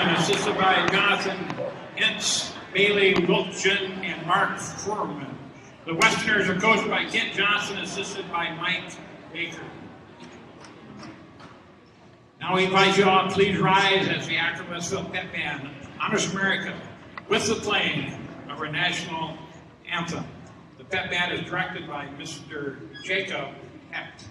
Akron, assisted by Jonathan Hintz, Bailey Wilchin, and Mark Furman. The Westerners are coached by Kent Johnson, assisted by Mike Baker. Now we invite you all to please rise as the Akron-Westfield Pep Band honors America with the playing of our national anthem. The Pep Band is directed by Mr. Jacob Hecht.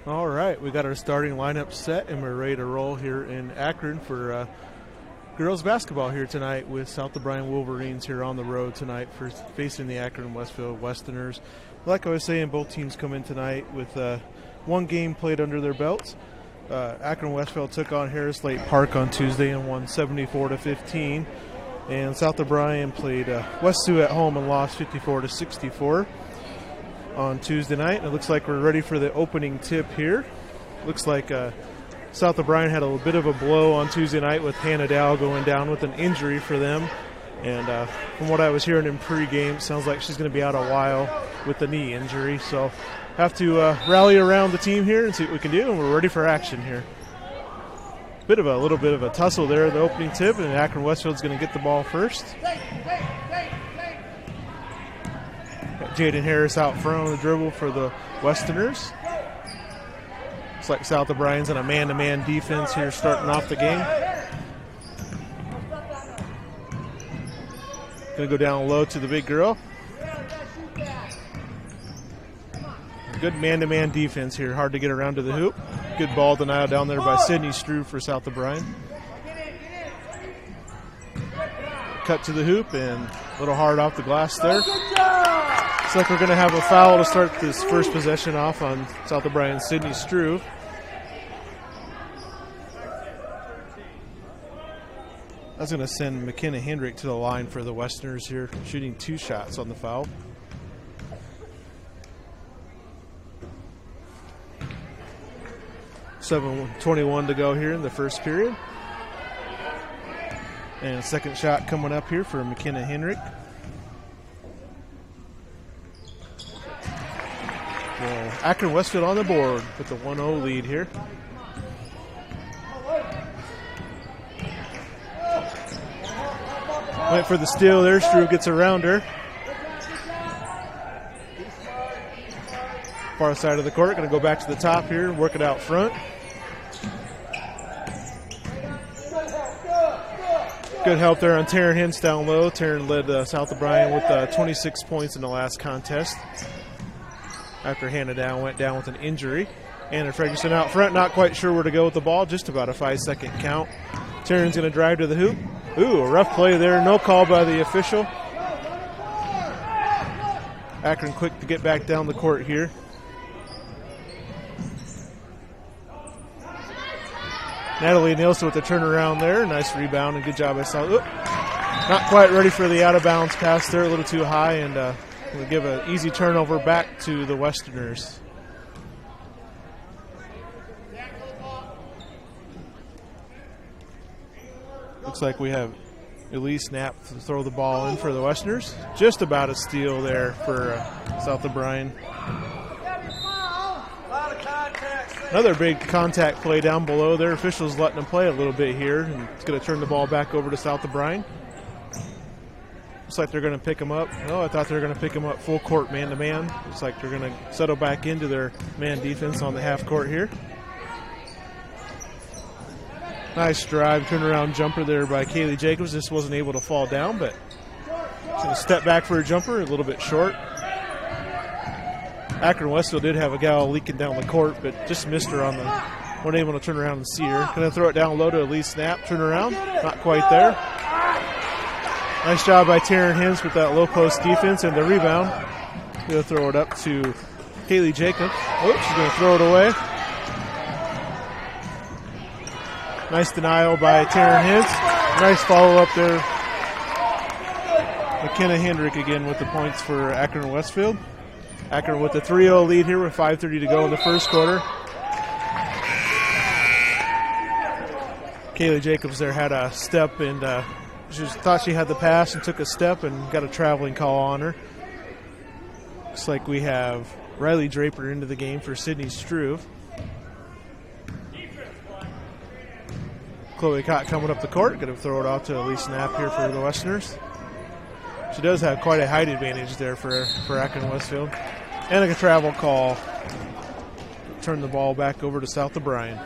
All right, we got our starting lineup set, and we're ready to roll here in Akron for girls basketball here tonight with South O'Brien Wolverines here on the road tonight for facing the Akron-Westfield Westerners. Like I was saying, both teams come in tonight with one game played under their belts. Akron-Westfield took on Harris Lake Park on Tuesday and won 74-15, and South O'Brien played West Sioux at home and lost 54-64. On Tuesday night. It looks like we're ready for the opening tip here. Looks like South O'Brien had a little bit of a blow on Tuesday night with Hannah Dow going down with an injury for them. And from what I was hearing in pregame, it sounds like she's going to be out a while with the knee injury. So have to rally around the team here and see what we can do, and we're ready for action here. A little bit of a tussle there at the opening tip, and Akron-Westfield's going to get the ball first. Jaden Harris out front on the dribble for the Westerners. Looks like South O'Brien's in a man-to-man defense here starting off the game. Going to go down low to the big girl. Good man-to-man defense here. Hard to get around to the hoop. Good ball denial down there by Sydney Struve for South O'Brien. Cut to the hoop and a little hard off the glass there. Looks like we're going to have a foul to start this first possession off on South O'Brien's Sydney Struve. That's going to send McKenna Hendrick to the line for the Westerners here, shooting 2 shots on the foul. .7:21 to go here in the first period. And a second shot coming up here for McKenna Hendrick. Well, Akron-Westfield on the board with the 1-0 lead here. Went for the steal there. Struve gets around her. Far side of the court. Going to go back to the top here and work it out front. Good help there on Taryn Hintz down low. Taryn led South O'Brien with 26 points in the last contest. After Hannah Down went down with an injury. Anna Ferguson out front, not quite sure where to go with the ball, just about a 5-second count. Taryn's going to drive to the hoop. Ooh, a rough play there, no call by the official. Akron quick to get back down the court here. Natalie Nielsen with the turnaround there, nice rebound and good job by South. Not quite ready for the out of bounds pass there, a little too high, and we'll give an easy turnover back to the Westerners. Looks like we have Elise Knapp to throw the ball in for the Westerners. Just about a steal there for South O'Brien. Another big contact play down below there. Officials letting them play a little bit here, and it's going to turn the ball back over to South O'Brien. Looks like they're going to pick them up. Oh, I thought they were going to pick them up full court man-to-man. Looks like they're going to settle back into their man defense on the half court here. Nice drive, turnaround jumper there by Kaylee Jacobs. Just wasn't able to fall down, but she's going to step back for a jumper, a little bit short. Akron-Westfield did have a gal leaking down the court, but just missed her on the, weren't able to turn around and see her. Going to throw it down low to Elise Knapp, turn around, not quite there. Nice job by Taryn Hens with that low post defense and the rebound. Going to throw it up to Kaylee Jacobs. Oh, she's going to throw it away. Nice denial by Taryn Hens. Nice follow up there. McKenna Hendrick again with the points for Akron-Westfield. Akron with the 3-0 lead here with 5:30 to go in the first quarter. Kaylee Jacobs there had a step, and she thought she had the pass and took a step and got a traveling call on her. Looks like we have Riley Draper into the game for Sydney Struve. Chloe Cott coming up the court, going to throw it out to Elise Knapp here for the Westerners. She does have quite a height advantage there for Akron-Westfield. And a travel call. Turn the ball back over to South O'Brien.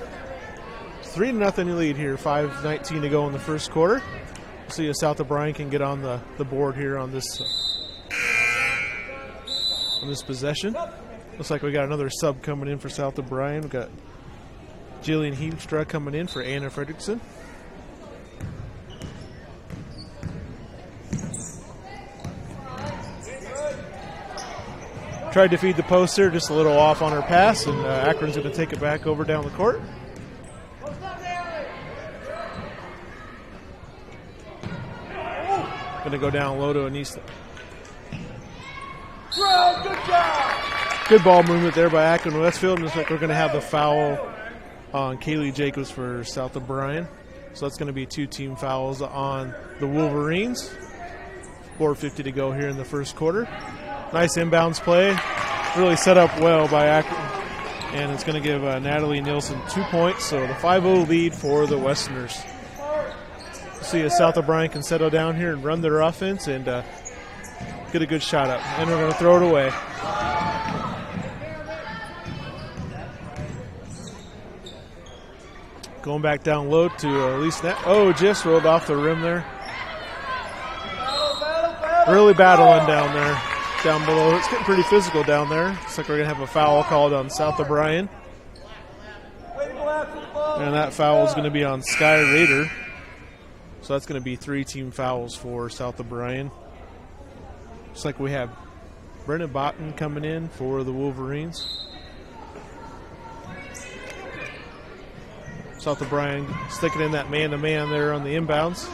3-0 lead here, 5:19 to go in the first quarter. We'll see if South O'Brien can get on the board here on this possession. Looks like we got another sub coming in for South O'Brien. We've got Jillian Heemstra coming in for Anna Fredrickson. Tried to feed the post there, just a little off on her pass, and Akron's going to take it back over down the court. Going to go down low to Anissa. Good ball movement there by Akron-Westfield. Looks like we're going to have the foul on Kaylee Jacobs for South O'Brien. So that's going to be 2 team fouls on the Wolverines. 4:50 to go here in the first quarter. Nice inbounds play. Really set up well by Akron. And it's going to give Natalie Nielsen 2 points. So the 5-0 lead for the Westerners. We'll see if South O'Brien can settle down here and run their offense and get a good shot up. And we're going to throw it away. Going back down low to Elise Knapp. Oh, just rolled off the rim there. Really battling down there. Down below. It's getting pretty physical down there. Looks like we're going to have a foul called on South O'Brien. And that foul is going to be on Sky Rader. So that's going to be 3 team fouls for South O'Brien. Looks like we have Brennan Botten coming in for the Wolverines. South O'Brien sticking in that man-to-man there on the inbounds.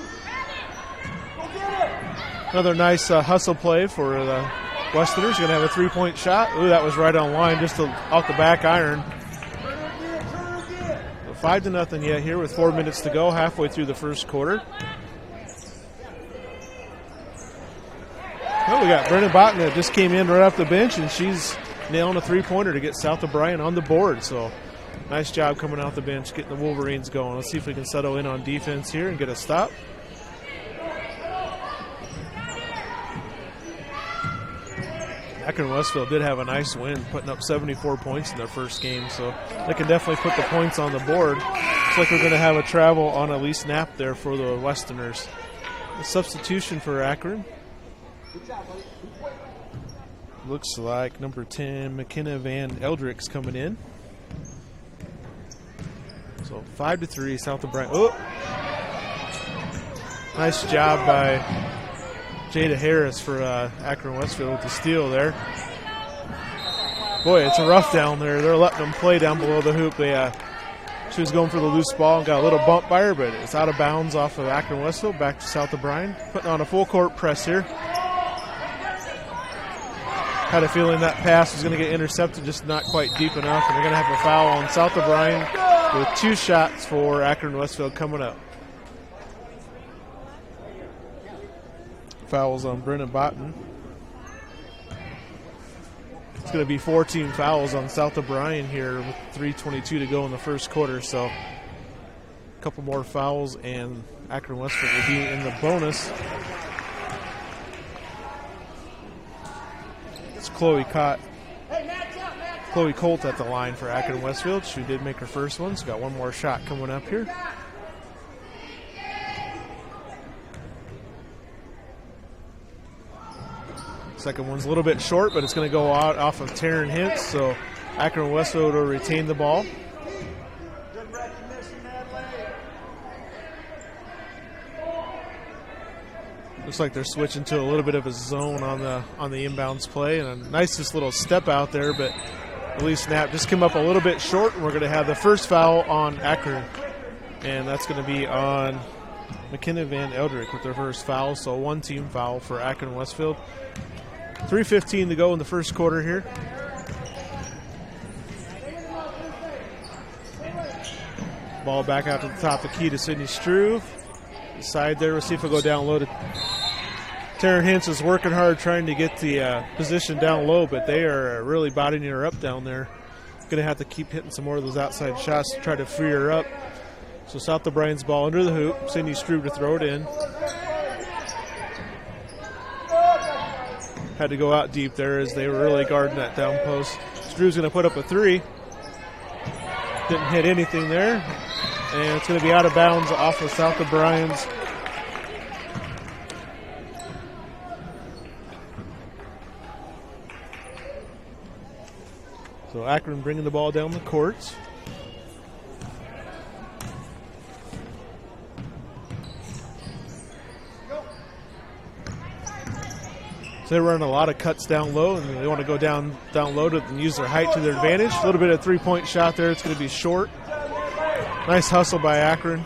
Another nice hustle play for the Westerners. Going to have a 3-point shot. Ooh, that was right on line, just off the back iron. 5-0 yet here with 4 minutes to go, halfway through the first quarter. Well, we got Brennan Botten that just came in right off the bench, and she's nailing a 3-pointer to get South O'Brien on the board. So nice job coming off the bench, getting the Wolverines going. Let's see if we can settle in on defense here and get a stop. Akron-Westfield did have a nice win, putting up 74 points in their first game, so they can definitely put the points on the board. Looks like we're going to have a travel on Elise Knapp there for the Westerners. A substitution for Akron. Looks like number 10, McKenna Van Eldrick's coming in. So 5-3, South O'Brien. Oh! Nice job by Jada Harris for Akron-Westfield with the steal there. Boy, it's a rough down there. They're letting them play down below the hoop. She was going for the loose ball and got a little bump by her, but it's out of bounds off of Akron-Westfield. Back to South O'Brien. Putting on a full court press here. Had a feeling that pass was going to get intercepted, just not quite deep enough. And they're going to have a foul on South O'Brien with 2 shots for Akron-Westfield coming up. fouls on Brennan Botten. It's going to be 14 fouls on South O'Brien here with 3:22 to go in the first quarter. So a couple more fouls and Akron-Westfield will be in the bonus. It's Chloe Colt at the line for Akron-Westfield. She did make her first one. She's got one more shot coming up here. Second one's a little bit short, but it's going to go out off of Taryn Hintz, so Akron-Westfield will retain the ball. Looks like they're switching to a little bit of a zone on the inbounds play, and a nice just little step out there, but Elise Snap just came up a little bit short, and we're going to have the first foul on Akron, and that's going to be on McKenna Van Eldrick with their first foul, so one team foul for Akron-Westfield. 3:15 to go in the first quarter here. Ball back out to the top of the key to Sydney Struve. Side there, we'll see if we'll go down low. Taryn Hintz is working hard trying to get the position down low, but they are really bodying her up down there. Going to have to keep hitting some more of those outside shots to try to free her up. So South O'Brien's ball under the hoop. Sydney Struve to throw it in. Had to go out deep there as they were really guarding that down post. Struve's going to put up a three. Didn't hit anything there. And it's going to be out of bounds off of South O'Brien's. So Akron bringing the ball down the court. So they're running a lot of cuts down low, and they want to go down low and use their height to their advantage. A little bit of three-point shot there. It's going to be short. Nice hustle by Akron.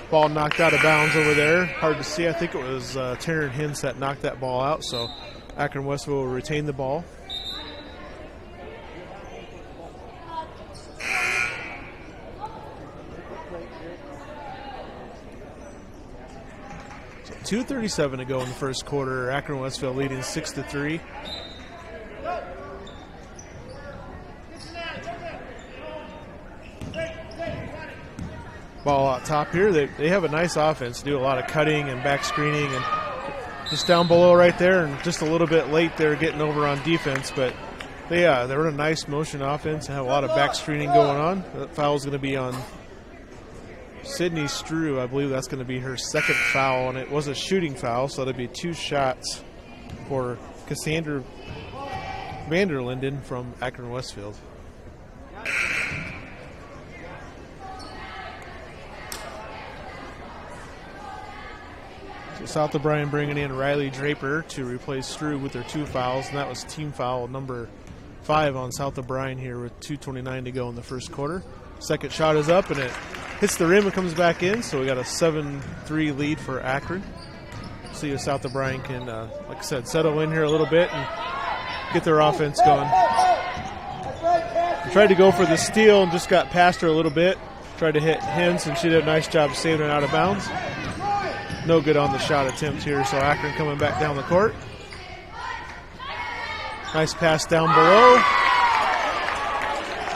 Ball knocked out of bounds over there. Hard to see. I think it was Taryn Hintz that knocked that ball out. So Akron-Westfield will retain the ball. So 2:37 to go in the first quarter. Akron-Westfield leading 6-3. Ball out top here. They have a nice offense. Do a lot of cutting and back screening, and just down below right there, and just a little bit late there getting over on defense. But they're in a nice motion offense and have a lot of back screening going on. That foul is going to be on Sydney Struve. I believe that's going to be her second foul, and it was a shooting foul, so it'll be two shots for Cassandra Vanderlinden from Akron-Westfield. South O'Brien bringing in Riley Draper to replace Struve with their two fouls, and that was team foul number 5 on South O'Brien here with 2:29 to go in the first quarter. Second shot is up, and it hits the rim and comes back in, so we got a 7-3 lead for Akron. See if South O'Brien can, like I said, settle in here a little bit and get their offense going. Tried to go for the steal and just got past her a little bit. Tried to hit Hintz, and she did a nice job saving it out of bounds. No good on the shot attempt here, so Akron coming back down the court. Nice pass down below.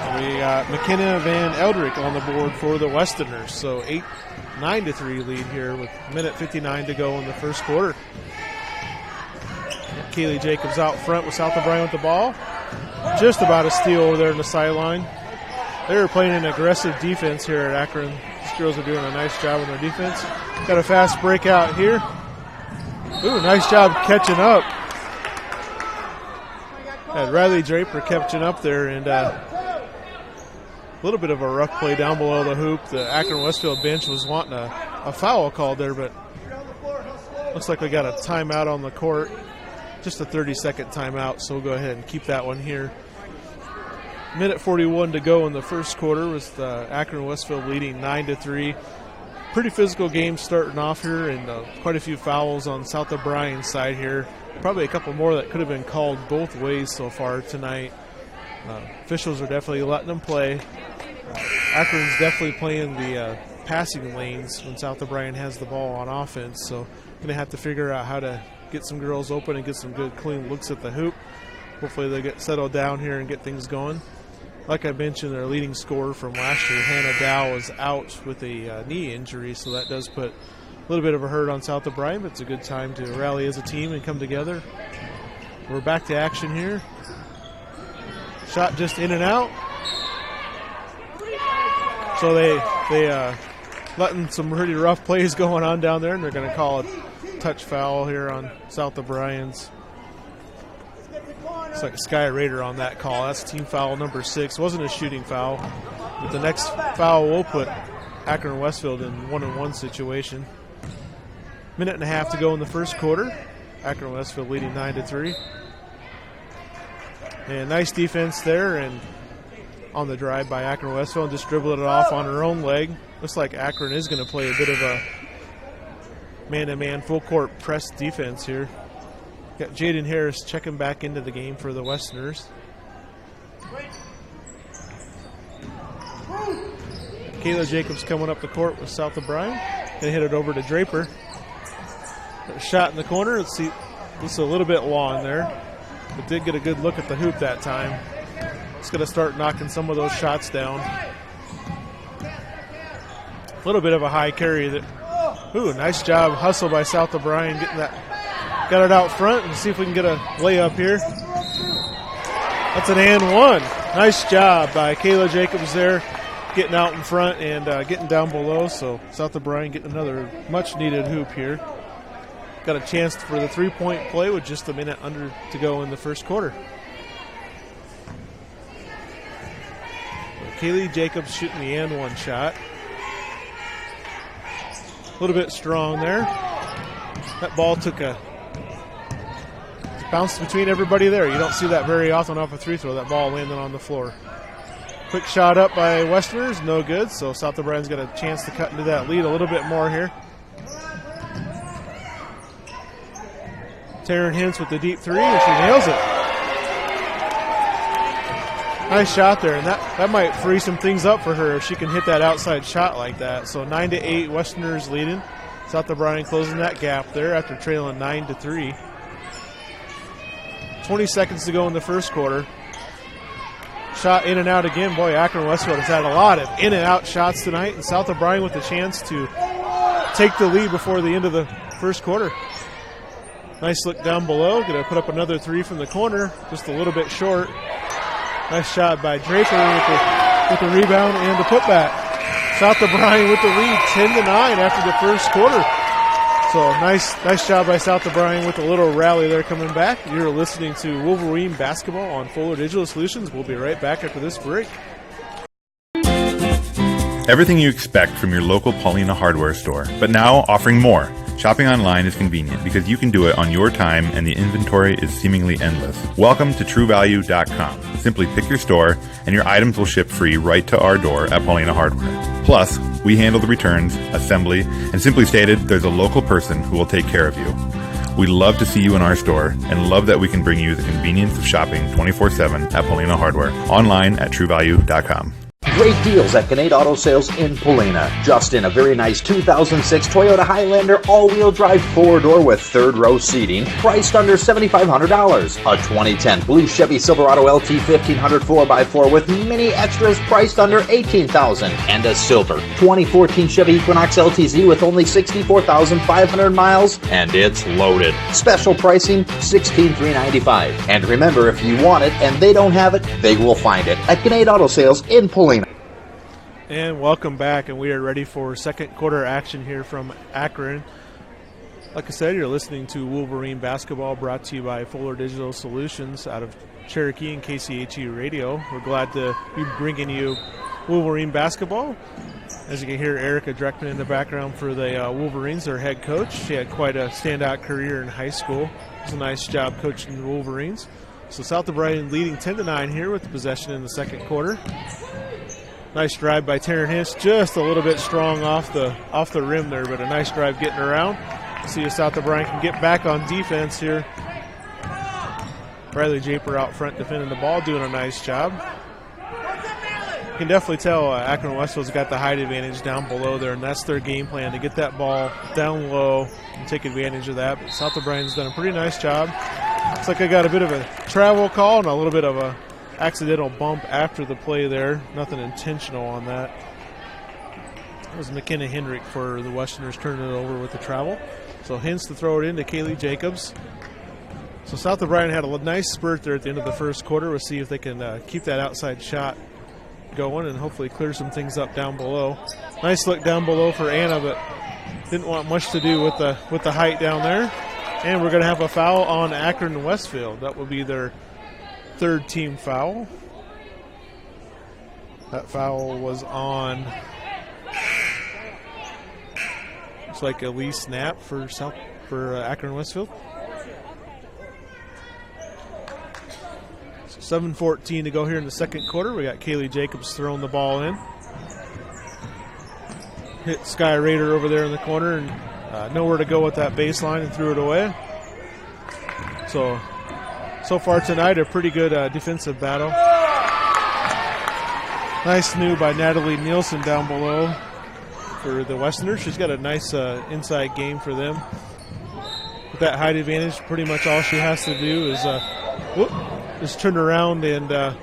And we got McKenna Van Eldrick on the board for the Westerners. So 9-3 lead here with a minute 59 to go in the first quarter. Kaylee Jacobs out front with South O'Brien with the ball. Just about a steal over there in the sideline. They were playing an aggressive defense here at Akron. These girls are doing a nice job on their defense. Got a fast breakout here. Ooh, nice job catching up. Had Riley Draper catching up there, and a little bit of a rough play down below the hoop. The Akron-Westfield bench was wanting a foul called there, but looks like we got a timeout on the court. Just a 30-second timeout, so we'll go ahead and keep that one here. Minute 41 to go in the first quarter with Akron-Westfield leading 9-3. Pretty physical game starting off here, and quite a few fouls on South O'Brien's side here. Probably a couple more that could have been called both ways so far tonight. Officials are definitely letting them play. Akron's definitely playing the passing lanes when South O'Brien has the ball on offense, so going to have to figure out how to get some girls open and get some good clean looks at the hoop. Hopefully they get settled down here and get things going. Like I mentioned, their leading scorer from last year, Hannah Dow, is out with a knee injury, so that does put a little bit of a hurt on South O'Brien, but it's a good time to rally as a team and come together. We're back to action here. Shot just in and out. So they letting some pretty rough plays going on down there, and they're going to call a touch foul here on South O'Brien's. It's like a Sky Raider on that call. That's team foul number 6. Wasn't a shooting foul, but the next foul will put Akron-Westfield in 1-on-1 situation. Minute and a half to go in the first quarter. Akron-Westfield leading 9-3. And nice defense there, and on the drive by Akron-Westfield, just dribbled it off on her own leg. Looks like Akron is going to play a bit of a man-to-man full-court press defense here. Got Jaden Harris checking back into the game for the Westerners. Kayla Jacobs coming up the court with South O'Brien. Going to hit it over to Draper. A shot in the corner. Let's see. This is a little bit long there, but did get a good look at the hoop that time. It's going to start knocking some of those shots down. A little bit of a high carry. Ooh, nice job. Hustle by South O'Brien getting that. Got it out front, and see if we can get a layup here. That's an and one. Nice job by Kayla Jacobs there, getting out in front and getting down below. So South O'Brien getting another much-needed hoop here. Got a chance for the three-point play with just a minute under to go in the first quarter. Kaylee Jacobs shooting the and one shot. A little bit strong there. That ball took a bounce between everybody there. You don't see that very often off a free throw, that ball landing on the floor. Quick shot up by Westerners, no good, so South O'Brien's got a chance to cut into that lead a little bit more here. Taryn Hintz with the deep three, and she nails it. Nice shot there, and that might free some things up for her if she can hit that outside shot like that. So 9-8, Westerners leading. South O'Brien closing that gap there after trailing 9-3. 20 seconds to go in the first quarter. Shot in and out again. Boy, Akron-Westfield has had a lot of in and out shots tonight, and South O'Brien with the chance to take the lead before the end of the first quarter. Nice look down below. Going to put up another three from the corner, just a little bit short. Nice shot by Draper with the rebound and the putback. South O'Brien with the lead, 10-9 after the first quarter. So nice job by South O'Brien with a little rally there coming back. You're listening to Wolverine Basketball on Fuller Digital Solutions. We'll be right back after this break. Everything you expect from your local Paulina hardware store, but now offering more. Shopping online is convenient because you can do it on your time and the inventory is seemingly endless. Welcome to TrueValue.com. Simply pick your store and your items will ship free right to our door at Paulina Hardware. Plus, we handle the returns, assembly, and simply stated, there's a local person who will take care of you. We love to see you in our store and love that we can bring you the convenience of shopping 24/7 at Paulina Hardware. Online at TrueValue.com. Great deals at Gannett Auto Sales in Paulina. Just in a very nice 2006 Toyota Highlander all-wheel drive four-door with third-row seating, priced under $7,500. A 2010 blue Chevy Silverado LT 1500 4x4 with many extras priced under $18,000. And a silver 2014 Chevy Equinox LTZ with only 64,500 miles, and it's loaded. Special pricing, $16,395. And remember, if you want it and they don't have it, they will find it at Gannett Auto Sales in Paulina. And welcome back, and we are ready for second quarter action here from Akron. Like I said, you're listening to Wolverine Basketball, brought to you by Fuller Digital Solutions out of Cherokee and KCHE Radio. We're glad to be bringing you Wolverine Basketball. As you can hear, Erica Dreckman in the background for the Wolverines, their head coach. She had quite a standout career in high school. It was a nice job coaching the Wolverines. So South O'Brien leading 10-9 here with the possession in the second quarter. Nice drive by Taryn Hintz, just a little bit strong off the rim there, but a nice drive getting around. See if South O'Brien can get back on defense here. Riley Japer out front defending the ball, doing a nice job. You can definitely tell Akron-Westfield's got the height advantage down below there, and that's their game plan, to get that ball down low and take advantage of that. But South O'Brien's done a pretty nice job. Looks like I got a bit of a travel call and a little bit of a accidental bump after the play there. Nothing intentional on that. That was McKenna Hendrick for the Westerners turning it over with the travel. So Hens to throw it into Kaylee Jacobs. So South O'Brien had a nice spurt there at the end of the first quarter. We'll see if they can keep that outside shot going and hopefully clear some things up down below. Nice look down below for Anna, but didn't want much to do with the height down there. And we're going to have a foul on Akron-Westfield. That will be their third team foul. That foul was on, looks like Elise Knapp for Akron-Westfield. 7:14 to go here in the second quarter. We got Kaylee Jacobs throwing the ball in. Hit Sky Raider over there in the corner and nowhere to go with that baseline and threw it away. So far tonight, a pretty good defensive battle. Nice move by Natalie Nielsen down below for the Westerners. She's got a nice inside game for them. With that height advantage, pretty much all she has to do is just turn around and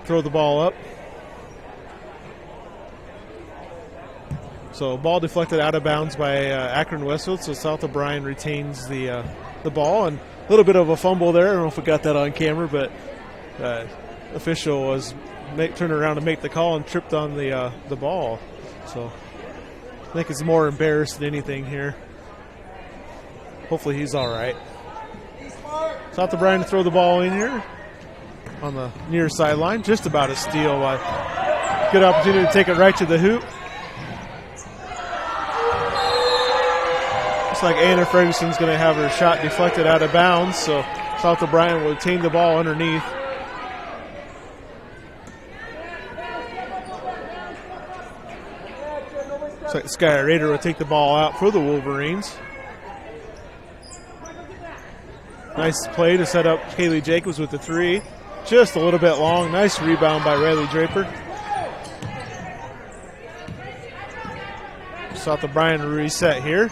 throw the ball up. So ball deflected out of bounds by Akron-Westfield, so South O'Brien retains the ball. And a little bit of a fumble there. I don't know if we got that on camera, but official was turning around to make the call and tripped on the ball. So I think it's more embarrassed than anything here. Hopefully he's all right. South O'Brien to throw the ball in here on the near sideline. Just about a steal. Good opportunity to take it right to the hoop. Looks like Anna Ferguson's going to have her shot deflected out of bounds, so South O'Brien will retain the ball underneath. Looks like Sky Raider will take the ball out for the Wolverines. Nice play to set up Kaylee Jacobs with the three. Just a little bit long. Nice rebound by Riley Draper. South O'Brien reset here.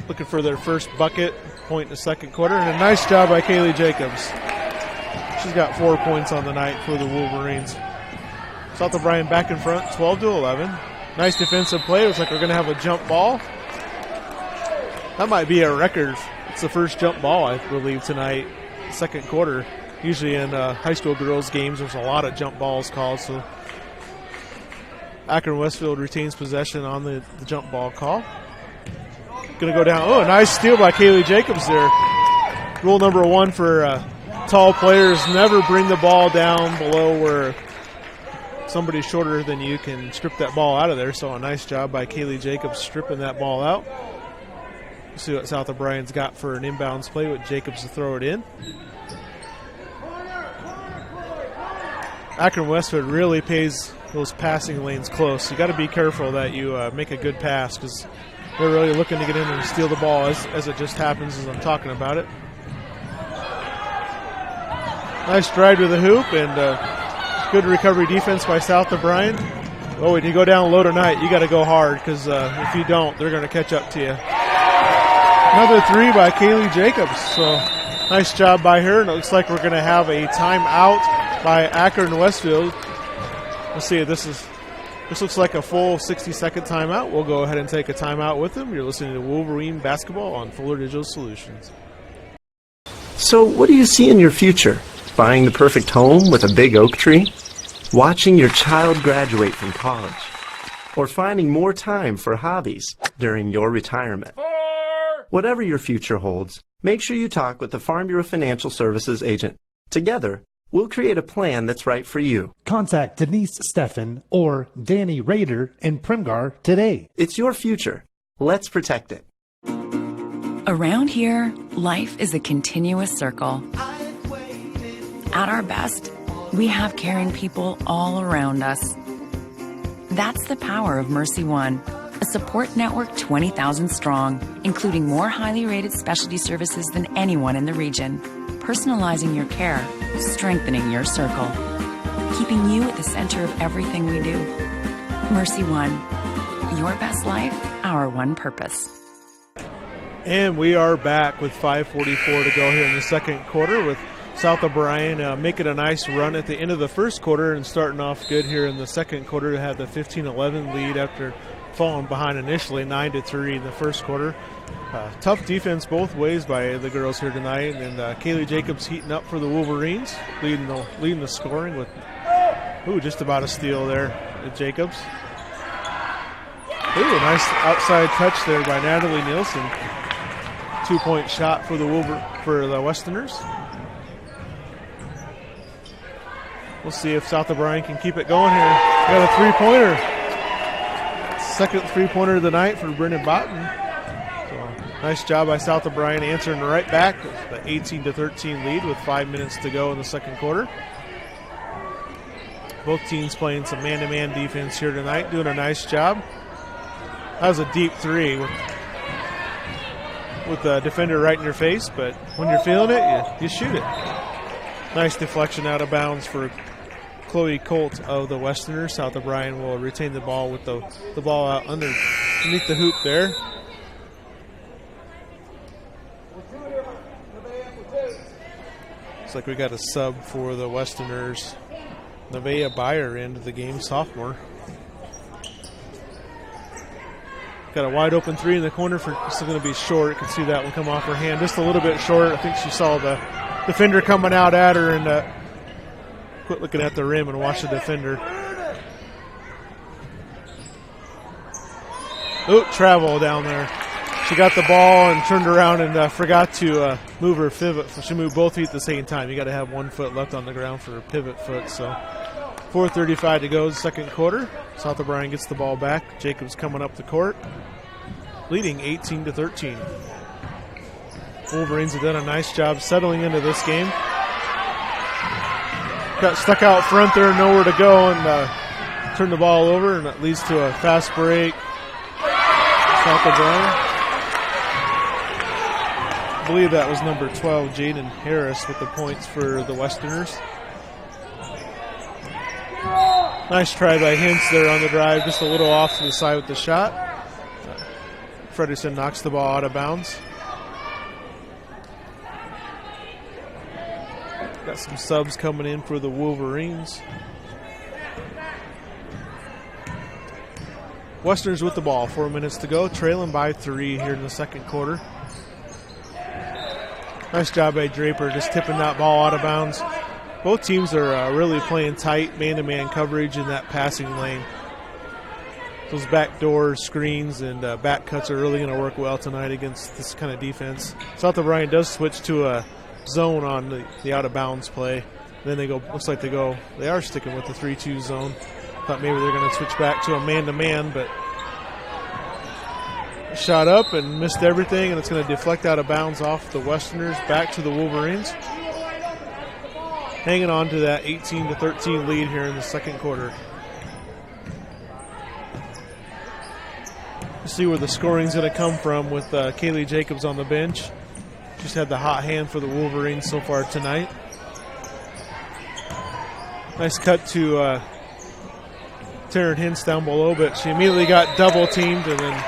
Looking for their first bucket, point in the second quarter. And a nice job by Kaylee Jacobs. She's got 4 points on the night for the Wolverines. South O'Brien back in front, 12-11. Nice defensive play. Looks like we're going to have a jump ball. That might be a record. It's the first jump ball, I believe, tonight, second quarter. Usually in high school girls games, there's a lot of jump balls called. So Akron-Westfield retains possession on the jump ball call. Going to go down. Oh, a nice steal by Kaylee Jacobs there. Rule number one for tall players, never bring the ball down below where somebody shorter than you can strip that ball out of there. So a nice job by Kaylee Jacobs stripping that ball out. We'll see what South O'Brien's got for an inbounds play with Jacobs to throw it in. Akron-Westfield really pays those passing lanes close. You got to be careful that you make a good pass, because they're really looking to get in and steal the ball as it just happens as I'm talking about it. Nice drive to the hoop and good recovery defense by South O'Brien. Oh, when you go down low tonight, you got to go hard, because if you don't, they're going to catch up to you. Another three by Kaylee Jacobs. So nice job by her, and it looks like we're going to have a timeout by Akron-Westfield. Let's see, this looks like a full 60-second timeout. We'll go ahead and take a timeout with them. You're listening to Wolverine Basketball on Fuller Digital Solutions. So what do you see in your future? Buying the perfect home with a big oak tree? Watching your child graduate from college? Or finding more time for hobbies during your retirement? Whatever your future holds, make sure you talk with the Farm Bureau Financial Services agent. Together, we'll create a plan that's right for you. Contact Denise Steffen or Danny Rader in Primgar today. It's your future. Let's protect it. Around here, life is a continuous circle. At our best, we have caring people all around us. That's the power of Mercy One, a support network 20,000 strong, including more highly rated specialty services than anyone in the region. Personalizing your care, strengthening your circle. keeping you at the center of everything we do. Mercy One, your best life, our one purpose. And we are back with 5:44 to go here in the second quarter with South O'Brien making a nice run at the end of the first quarter and starting off good here in the second quarter to have the 15-11 lead after falling behind initially 9-3 in the first quarter. Tough defense both ways by the girls here tonight, and Kaylee Jacobs heating up for the Wolverines, leading the scoring with just about a steal there at Jacobs. A nice outside touch there by Natalie Nielsen. 2-point shot for the Westerners. We'll see if South O'Brien can keep it going here. Got a three-pointer. Second three-pointer of the night for Brendan Botten. So nice job by South O'Brien answering right back with the 18-13 lead with 5 minutes to go in the second quarter. Both teams playing some man-to-man defense here tonight, doing a nice job. That was a deep three with the defender right in your face, but when you're feeling it, you shoot it. Nice deflection out of bounds for Chloe Colt of the Westerners. South O'Brien will retain the ball with the ball out underneath the hoop there. Looks like we got a sub for the Westerners. Nevaeh Byer into the game, sophomore. Got a wide open three in the corner for it's going to be short. You can see that one come off her hand just a little bit short. I think she saw the defender coming out at her and quit looking at the rim and watch the defender. Travel down there. She got the ball and turned around and forgot to move her pivot. She moved both feet at the same time. You got to have 1 foot left on the ground for a pivot foot. So 4:35 to go, second quarter. South O'Brien gets the ball back. Jacobs coming up the court, leading 18-13. Wolverines have done a nice job settling into this game. Got stuck out front there, nowhere to go, and turned the ball over, and that leads to a fast break. South O'Brien. I believe that was number 12, Jaden Harris, with the points for the Westerners. Nice try by Hintz there on the drive, just a little off to the side with the shot. Fredrickson knocks the ball out of bounds. Got some subs coming in for the Wolverines. Westerners with the ball, 4 minutes to go, trailing by 3 here in the second quarter. Nice job by Draper, just tipping that ball out of bounds. Both teams are really playing tight man-to-man coverage in that passing lane. Those backdoor screens and back cuts are really going to work well tonight against this kind of defense. South O'Brien does switch to a zone on the out-of-bounds play. Then they are sticking with the 3-2 zone. Thought maybe they're going to switch back to a man-to-man, but shot up and missed everything, and it's going to deflect out of bounds off the Westerners back to the Wolverines. Hanging on to that 18-13 lead here in the second quarter. We'll see where the scoring's going to come from with Kaylee Jacobs on the bench. She's had the hot hand for the Wolverines so far tonight. Nice cut to Taryn Hintz down below, but she immediately got double teamed, and then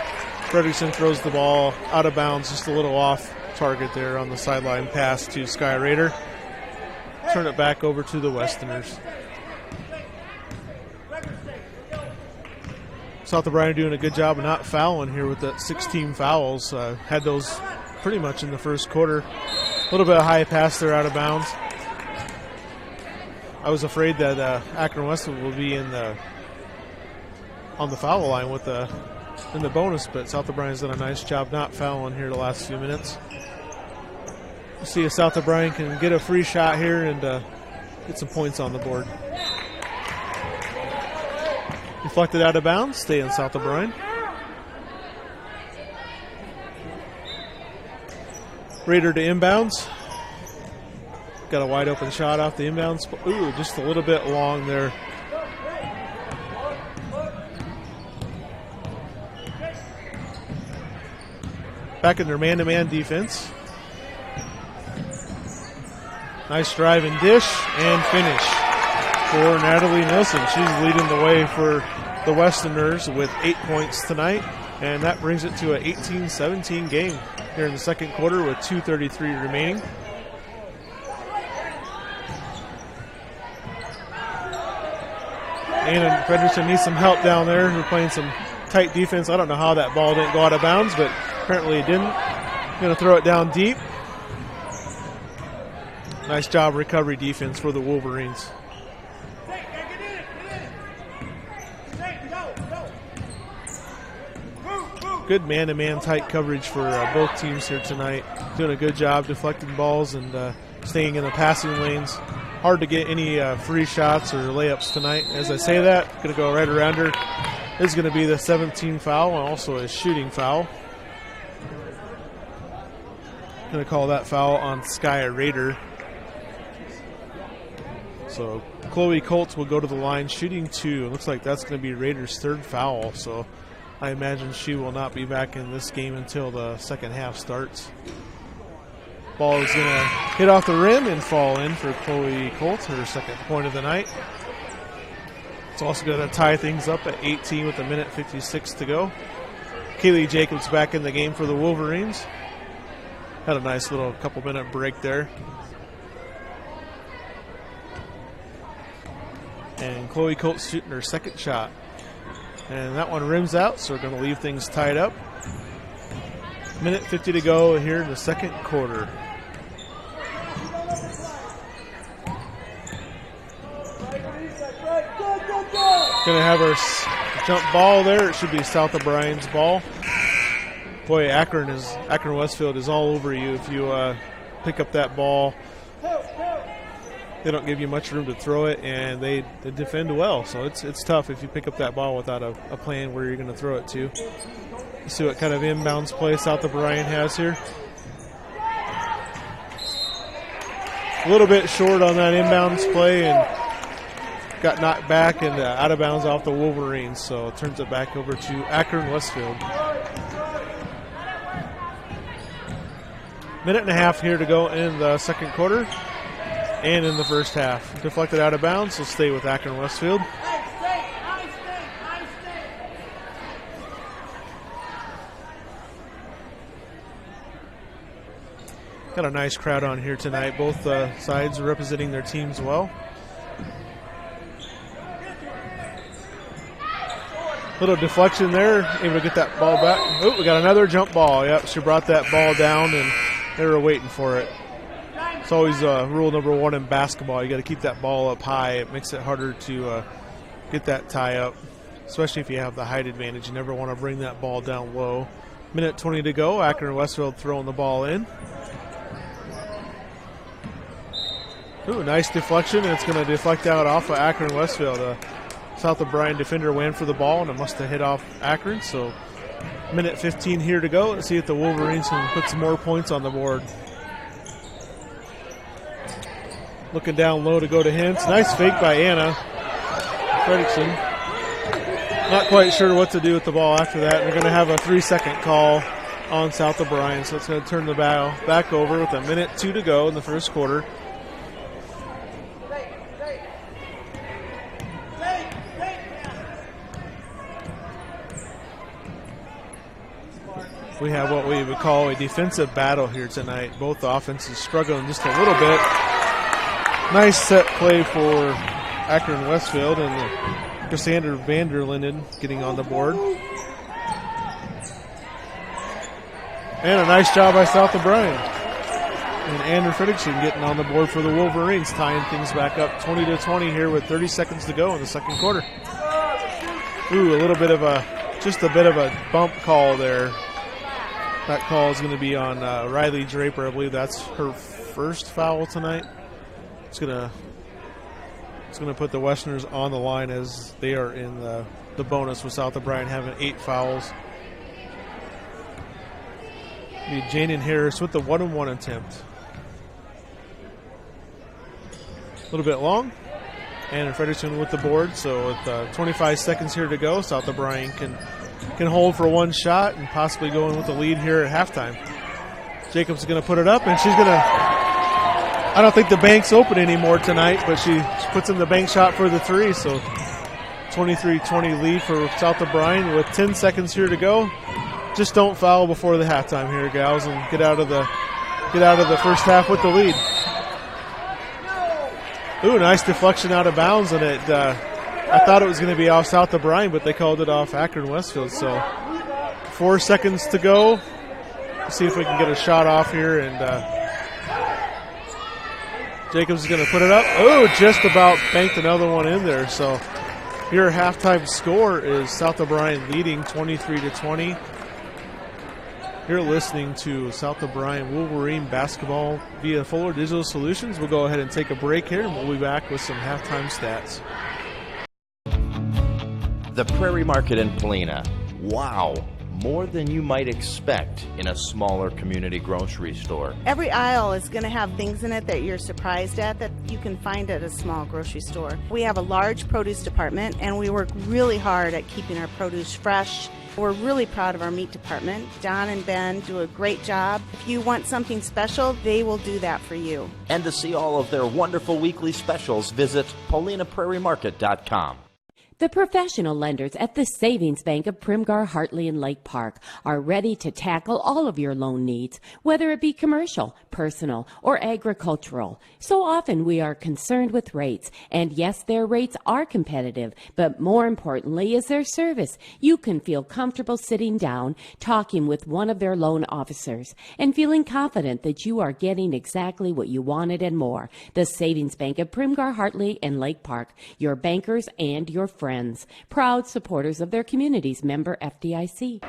Fredrickson throws the ball out of bounds, just a little off target there on the sideline pass to Sky Rader. Turn it back over to the Westerners. South O'Brien doing a good job of not fouling here with that 16 fouls. Had those pretty much in the first quarter. A little bit of high pass there out of bounds. I was afraid that Akron-Westfield will be on the foul line in the bonus, but South O'Brien's done a nice job not fouling here the last few minutes. We'll see if South O'Brien can get a free shot here and get some points on the board. Deflected out of bounds, stay in South O'Brien. Raider to inbounds. Got a wide open shot off the inbounds. Ooh, just a little bit long there. Back in their man-to-man defense. Nice drive and dish and finish. for Natalie Nilsson. She's leading the way for the Westerners with 8 points tonight, and that brings it to an 18-17 game here in the second quarter with 2:33 remaining. Anna Frederickson needs some help down there. They're playing some tight defense. I don't know how that ball didn't go out of bounds, but apparently it didn't. Going to throw it down deep. Nice job recovery defense for the Wolverines. Good man-to-man tight coverage for both teams here tonight. Doing a good job deflecting balls and staying in the passing lanes. Hard to get any free shots or layups tonight. As I say that, going to go right around her. This is going to be the 17th foul and also a shooting foul. Going to call that foul on Sky Rader. So Chloe Colts will go to the line shooting 2. It looks like that's going to be Rader's third foul. So I imagine she will not be back in this game until the second half starts. Ball is going to hit off the rim and fall in for Chloe Colts, her second point of the night. It's also going to tie things up at 18 with 1:56 to go. Kaylee Jacobs back in the game for the Wolverines. Had a nice little couple-minute break there. And Chloe Colts shooting her second shot. And that one rims out, so we're going to leave things tied up. 1:50 to go here in the second quarter. Going to have her jump ball there. It should be South O'Brien's ball. Boy, Akron-Westfield is all over you if you pick up that ball. They don't give you much room to throw it, and they defend well. So it's tough if you pick up that ball without a plan where you're going to throw it to. Let's see what kind of inbounds play South O'Brien has here. A little bit short on that inbounds play and got knocked back and out of bounds off the Wolverines. So it turns it back over to Akron-Westfield. Minute and a half here to go in the second quarter and in the first half. Deflected out of bounds, so stay with Akron-Westfield. Got a nice crowd on here tonight. Both sides are representing their teams well. Little deflection there, able to get that ball back. Oh, we got another jump ball. Yep, she brought that ball down and they were waiting for it. It's always rule number one in basketball. You got to keep that ball up high. It makes it harder to get that tie up, especially if you have the height advantage. You never want to bring that ball down low. 1:20 to go. Akron-Westfield throwing the ball in. Ooh, nice deflection, and it's going to deflect out off of Akron-Westfield. South O'Brien defender went for the ball, and it must have hit off Akron. So 1:15 here to go. Let's see if the Wolverines can put some more points on the board. Looking down low to go to Hintz. Nice fake by Anna Fredrickson. Not quite sure what to do with the ball after that. They're going to have a 3-second call on South O'Brien, so it's going to turn the ball back over with 1:02 to go in the first quarter. We have what we would call a defensive battle here tonight. Both offenses struggling just a little bit. Nice set play for Akron-Westfield and Cassandra Vanderlinden getting on the board. And a nice job by South O'Brien. And Andrew Fredrickson getting on the board for the Wolverines, tying things back up 20-20 here with 30 seconds to go in the second quarter. Ooh, a little bit of just a bit of a bump call there. That call is going to be on Riley Draper. I believe that's her first foul tonight. It's going to put the Westerners on the line as they are in the bonus with South O'Brien having 8 fouls. Be Jaden Harris with the 1-on-1 attempt. A little bit long. And Fredrickson with the board. So with 25 seconds here to go, South O'Brien can hold for one shot and possibly go in with the lead here at halftime. Jacobs is going to put it up, and she's going to I don't think the bank's open anymore tonight, but she puts in the bank shot for the three. So 23-20 lead for South O'Brien with 10 seconds here to go. Just don't foul before the halftime here, gals, and get out of the first half with the lead. Ooh, nice deflection out of bounds, and it. I thought it was going to be off South O'Brien, but they called it off Akron-Westfield. So 4 seconds to go. Let's see if we can get a shot off here, and Jacobs is going to put it up. Oh, just about banked another one in there. So your halftime score is South O'Brien leading 23-20. You're listening to South O'Brien Wolverine basketball via Fuller Digital Solutions. We'll go ahead and take a break here, and we'll be back with some halftime stats. The Prairie Market in Polina. Wow, more than you might expect in a smaller community grocery store. Every aisle is going to have things in it that you're surprised at that you can find at a small grocery store. We have a large produce department, and we work really hard at keeping our produce fresh. We're really proud of our meat department. Don and Ben do a great job. If you want something special, they will do that for you. And to see all of their wonderful weekly specials, visit PaulinaPrairieMarket.com. The professional lenders at the Savings Bank of Primgar, Hartley, and Lake Park are ready to tackle all of your loan needs, whether it be commercial, personal, or agricultural. So often we are concerned with rates, and yes, their rates are competitive, but more importantly is their service. You can feel comfortable sitting down, talking with one of their loan officers, and feeling confident that you are getting exactly what you wanted and more. The Savings Bank of Primgar, Hartley, and Lake Park, your bankers and your friends. Proud supporters of their communities, member FDIC.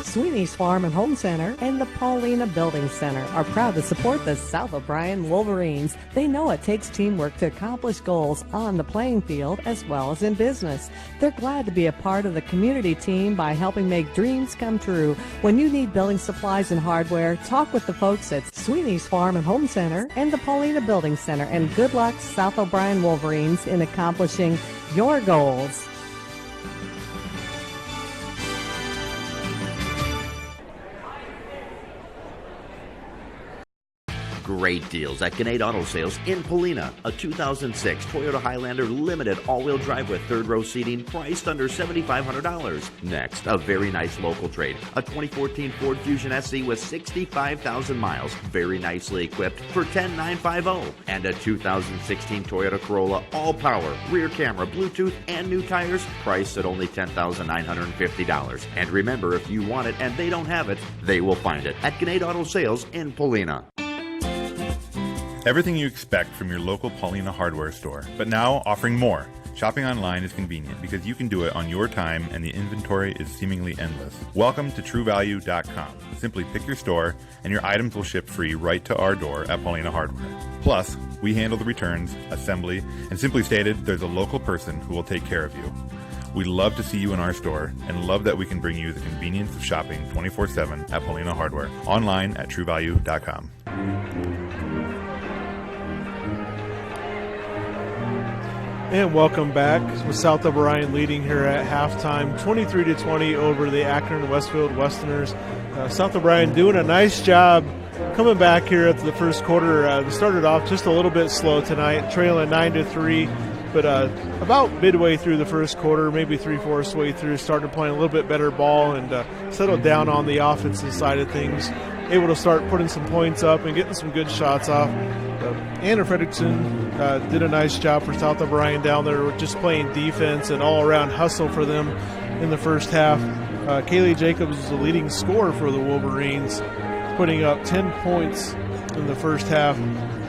Sweeney's Farm and Home Center and the Paulina Building Center are proud to support the South O'Brien Wolverines. They know it takes teamwork to accomplish goals on the playing field as well as in business. They're glad to be a part of the community team by helping make dreams come true. When you need building supplies and hardware, talk with the folks at Sweeney's Farm and Home Center and the Paulina Building Center. And good luck, South O'Brien Wolverines, in accomplishing your goals. Great deals at Gannett Auto Sales in Polina. A 2006 Toyota Highlander limited all-wheel drive with third-row seating priced under $7,500. Next, a very nice local trade. A 2014 Ford Fusion SC with 65,000 miles, very nicely equipped for $10,950. And a 2016 Toyota Corolla all-power, rear camera, Bluetooth, and new tires priced at only $10,950. And remember, if you want it and they don't have it, they will find it at Gannett Auto Sales in Polina. Everything you expect from your local Paulina hardware store, but now offering more. Shopping online is convenient because you can do it on your time and the inventory is seemingly endless. Welcome to TrueValue.com. Simply pick your store and your items will ship free right to our door at Paulina Hardware. Plus, we handle the returns, assembly, and simply stated, there's a local person who will take care of you. We love to see you in our store and love that we can bring you the convenience of shopping 24/7 at Paulina Hardware. Online at TrueValue.com. And welcome back with South O'Brien leading here at halftime, 23-20 over the Akron-Westfield Westerners. South O'Brien doing a nice job coming back here at the first quarter. They started off just a little bit slow tonight, trailing 9-3, but about midway through the first quarter, maybe 3/4 way through, started playing a little bit better ball and settled down on the offensive side of things. Able to start putting some points up and getting some good shots off. Anna Fredrickson did a nice job for South O'Brien down there, just playing defense and all-around hustle for them in the first half. Kaylee Jacobs was the leading scorer for the Wolverines, putting up 10 points in the first half.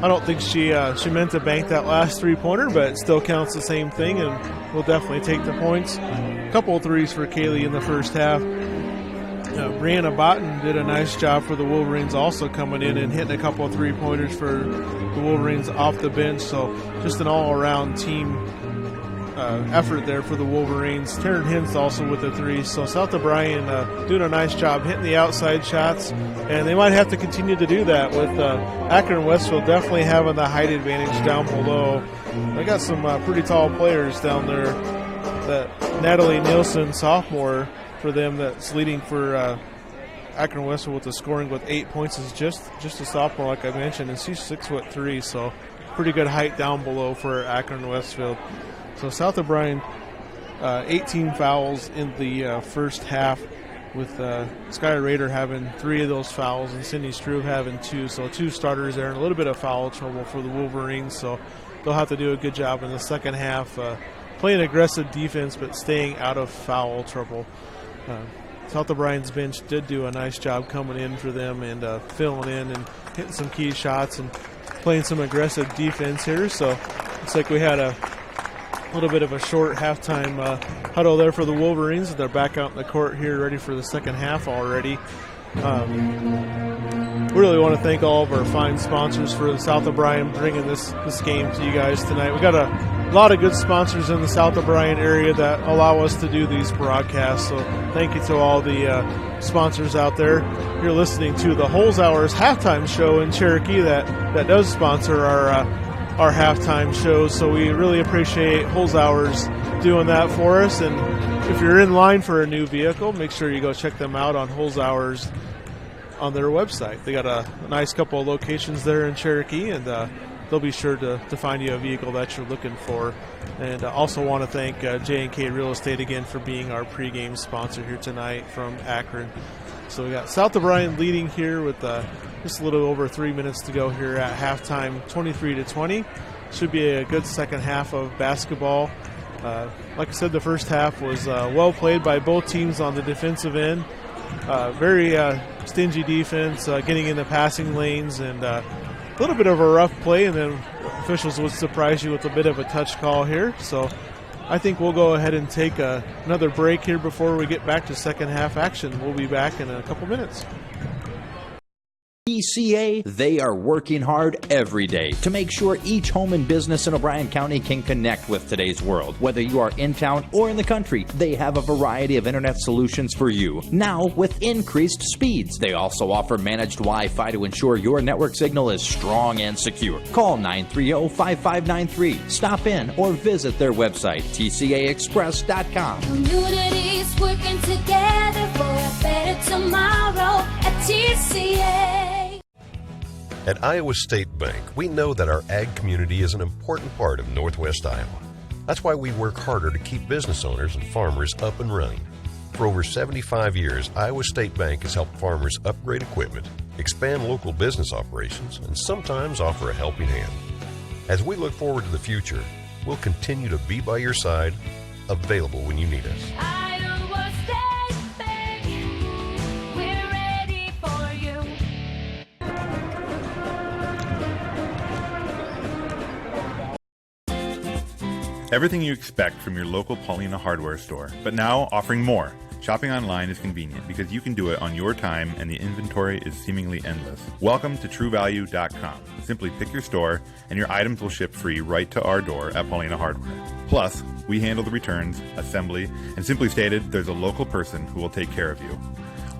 I don't think she meant to bank that last three-pointer, but it still counts the same thing, and we'll definitely take the points. A couple of threes for Kaylee in the first half. Brianna Botten did a nice job for the Wolverines, also coming in and hitting a couple of three-pointers for the Wolverines off the bench. So just an all-around team effort there for the Wolverines. Taryn Hintz also with the three. So South O'Brien doing a nice job hitting the outside shots, and they might have to continue to do that with Akron-Westfield definitely having the height advantage down below. They got some pretty tall players down there. That Natalie Nielsen, sophomore for them, that's leading for Akron-Westfield with the scoring with 8 points, is just a sophomore, like I mentioned, and she's 6'3", so pretty good height down below for Akron-Westfield. So South O'Brien, 18 fouls in the first half, with Sky Rader having 3 of those fouls and Cindy Struve having 2. So 2 starters there and a little bit of foul trouble for the Wolverines. So they'll have to do a good job in the second half, playing aggressive defense but staying out of foul trouble. South O'Brien's bench did do a nice job coming in for them and filling in and hitting some key shots and playing some aggressive defense here. So it's like we had a little bit of a short halftime huddle there for the Wolverines. They're back out in the court here ready for the second half already. We really want to thank all of our fine sponsors for South O'Brien bringing this game to you guys tonight. We got a lot of good sponsors in the South O'Brien area that allow us to do these broadcasts. So thank you to all the sponsors out there. You're listening to the Holes Hours halftime show in Cherokee that does sponsor our halftime shows. So we really appreciate Holes Hours doing that for us. And if you're in line for a new vehicle, make sure you go check them out on Holes Hours on their website. They got a nice couple of locations there in Cherokee, and they'll be sure to find you a vehicle that you're looking for. And I also want to thank J&K Real Estate again for being our pregame sponsor here tonight from Akron. So we got South O'Brien leading here with just a little over 3 minutes to go here at halftime, 23-20. Should be a good second half of basketball. Like I said, the first half was well played by both teams on the defensive end. Very stingy defense, getting in the passing lanes, and a little bit of a rough play, and then officials would surprise you with a bit of a touch call here. So I think we'll go ahead and take another break here before we get back to second half action. We'll be back in a couple minutes. TCA, they are working hard every day to make sure each home and business in O'Brien County can connect with today's world. Whether you are in town or in the country, they have a variety of internet solutions for you, now with increased speeds. They also offer managed Wi-Fi to ensure your network signal is strong and secure. Call 930-5593, stop in, or visit their website, tcaexpress.com. Communities working together for a better tomorrow at TCA. At Iowa State Bank, we know that our ag community is an important part of Northwest Iowa. That's why we work harder to keep business owners and farmers up and running. For over 75 years, Iowa State Bank has helped farmers upgrade equipment, expand local business operations, and sometimes offer a helping hand. As we look forward to the future, we'll continue to be by your side, available when you need us. Iowa State Bank, we're ready for you. Everything you expect from your local Paulina hardware store, but now offering more. Shopping online is convenient because you can do it on your time and the inventory is seemingly endless. Welcome to TrueValue.com. Simply pick your store and your items will ship free right to our door at Paulina Hardware. Plus, we handle the returns, assembly, and simply stated, there's a local person who will take care of you.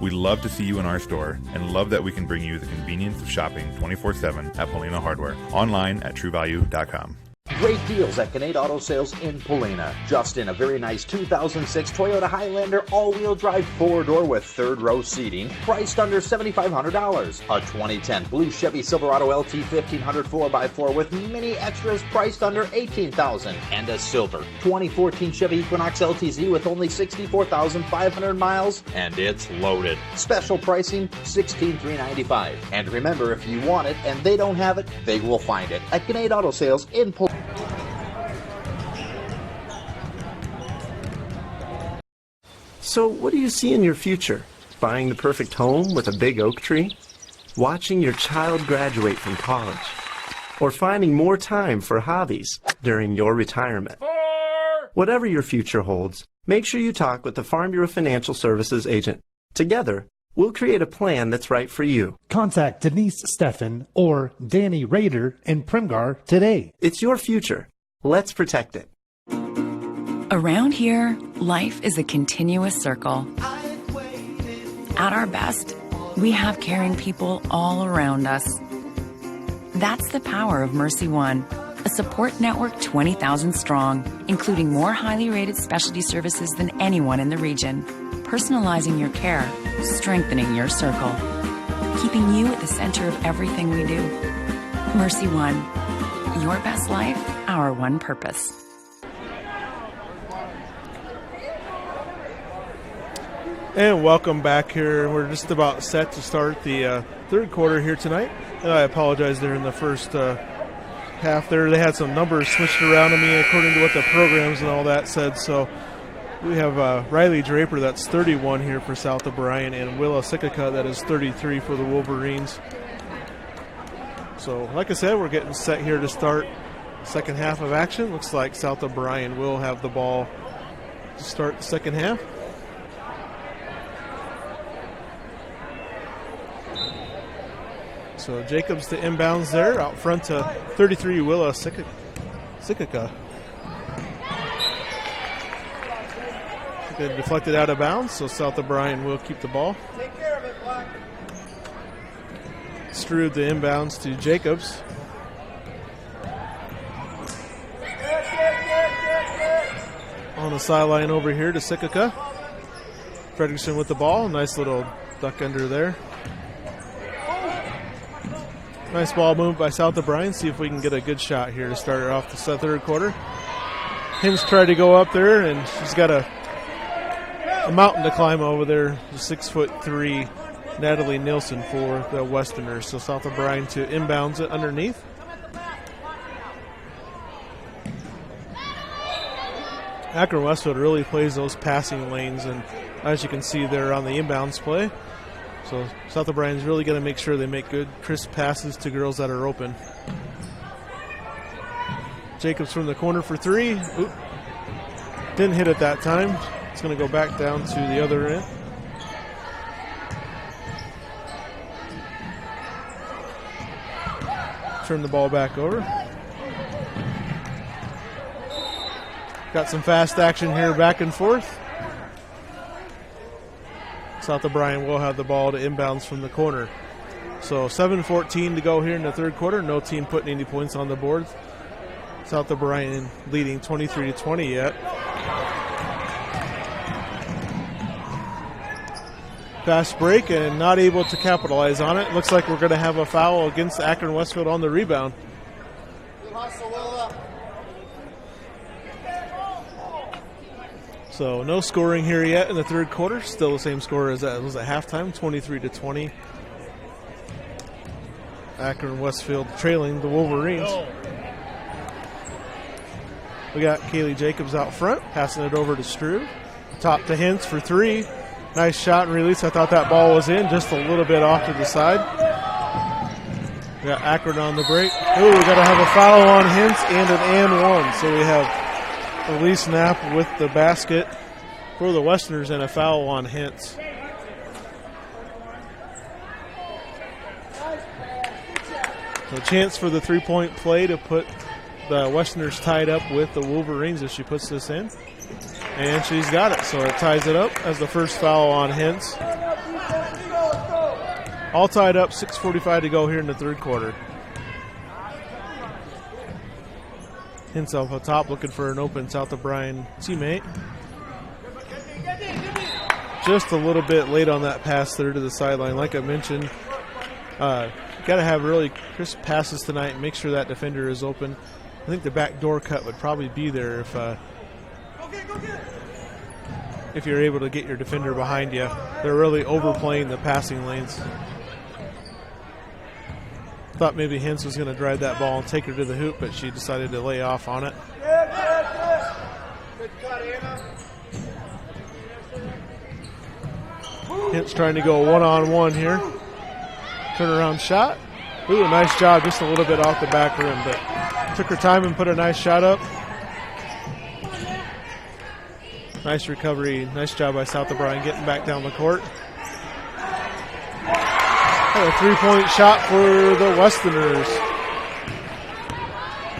We love to see you in our store and love that we can bring you the convenience of shopping 24/7 at Paulina Hardware. Online at TrueValue.com. Great deals at Kinnaid Auto Sales in Polina. Just in, a very nice 2006 Toyota Highlander all-wheel drive 4-door with third-row seating, priced under $7,500. A 2010 blue Chevy Silverado LT 1500 4x4 with many extras priced under $18,000. And a silver 2014 Chevy Equinox LTZ with only 64,500 miles, and it's loaded. Special pricing, $16,395. And remember, if you want it and they don't have it, they will find it at Kinnaid Auto Sales in Polina. So what do you see in your future? Buying the perfect home with a big oak tree? Watching your child graduate from college? Or finding more time for hobbies during your retirement? Whatever your future holds, make sure you talk with the Farm Bureau Financial Services agent. Together, we'll create a plan that's right for you. Contact Denise Steffen or Danny Rader in Primgar today. It's your future. Let's protect it. Around here, life is a continuous circle. At our best, we have caring people all around us. That's the power of Mercy One, a support network 20,000 strong, including more highly rated specialty services than anyone in the region. Personalizing your care, strengthening your circle, keeping you at the center of everything we do. Mercy One, your best life, our one purpose. And welcome back here. We're just about set to start the third quarter here tonight. And I apologize there in the first half there. They had some numbers switched around on me according to what the programs and all that said. So we have Riley Draper, that's 31 here for South O'Brien, and Willa Sikika, that is 33 for the Wolverines. So like I said, we're getting set here to start second half of action. Looks like South O'Brien will have the ball to start the second half. So Jacobs to inbounds there, out front to 33, Willa Sikika. Deflected out of bounds, so South O'Brien will keep the ball. Take care of it, Black. Strewed the inbounds to Jacobs. On the sideline over here to Sikika. Fredrickson with the ball. Nice little duck under there. Nice ball move by South O'Brien. See if we can get a good shot here to start it off the third quarter. Hims tried to go up there, and she's got a mountain to climb over there. 6'3" Natalie Nielsen for the Westerners. So South O'Brien to inbounds it underneath. Akron-Westfield really plays those passing lanes, and as you can see there on the inbounds play. So South O'Brien's really going to make sure they make good, crisp passes to girls that are open. Jacobs from the corner for three. Oop. Didn't hit it that time. It's going to go back down to the other end. Turn the ball back over. Got some fast action here back and forth. South O'Brien will have the ball to inbounds from the corner. So 7:14 to go here in the third quarter. No team putting any points on the board. South O'Brien leading 23-20 yet. Fast break and not able to capitalize on it. Looks like we're going to have a foul against Akron-Westfield on the rebound. So no scoring here yet in the third quarter. Still the same score as that was at halftime, 23-20. Akron-Westfield trailing the Wolverines. We got Kaylee Jacobs out front, passing it over to Strew. Top to Hintz for three. Nice shot and release. I thought that ball was in, just a little bit off to the side. We got Akron on the break. Ooh, we got to have a foul on Hintz and an and one. So we have Elise Knapp with the basket for the Westerners and a foul on Hintz. So a chance for the three-point play to put the Westerners tied up with the Wolverines if she puts this in. And she's got it, so it ties it up as the first foul on Hintz. All tied up, 6:45 to go here in the third quarter. Hintz up top looking for an open South O'Brien teammate. Just a little bit late on that pass there to the sideline. Like I mentioned, got to have really crisp passes tonight and make sure that defender is open. I think the backdoor cut would probably be there if you're able to get your defender behind you. They're really overplaying the passing lanes. Thought maybe Hintz was going to drive that ball and take her to the hoop, but she decided to lay off on it. Hintz trying to go one-on-one here. Turnaround shot. Ooh, nice job, just a little bit off the back rim, but took her time and put a nice shot up. Nice recovery. Nice job by South O'Brien getting back down the court. And a three-point shot for the Westerners.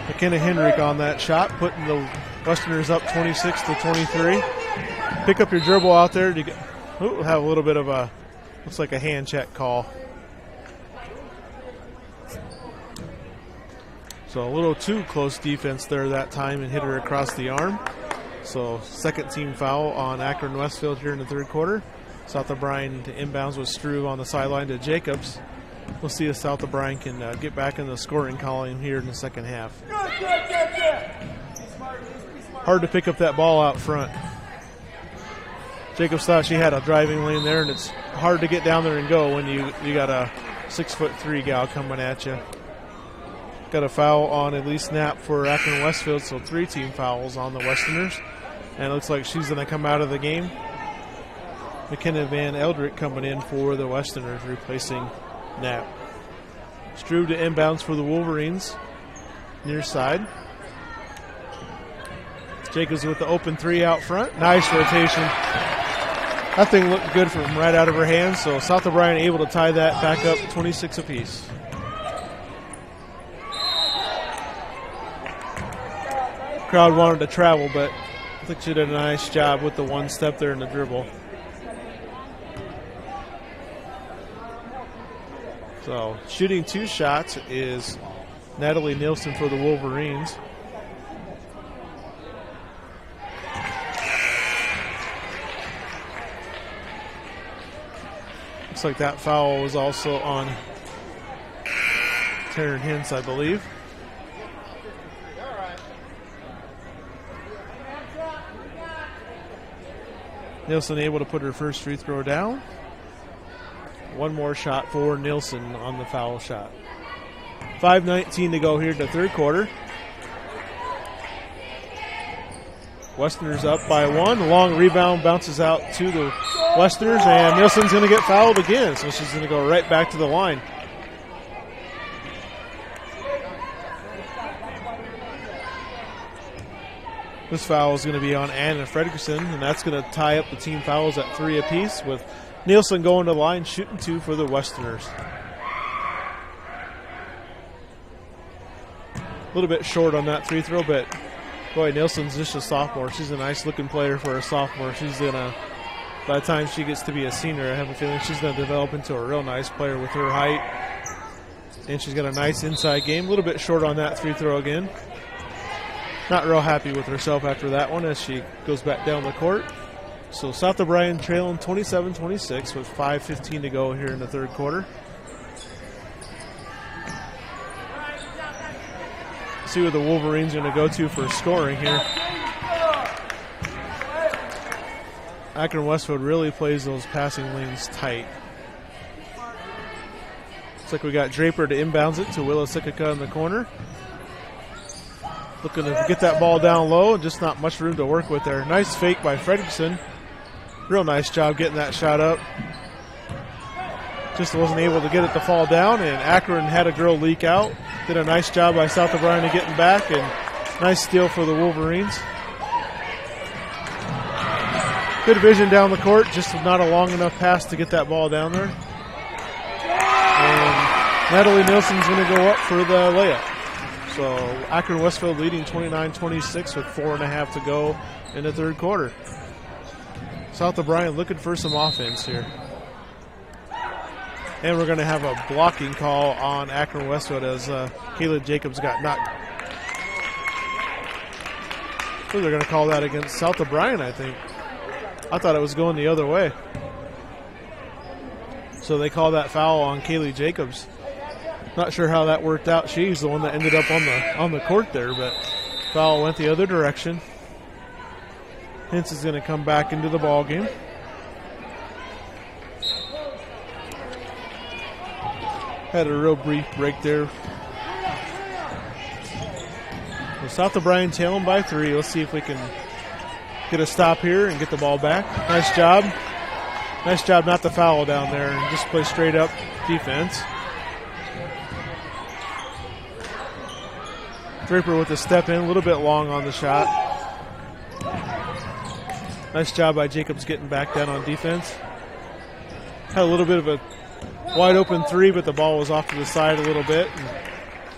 McKenna Henrik on that shot, putting the Westerners up 26-23. Pick up your dribble out there. Have a little bit of a, looks like a hand check call. So a little too close defense there that time and hit her across the arm. So second team foul on Akron-Westfield here in the third quarter. South O'Brien to inbounds with Struve on the sideline to Jacobs. We'll see if South O'Brien can get back in the scoring column here in the second half. Hard to pick up that ball out front. Jacobs thought she had a driving lane there, and it's hard to get down there and go when you got a 6'3" gal coming at you. Got a foul on Elise Knapp for Akron-Westfield, so 3 team fouls on the Westerners. And it looks like she's going to come out of the game. McKenna Van Eldrick coming in for the Westerners, replacing Knapp. Struve to inbounds for the Wolverines, near side. Jacobs with the open 3 out front. Nice rotation. That thing looked good from right out of her hands, so South O'Brien able to tie that back up 26 apiece. Crowd wanted to travel, but I think she did a nice job with the one step there in the dribble. So shooting 2 shots is Natalie Nielsen for the Wolverines. Looks like that foul was also on Taryn Hintz, I believe. Nielsen able to put her first free throw down. One more shot for Nielsen on the foul shot. 5:19 to go here in the third quarter. Westerners up by 1. Long rebound bounces out to the Westerners, and Nielsen's going to get fouled again, so she's going to go right back to the line. This foul is going to be on Anna Fredrickson, and that's going to tie up the team fouls at 3 apiece, with Nielsen going to the line, shooting 2 for the Westerners. A little bit short on that free throw, but boy, Nielsen's just a sophomore. She's a nice-looking player for a sophomore. She's going to, by the time she gets to be a senior, I have a feeling she's going to develop into a real nice player with her height. And she's got a nice inside game. A little bit short on that free throw again. Not real happy with herself after that one as she goes back down the court. So South O'Brien trailing 27-26 with 5:15 to go here in the third quarter. See what the Wolverines are going to go to for scoring here. Akron-Westfield really plays those passing lanes tight. Looks like we got Draper to inbounds it to Willa Sikika in the corner. Looking to get that ball down low, just not much room to work with there. Nice fake by Fredrickson. Real nice job getting that shot up. Just wasn't able to get it to fall down, and Akron had a girl leak out. Did a nice job by South O'Brien of getting back, and nice steal for the Wolverines. Good vision down the court, just not a long enough pass to get that ball down there. And Natalie Nielsen's going to go up for the layup. So Akron-Westfield leading 29-26 with 4.5 to go in the third quarter. South O'Brien looking for some offense here. And we're going to have a blocking call on Akron-Westfield as Kayla Jacobs got knocked. So they're going to call that against South O'Brien, I think. I thought it was going the other way. So they call that foul on Kaylee Jacobs. Not sure how that worked out. She's the one that ended up on the court there, but foul went the other direction. Hintz is going to come back into the ball game. Had a real brief break there. So South O'Brien tailing by 3. Let's see if we can get a stop here and get the ball back. Nice job. Nice job not to foul down there and just play straight up defense. Draper with a step in, a little bit long on the shot. Nice job by Jacobs getting back down on defense. Had a little bit of a wide open three, but the ball was off to the side a little bit. And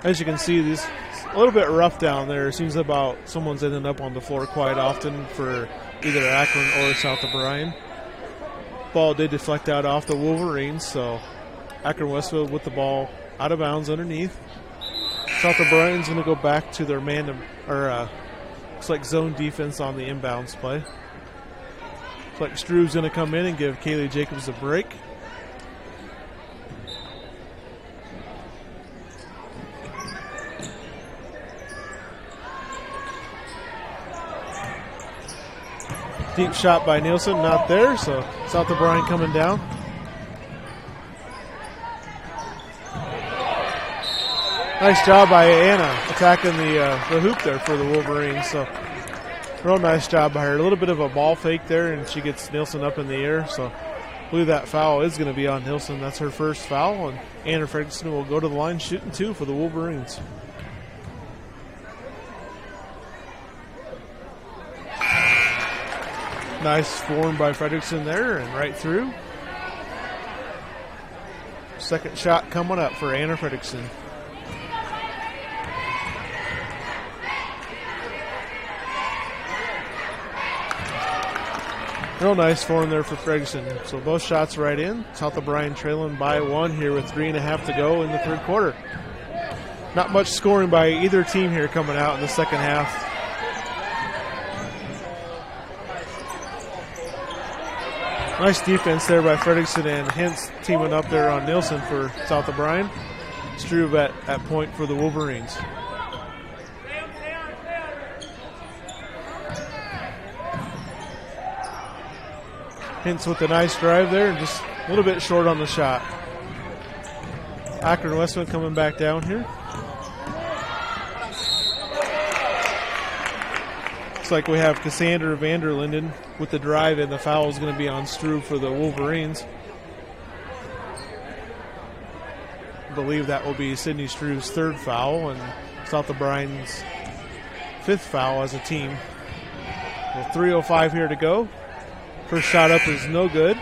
as you can see, this a little bit rough down there. It seems about someone's ending up on the floor quite often for either Akron or South O'Brien. Ball did deflect out off the Wolverines, so Akron-Westfield with the ball out of bounds underneath. South O'Brien's going to go back to their looks like zone defense on the inbounds play. Looks like Struve's going to come in and give Kaylee Jacobs a break. Deep shot by Nielsen, not there, so South O'Brien coming down. Nice job by Anna attacking the hoop there for the Wolverines. So real nice job by her. A little bit of a ball fake there, and she gets Nielsen up in the air. So I believe that foul is going to be on Nielsen. That's her first foul, and Anna Fredrickson will go to the line shooting 2 for the Wolverines. Nice form by Fredrickson there and right through. Second shot coming up for Anna Fredrickson. Real nice form there for Fredrickson. So both shots right in. South O'Brien trailing by 1 here with 3.5 to go in the third quarter. Not much scoring by either team here coming out in the second half. Nice defense there by Fredrickson and Hintz teaming up there on Nielsen for South O'Brien. Struve at point for the Wolverines. Hintz with a nice drive there and just a little bit short on the shot. Akron-Westfield coming back down here. Looks like we have Cassandra Vanderlinden with the drive, and the foul is going to be on Struve for the Wolverines. I believe that will be Sydney Struve's 3rd foul and South O'Brien's 5th foul as a team. Well, 3:05 here to go. First shot up is no good.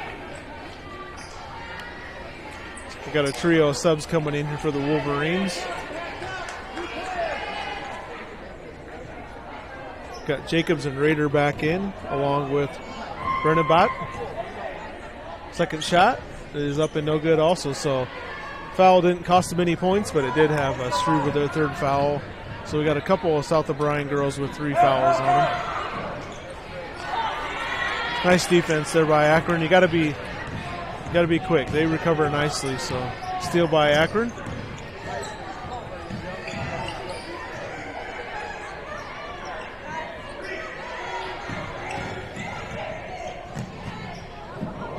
We got a trio of subs coming in here for the Wolverines. Got Jacobs and Rader back in, along with Brennebat. Second shot is up and no good also. So foul didn't cost them any points, but it did have Struve with their 3rd foul. So we got a couple of South O'Brien girls with 3 fouls on them. Nice defense there by Akron. You got to be quick. They recover nicely. So steal by Akron.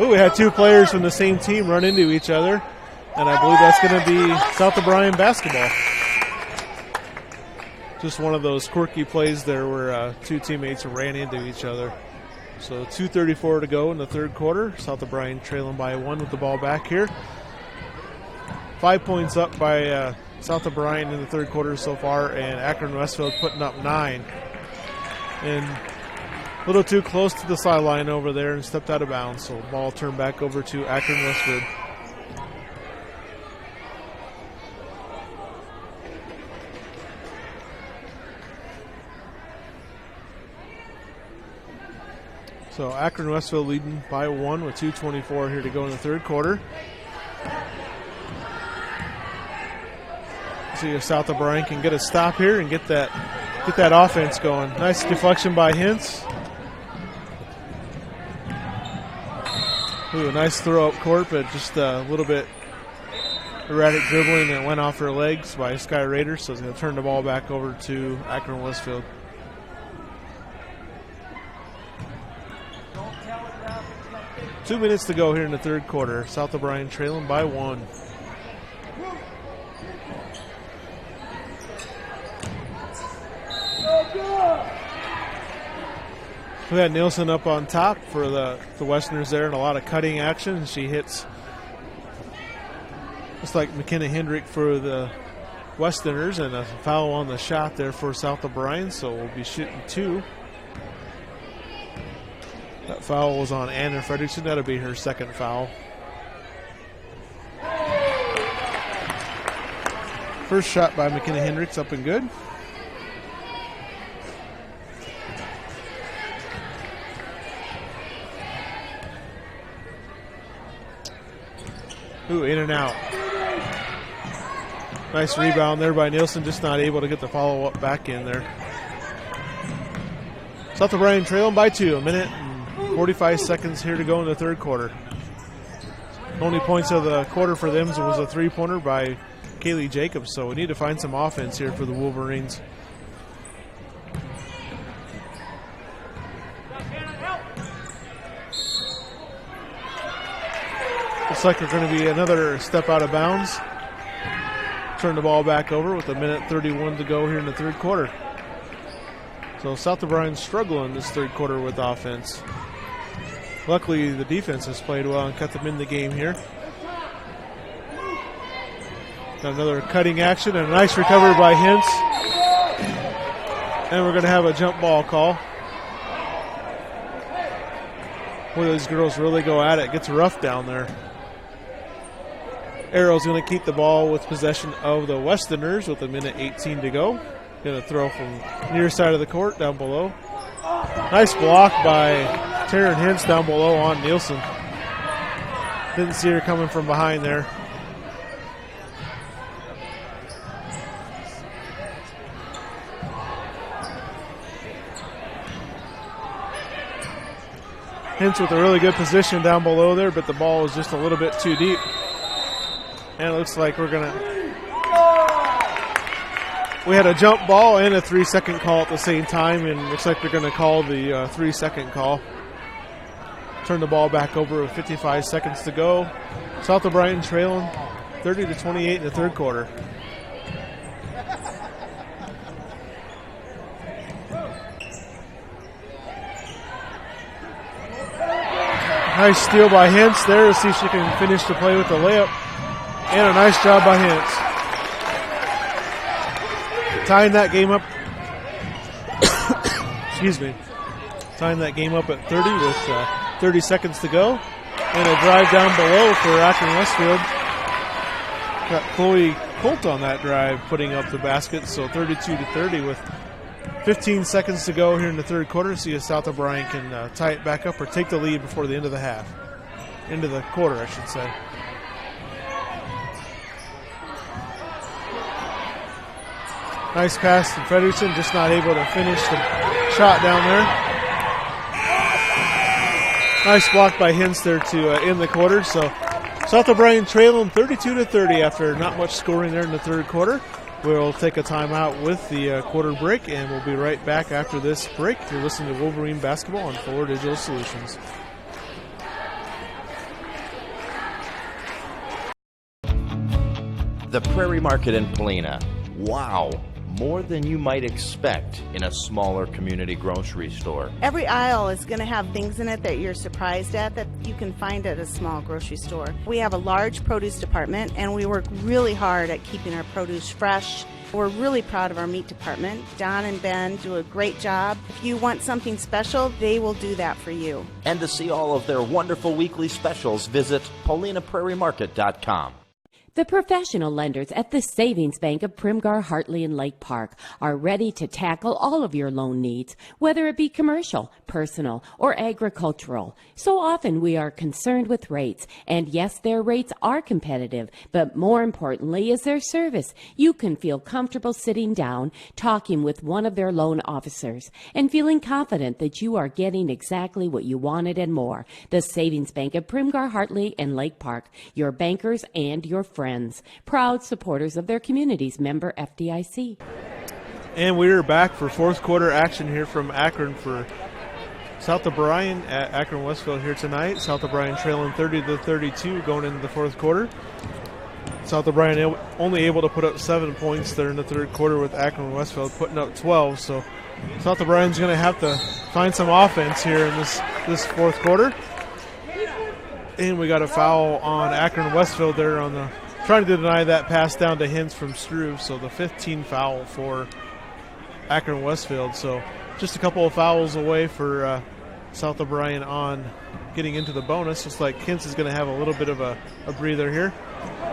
Ooh, we had 2 players from the same team run into each other, and I believe that's going to be South O'Brien basketball. Just one of those quirky plays there where 2 teammates ran into each other. So 2:34 to go in the third quarter. South O'Brien trailing by 1 with the ball back here. 5 points up by South O'Brien in the third quarter so far, and Akron-Westfield putting up 9. And a little too close to the sideline over there and stepped out of bounds. So ball turned back over to Akron-Westfield. So Akron-Westfield leading by 1 with 2:24 here to go in the third quarter. See if South O'Brien can get a stop here and get that offense going. Nice deflection by Hintz. Ooh, a nice throw up court, but just a little bit erratic dribbling and went off her legs by Sky Rader, so it's going to turn the ball back over to Akron-Westfield. Two minutes to go here in the third quarter. South O'Brien trailing by 1. We had Nielsen up on top for the Westerners there, and a lot of cutting action. She hits just like McKenna Hendrick for the Westerners, and a foul on the shot there for South O'Brien, so we'll be shooting 2. That foul was on Anna Fredrickson. That'll be her 2nd foul. First shot by McKenna Hendricks, up and good. Ooh, in and out. Nice rebound there by Nielsen, just not able to get the follow-up back in there. South O'Brien trailing by 2, 1 minute and 45 seconds here to go in the third quarter. Only points of the quarter for them was a three-pointer by Kaylee Jacobs, so we need to find some offense here for the Wolverines. Looks like we're going to be another step out of bounds. Turn the ball back over with 1 minute 31 to go here in the third quarter. So South O'Brien struggling this third quarter with offense. Luckily, the defense has played well and kept them in the game here. Got another cutting action and a nice recovery by Hintz. And we're going to have a jump ball call. Boy, those girls really go at it. Gets rough down there. Arrow's going to keep the ball with possession of the Westerners with 1 minute 18 to go. Going to throw from near side of the court down below. Nice block by Taryn Hintz down below on Nielsen. Didn't see her coming from behind there. Hintz with a really good position down below there, but the ball was just a little bit too deep. And it looks like we're going to... We had a jump ball and a 3-second call at the same time, and it looks like they're going to call the 3-second call. Turn the ball back over with 55 seconds to go. South O'Brien trailing 30-28 in the third quarter. Nice steal by Hintz there to see if she can finish the play with the layup. And a nice job by Hintz. Tying that game up. Excuse me. Tying that game up at 30 with 30 seconds to go. And a drive down below for Akron-Westfield. Got Chloe Colt on that drive, putting up the basket. So 32-30 with 15 seconds to go here in the third quarter. See if South O'Brien can tie it back up or take the lead before the end of the half. End of the quarter, I should say. Nice pass to Frederickson, just not able to finish the shot down there. Nice block by Hintz there to end the quarter. So South O'Brien trailing 32-30 after not much scoring there in the third quarter. We'll take a timeout with the quarter break, and we'll be right back after this break. You're listening to Wolverine Basketball on Fuller Digital Solutions. The Prairie Market in Polina. Wow, more than you might expect in a smaller community grocery store. Every aisle is going to have things in it that you're surprised at that you can find at a small grocery store. We have a large produce department, and we work really hard at keeping our produce fresh. We're really proud of our meat department. Don and Ben do a great job. If you want something special, they will do that for you. And to see all of their wonderful weekly specials, visit PaulinaPrairieMarket.com. The professional lenders at the Savings Bank of Primgar, Hartley, and Lake Park are ready to tackle all of your loan needs, whether it be commercial, personal, or agricultural. So often we are concerned with rates, and yes, their rates are competitive, but more importantly is their service. You can feel comfortable sitting down, talking with one of their loan officers, and feeling confident that you are getting exactly what you wanted and more. The Savings Bank of Primgar, Hartley, and Lake Park, your bankers and your friends, proud supporters of their communities, member FDIC. And we are back for fourth quarter action here from Akron for South O'Brien at Akron-Westfield here tonight. South O'Brien trailing 30-32 going into the fourth quarter. South O'Brien only able to put up 7 points there in the third quarter, with Akron-Westfield putting up 12. So South O'Brien's going to have to find some offense here in this fourth quarter. And we got a foul on Akron-Westfield there on the trying to deny that pass down to Hintz from Struve. So the 15 foul for Akron-Westfield. So just a couple of fouls away for South O'Brien on getting into the bonus. Looks like Hintz is going to have a little bit of a breather here.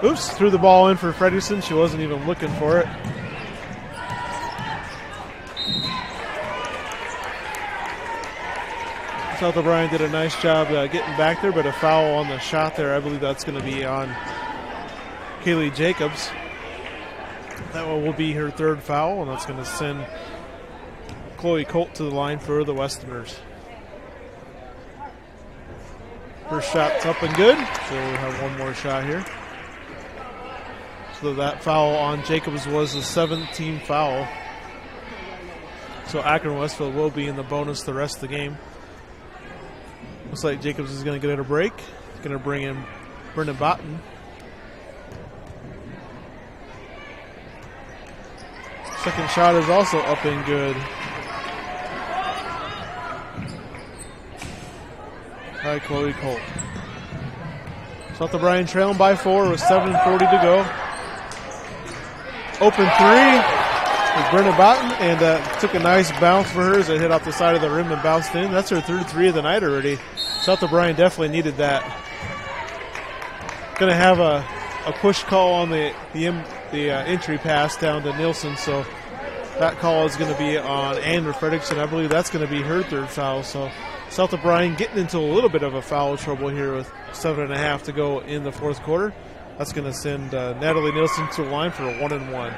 Oops, threw the ball in for Fredrickson. She wasn't even looking for it. South O'Brien did a nice job getting back there, but a foul on the shot there. I believe that's going to be on Kaylee Jacobs. That one will be her third foul, and that's going to send Chloe Colt to the line for the Westerners. First shot's up and good, so we'll have one more shot here. So that foul on Jacobs was a 17th foul. So Akron-Westfield will be in the bonus the rest of the game. Looks like Jacobs is going to get a break. Going to bring in Brennan Botten. Second shot is also up and good. By Chloe Colt. South O'Brien trailing by 4 with 7:40 to go. Open three with Brennan Botten, and took a nice bounce for her as it hit off the side of the rim and bounced in. That's her third three of the night already. South O'Brien definitely needed that. Going to have a push call on the entry pass down to Nielsen, so that call is going to be on Andrew Fredrickson. I believe that's going to be her third foul. So South O'Brien getting into a little bit of a foul trouble here with 7.5 to go in the fourth quarter. That's going to send Natalie Nielsen to the line for a 1-and-1.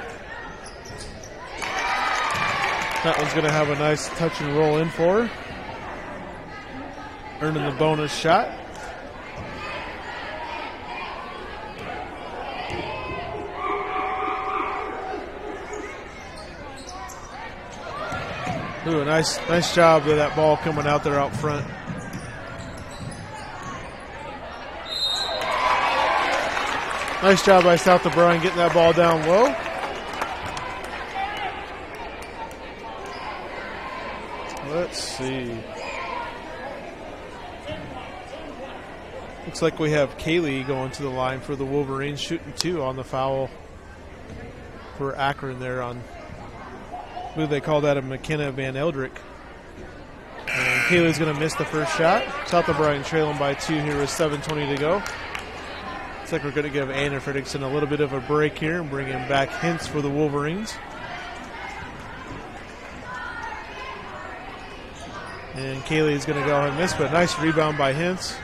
That one's going to have a nice touch and roll in for her. Earning the bonus shot. Ooh, a nice job of that ball coming out there out front. Nice job by South O'Brien getting that ball down low. Let's see. Looks like we have Kaylee going to the line for the Wolverines, shooting 2 on the foul for Akron there on, I believe they call that a McKenna Van Eldrick. And Kaylee's going to miss the first shot. South O'Brien trailing by 2 here with 7:20 to go. Looks like we're going to give Anna Fredrickson a little bit of a break here and bring in back Hintz for the Wolverines. And Kaylee is going to go ahead and miss, but nice rebound by Hintz.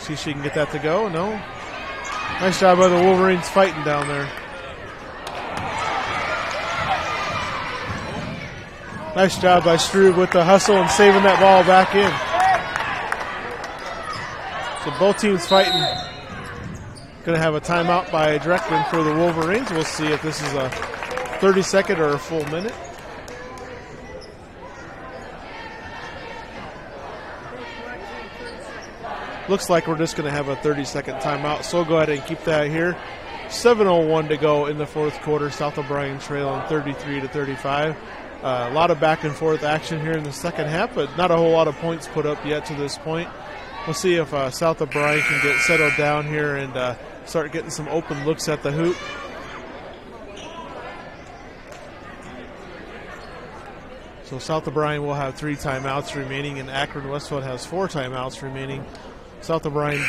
See if she can get that to go. No. Nice job by the Wolverines fighting down there. Nice job by Struve with the hustle and saving that ball back in. So both teams fighting. Going to have a timeout by Dreckman for the Wolverines. We'll see if this is a 30-second or a full minute. Looks like we're just going to have a 30-second timeout, so we'll go ahead and keep that here. 7:01 to go in the fourth quarter. South O'Brien trailing 33-35. A lot of back and forth action here in the second half, but not a whole lot of points put up yet to this point. We'll see if South O'Brien can get settled down here and start getting some open looks at the hoop. So South O'Brien will have 3 timeouts remaining, and Akron-Westfield has 4 timeouts remaining. South O'Brien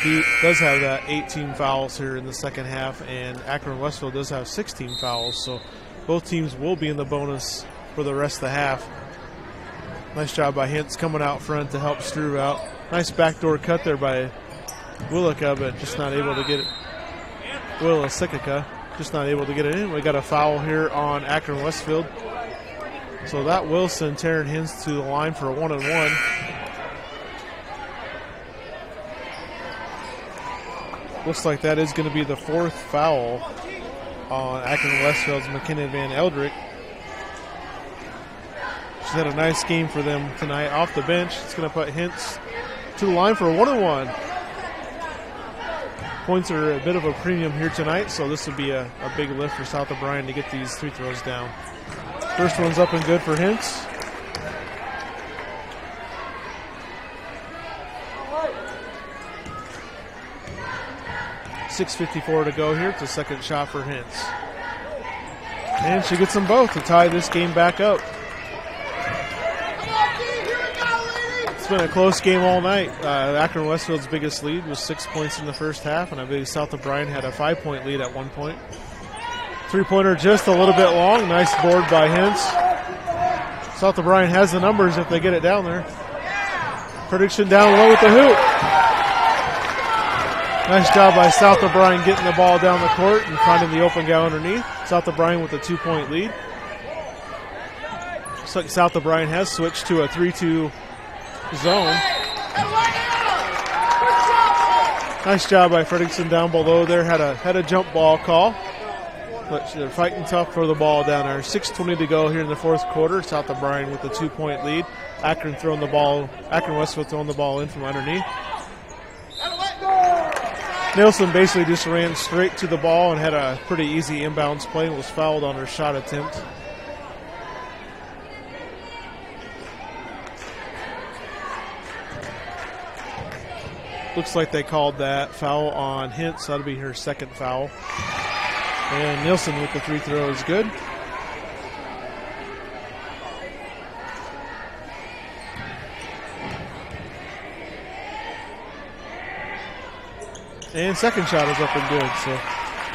does have that 18 fouls here in the second half, and Akron-Westfield does have 16 fouls. So both teams will be in the bonus for the rest of the half. Nice job by Hintz coming out front to help Struve out. Nice backdoor cut there by Willicka, but just not able to get it. Willa Sikika just not able to get it in. We got a foul here on Akron-Westfield. So that will send Taryn Hintz to the line for a 1-and-1. Looks like that is going to be the 4th foul on Akron-Westfield's McKenna Van Eldrick. She's had a nice game for them tonight off the bench. It's going to put Hintz to the line for a 1-and-1. Points are a bit of a premium here tonight, so this would be a big lift for South O'Brien to get these free throws down. First one's up and good for Hintz. .6:54 to go here. It's the second shot for Hintz. And she gets them both to tie this game back up. been a close game all night. Akron-Westfield's biggest lead was 6 points in the first half, and I believe South O'Brien had a 5-point lead at one point. Three-pointer just a little bit long. Nice board by Hintz. South O'Brien has the numbers if they get it down there. Prediction down low with the hoop. Nice job by South O'Brien getting the ball down the court and finding the open guy underneath. South O'Brien with a 2-point lead. Looks like South O'Brien has switched to a 3-2 zone. Nice job by Fredrickson down below there. Had a jump ball call. But they're fighting tough for the ball down there. 6:20 to go here in the fourth quarter. South O'Brien with a 2-point lead. Akron-Westfield throwing the ball in from underneath. Nielsen basically just ran straight to the ball and had a pretty easy inbounds play and was fouled on her shot attempt. Looks like they called that foul on Hintz. That'll be her second foul. And Nielsen with the free throw is good. And second shot is up and good. So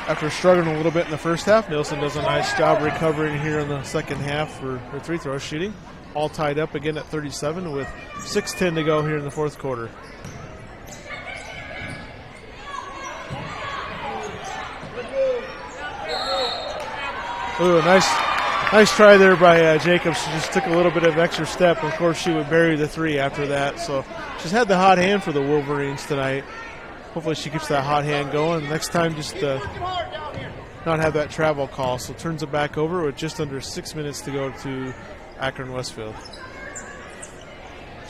after struggling a little bit in the first half, Nielsen does a nice job recovering here in the second half for her free throw shooting. All tied up again at 37 with 6:10 to go here in the fourth quarter. Ooh, nice try there by Jacobs. She just took a little bit of extra step. Of course, she would bury the three after that. So she's had the hot hand for the Wolverines tonight. Hopefully she keeps that hot hand going. Next time, just not have that travel call. So turns it back over with just under 6 minutes to go to Akron-Westfield.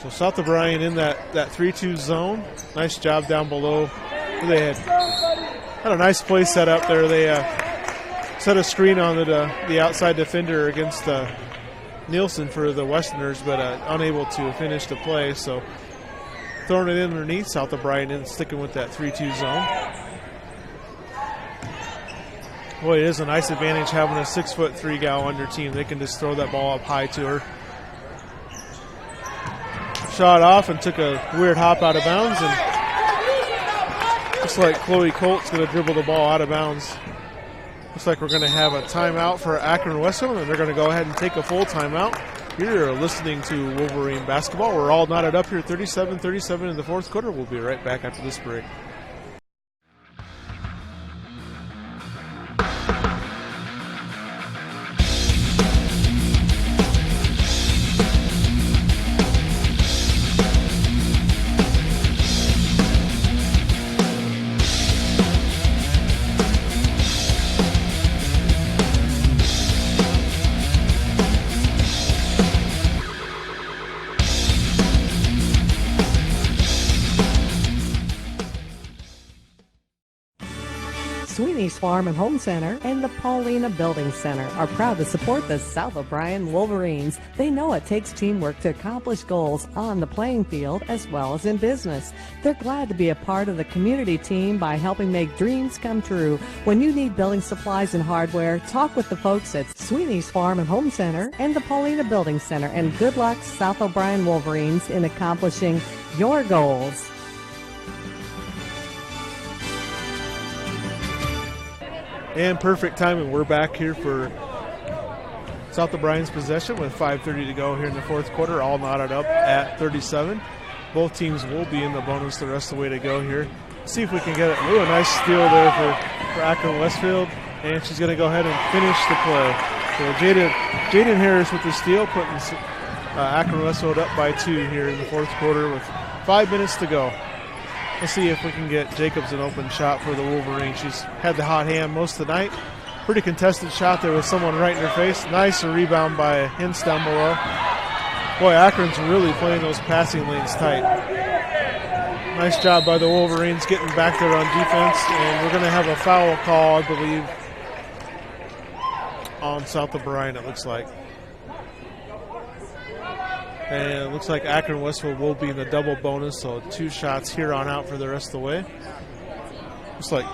So South O'Brien in that 3-2 zone. Nice job down below. They had a nice play set up there. They set a screen on the outside defender against Nielsen for the Westerners, but unable to finish the play. So throwing it in underneath, South O'Brien in, sticking with that 3-2 zone. Boy, it is a nice advantage having a 6'3" gal on your team. They can just throw that ball up high to her. Shot off and took a weird hop out of bounds, and looks like Chloe Colt's going to dribble the ball out of bounds. Looks like we're going to have a timeout for Akron-Westfield, and they're going to go ahead and take a full timeout. You're listening to Wolverine basketball. We're all knotted up here, 37-37 in the fourth quarter. We'll be right back after this break. Sweeney's Farm and Home Center and the Paulina Building Center are proud to support the South O'Brien Wolverines. They know it takes teamwork to accomplish goals on the playing field as well as in business. They're glad to be a part of the community team by helping make dreams come true. When you need building supplies and hardware, talk with the folks at Sweeney's Farm and Home Center and the Paulina Building Center. And good luck, South O'Brien Wolverines, in accomplishing your goals. And perfect timing. We're back here for South O'Brien's possession with 5:30 to go here in the fourth quarter. All knotted up at 37. Both teams will be in the bonus the rest of the way to go here. See if we can get it. Ooh, a nice steal there for Akron-Westfield. And she's going to go ahead and finish the play. So Jaden Harris with the steal, putting Akron-Westfield up by 2 here in the fourth quarter with 5 minutes to go. Let's see if we can get Jacobs an open shot for the Wolverines. She's had the hot hand most of the night. Pretty contested shot there with someone right in her face. Nice rebound by Hintz down below. Boy, Akron's really playing those passing lanes tight. Nice job by the Wolverines getting back there on defense. And we're going to have a foul call, I believe, on South O'Brien, it looks like. And it looks like Akron-Westfield will be in the double bonus, so 2 shots here on out for the rest of the way. Looks like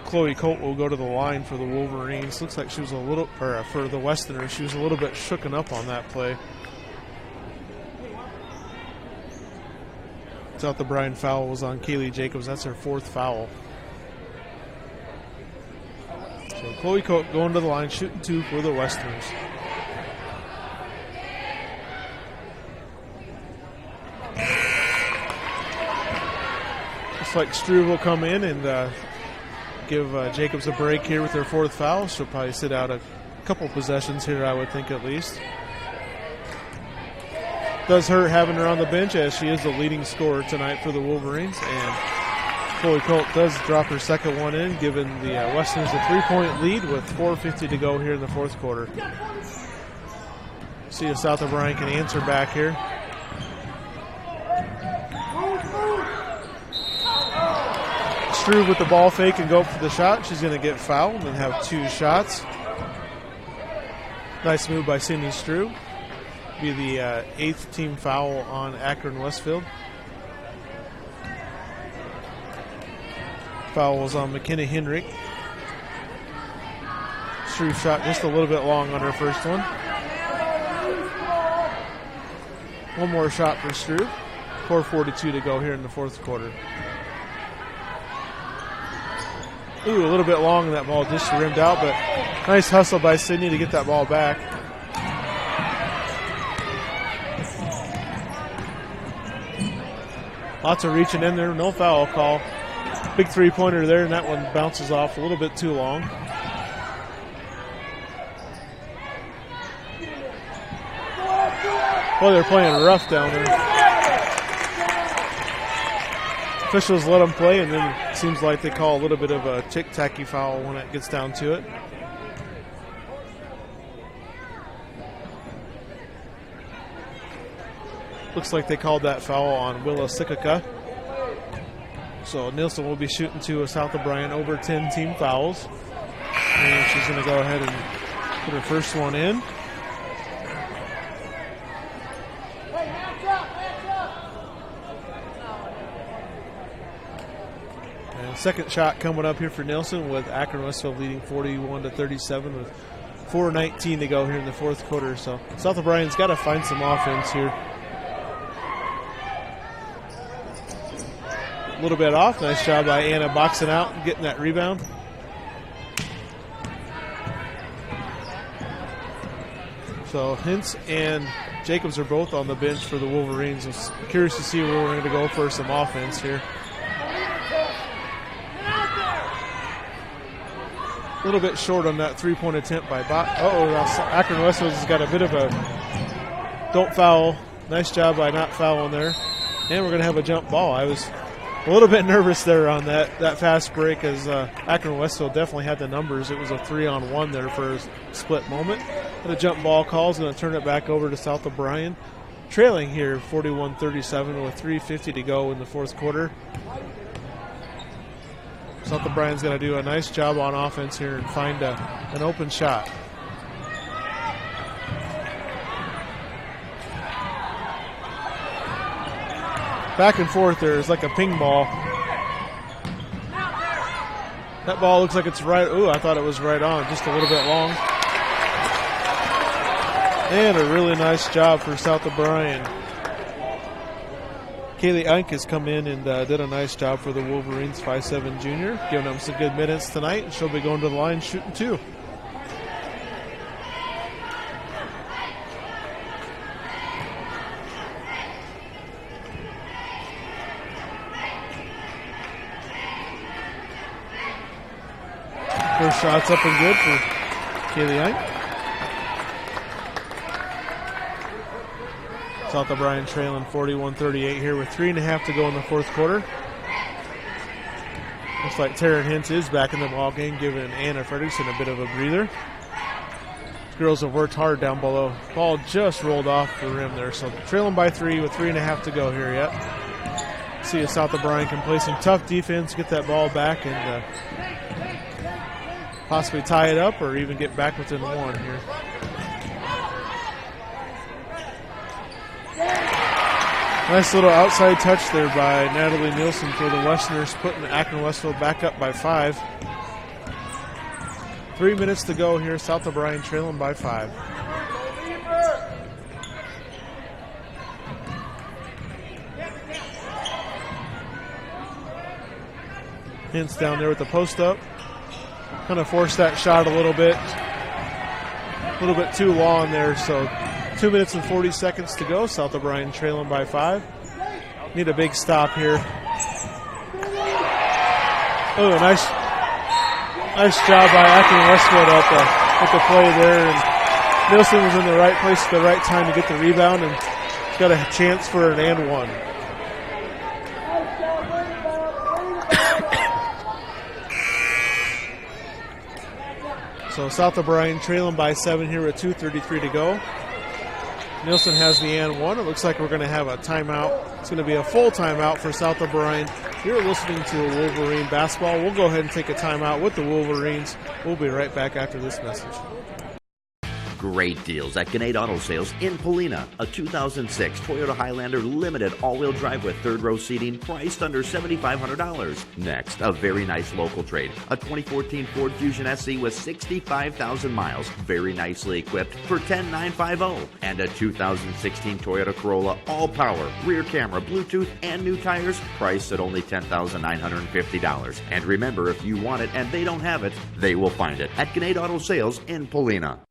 Chloe Colt will go to the line for the Wolverines. Looks like she was for the Westerners, she was a little bit shooken up on that play. South O'Brien foul was on Kaylee Jacobs. That's her 4th foul. So Chloe Coate going to the line, shooting 2 for the Westerners. Looks like Struve will come in and give Jacobs a break here with her 4th foul. She'll probably sit out a couple possessions here, I would think, at least. Does hurt having her on the bench, as she is the leading scorer tonight for the Wolverines. And Chloe Colt does drop her 2nd one in, giving the Westerners a 3-point lead with 4:50 to go here in the 4th quarter. See if South O'Brien can answer back here. Struve with the ball fake and go for the shot. She's going to get fouled and have 2 shots. Nice move by Sydney Struve. Be the 8th team foul on Akron-Westfield. Foul was on McKenna Henry. Struve shot just a little bit long on her first one. One more shot for Struve. 4:42 to go here in the 4th quarter. Ooh, a little bit long, and that ball just rimmed out, but nice hustle by Sydney to get that ball back. Lots of reaching in there, no foul call. Big 3-pointer there, and that one bounces off a little bit too long. Boy, they're playing rough down there. Officials let them play, and then it seems like they call a little bit of a tick-tacky foul when it gets down to it. Looks like they called that foul on Willa Sikaka. So Nielsen will be shooting to a South O'Brien over 10 team fouls. And she's going to go ahead and put her first one in. And second shot coming up here for Nielsen, with Akron-Westfield leading 41-37 with 4:19 to go here in the 4th quarter. So South O'Brien's got to find some offense here. A little bit off. Nice job by Anna boxing out and getting that rebound. So Hintz and Jacobs are both on the bench for the Wolverines. I'm curious to see where we're going to go for some offense here. A little bit short on that 3-point attempt by Akron-Westfield has got a bit of a don't foul. Nice job by not fouling there. And we're going to have a jump ball. I was a little bit nervous there on that fast break, as Akron-Westfield definitely had the numbers. It was a 3-on-1 there for a split moment. But a jump ball call is going to turn it back over to South O'Brien. Trailing here 41-37 with 3:50 to go in the 4th quarter. South O'Brien's going to do a nice job on offense here and find an open shot. Back and forth there is like a ping ball. That ball looks like it's right. Ooh, I thought it was right on, just a little bit long. And a really nice job for South O'Brien. Kaylee Unk has come in and did a nice job for the Wolverines, 5'7" junior, giving them some good minutes tonight. She'll be going to the line shooting 2. First shot's up and good for Kaylee Unk. South O'Brien trailing 41-38 here with 3.5 to go in the 4th quarter. Looks like Taryn Hintz is back in the ball game, giving Anna Fredrickson a bit of a breather. The girls have worked hard down below. Ball just rolled off the rim there, so trailing by 3 with 3.5 to go here yet. See if South O'Brien can play some tough defense, get that ball back, and possibly tie it up or even get back within 1 here. Nice little outside touch there by Natalie Nielsen for the Westerners, putting Akron-Westfield back up by 5. 3 minutes to go here. South O'Brien trailing by 5. Hintz down there with the post up. Kind of forced that shot a little bit too long there. So 2 minutes and 40 seconds to go. South O'Brien trailing by 5. Need a big stop here. Oh, nice job by Akron-Westfield at the play there. And Nielsen was in the right place at the right time to get the rebound and got a chance for an and one. So South O'Brien trailing by 7 here with 2:33 to go. Nielsen has the and one. It looks like we're going to have a timeout. It's going to be a full timeout for South O'Brien. You're listening to Wolverine basketball. We'll go ahead and take a timeout with the Wolverines. We'll be right back after this message. Great deals at Gannett Auto Sales in Polina. A 2006 Toyota Highlander limited all-wheel drive with third-row seating priced under $7,500. Next, a very nice local trade. A 2014 Ford Fusion SC with 65,000 miles, very nicely equipped for $10,950. And a 2016 Toyota Corolla all-power, rear camera, Bluetooth, and new tires priced at only $10,950. And remember, if you want it and they don't have it, they will find it at Gannett Auto Sales in Polina.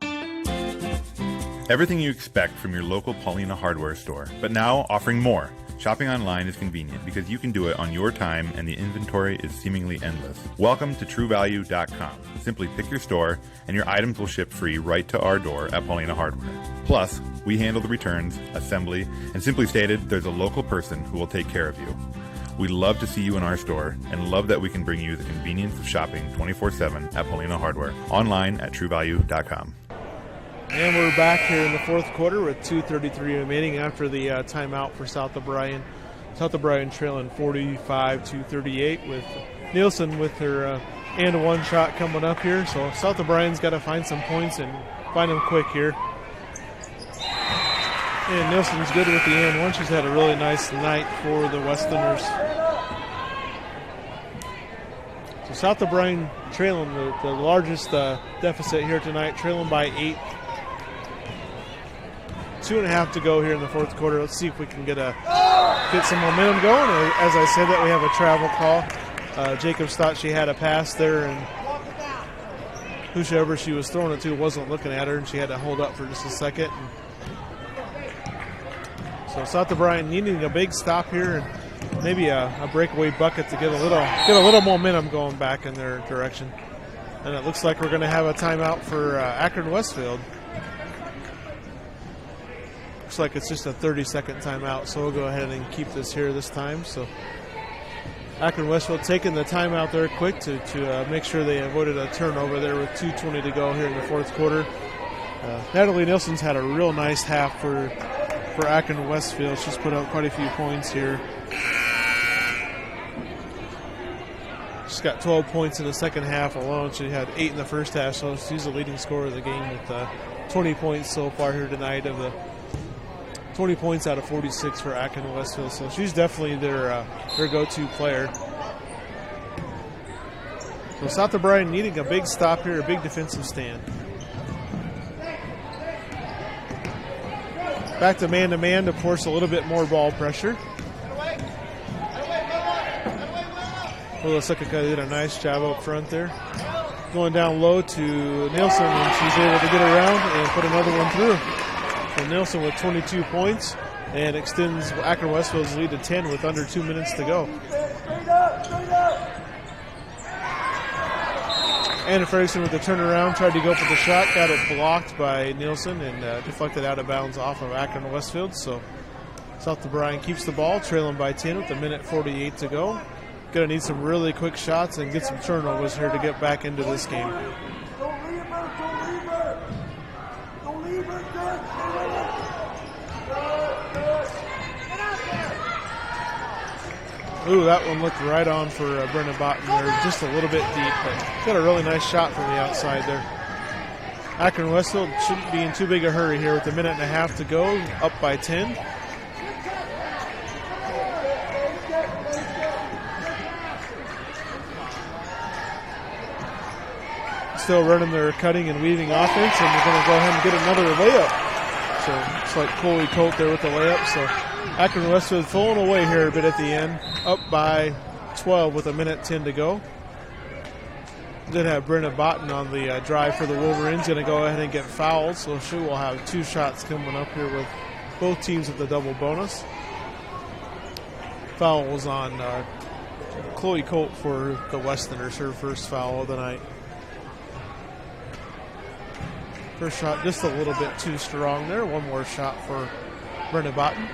Everything you expect from your local Paulina hardware store, but now offering more. Shopping online is convenient because you can do it on your time and the inventory is seemingly endless. Welcome to TrueValue.com. Simply pick your store and your items will ship free right to our door at Paulina Hardware. Plus, we handle the returns, assembly, and simply stated, there's a local person who will take care of you. We love to see you in our store and love that we can bring you the convenience of shopping 24/7 at Paulina Hardware. Online at TrueValue.com. And we're back here in the fourth quarter with 2:33 remaining after the timeout for South O'Brien. South O'Brien trailing 45-38 with Nielsen with her and one shot coming up here. So South O'Brien's got to find some points and find them quick here. And Nielsen's good with the and one. She's had a really nice night for the Westerners. So South O'Brien trailing the largest deficit here tonight, trailing by 8. 2.5 to go here in the fourth quarter. Let's see if we can get some momentum going. As I said that, we have a travel call. Jacobs thought she had a pass there, and whoever she was throwing it to wasn't looking at her, and she had to hold up for just a second. So South O'Brien needing a big stop here and maybe a breakaway bucket to get a little momentum going back in their direction. And it looks like we're going to have a timeout for Akron-Westfield. Looks like it's just a 30-second timeout, so we'll go ahead and keep this here this time. So Akron-Westfield taking the timeout there quick to make sure they avoided a turnover there with 2:20 to go here in the fourth quarter. Natalie Nielsen's had a real nice half for Akron-Westfield. She's put up quite a few points here. She's got 12 points in the second half alone. She had 8 in the first half, so she's the leading scorer of the game with 20 points so far here tonight of the 20 points out of 46 for Akron-Westfield. So she's definitely their go-to player. So South O'Brien needing a big stop here, a big defensive stand. Back to man-to-man to force a little bit more ball pressure. Wilasika did a nice job up front there. Going down low to Nielsen, and she's able to get around and put another one through. So Nielsen with 22 points and extends Akron-Westfield's lead to 10 with under 2 minutes to go. Anna Ferguson with the turnaround, tried to go for the shot, got it blocked by Nielsen and deflected out of bounds off of Akron-Westfield. So South O'Brien keeps the ball, trailing by 10 with 1:48 to go. Going to need some really quick shots and get some turnovers here to get back into this game. Ooh, that one looked right on for Brenna Botten there, just a little bit deep, but got a really nice shot from the outside there. Akron-Westfield shouldn't be in too big a hurry here with 1.5 to go, up by 10. Still running their cutting and weaving offense, and they're going to go ahead and get another layup. So it's like Chloe Colt there with the layup. So Akron-Westfield pulling away here a bit at the end, up by 12 with 1:10 to go. Did have Brenna Botten on the drive for the Wolverines. Going to go ahead and get fouled, so she will have 2 shots coming up here with both teams at the double bonus. Foul was on Chloe Colt for the Westerners, her first foul of the night. First shot just a little bit too strong there. One more shot for Brenna Botten.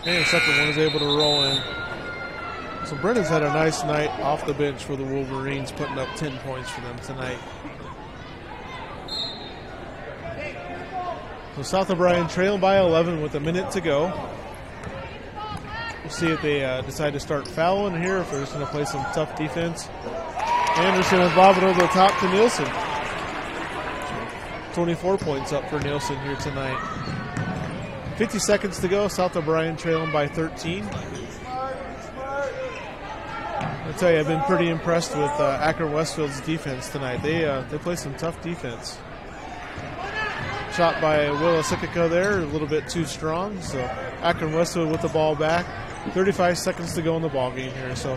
And the second one is able to roll in. So Brendan's had a nice night off the bench for the Wolverines, putting up 10 points for them tonight. So South O'Brien trailing by 11 with 1 minute to go. We'll see if they decide to start fouling here, if they're just going to play some tough defense. Anderson will bob it over the top to Nielsen. 24 points up for Nielsen here tonight. 50 seconds to go. South O'Brien trailing by 13. I'll tell you, I've been pretty impressed with Akron-Westfield's defense tonight. They play some tough defense. Shot by Willa Sikika there, a little bit too strong. So Akron-Westfield with the ball back. 35 seconds to go in the ball game here. So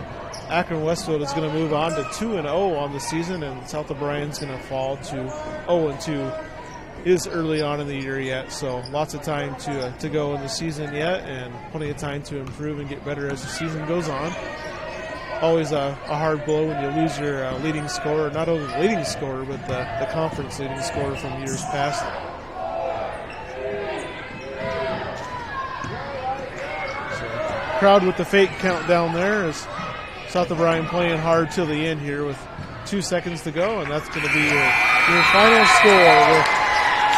Akron-Westfield is going to move on to 2-0 on the season, and South O'Brien's going to fall to 0-2. Is early on in the year yet, so lots of time to go in the season yet, and plenty of time to improve and get better as the season goes on. Always a hard blow when you lose your leading scorer, not only the leading scorer, but the conference leading scorer from years past. So, crowd with the fake countdown there is South O'Brien playing hard till the end here with 2 seconds to go, and that's going to be your final score with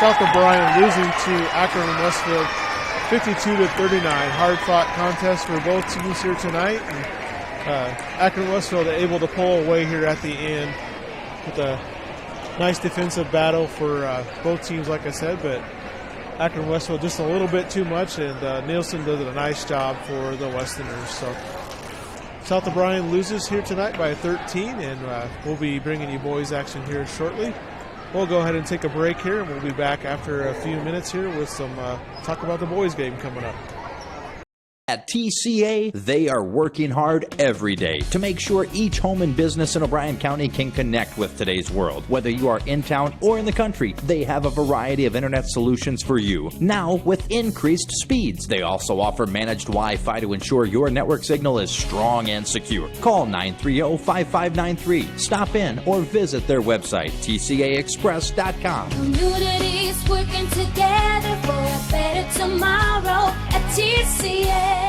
South O'Brien losing to Akron-Westfield 52-39. Hard-fought contest for both teams here tonight. And, Akron-Westfield able to pull away here at the end with a nice defensive battle for both teams, like I said, but Akron-Westfield just a little bit too much, and Nielsen did a nice job for the Westerners. So South O'Brien loses here tonight by 13, and we'll be bringing you boys action here shortly. We'll go ahead and take a break here, and we'll be back after a few minutes here with some talk about the boys game coming up. At TCA, they are working hard every day to make sure each home and business in O'Brien County can connect with today's world. Whether you are in town or in the country, they have a variety of internet solutions for you. Now, with increased speeds, they also offer managed Wi-Fi to ensure your network signal is strong and secure. Call 930-5593. Stop in or visit their website, tcaexpress.com. Communities working together for a better tomorrow at TCA.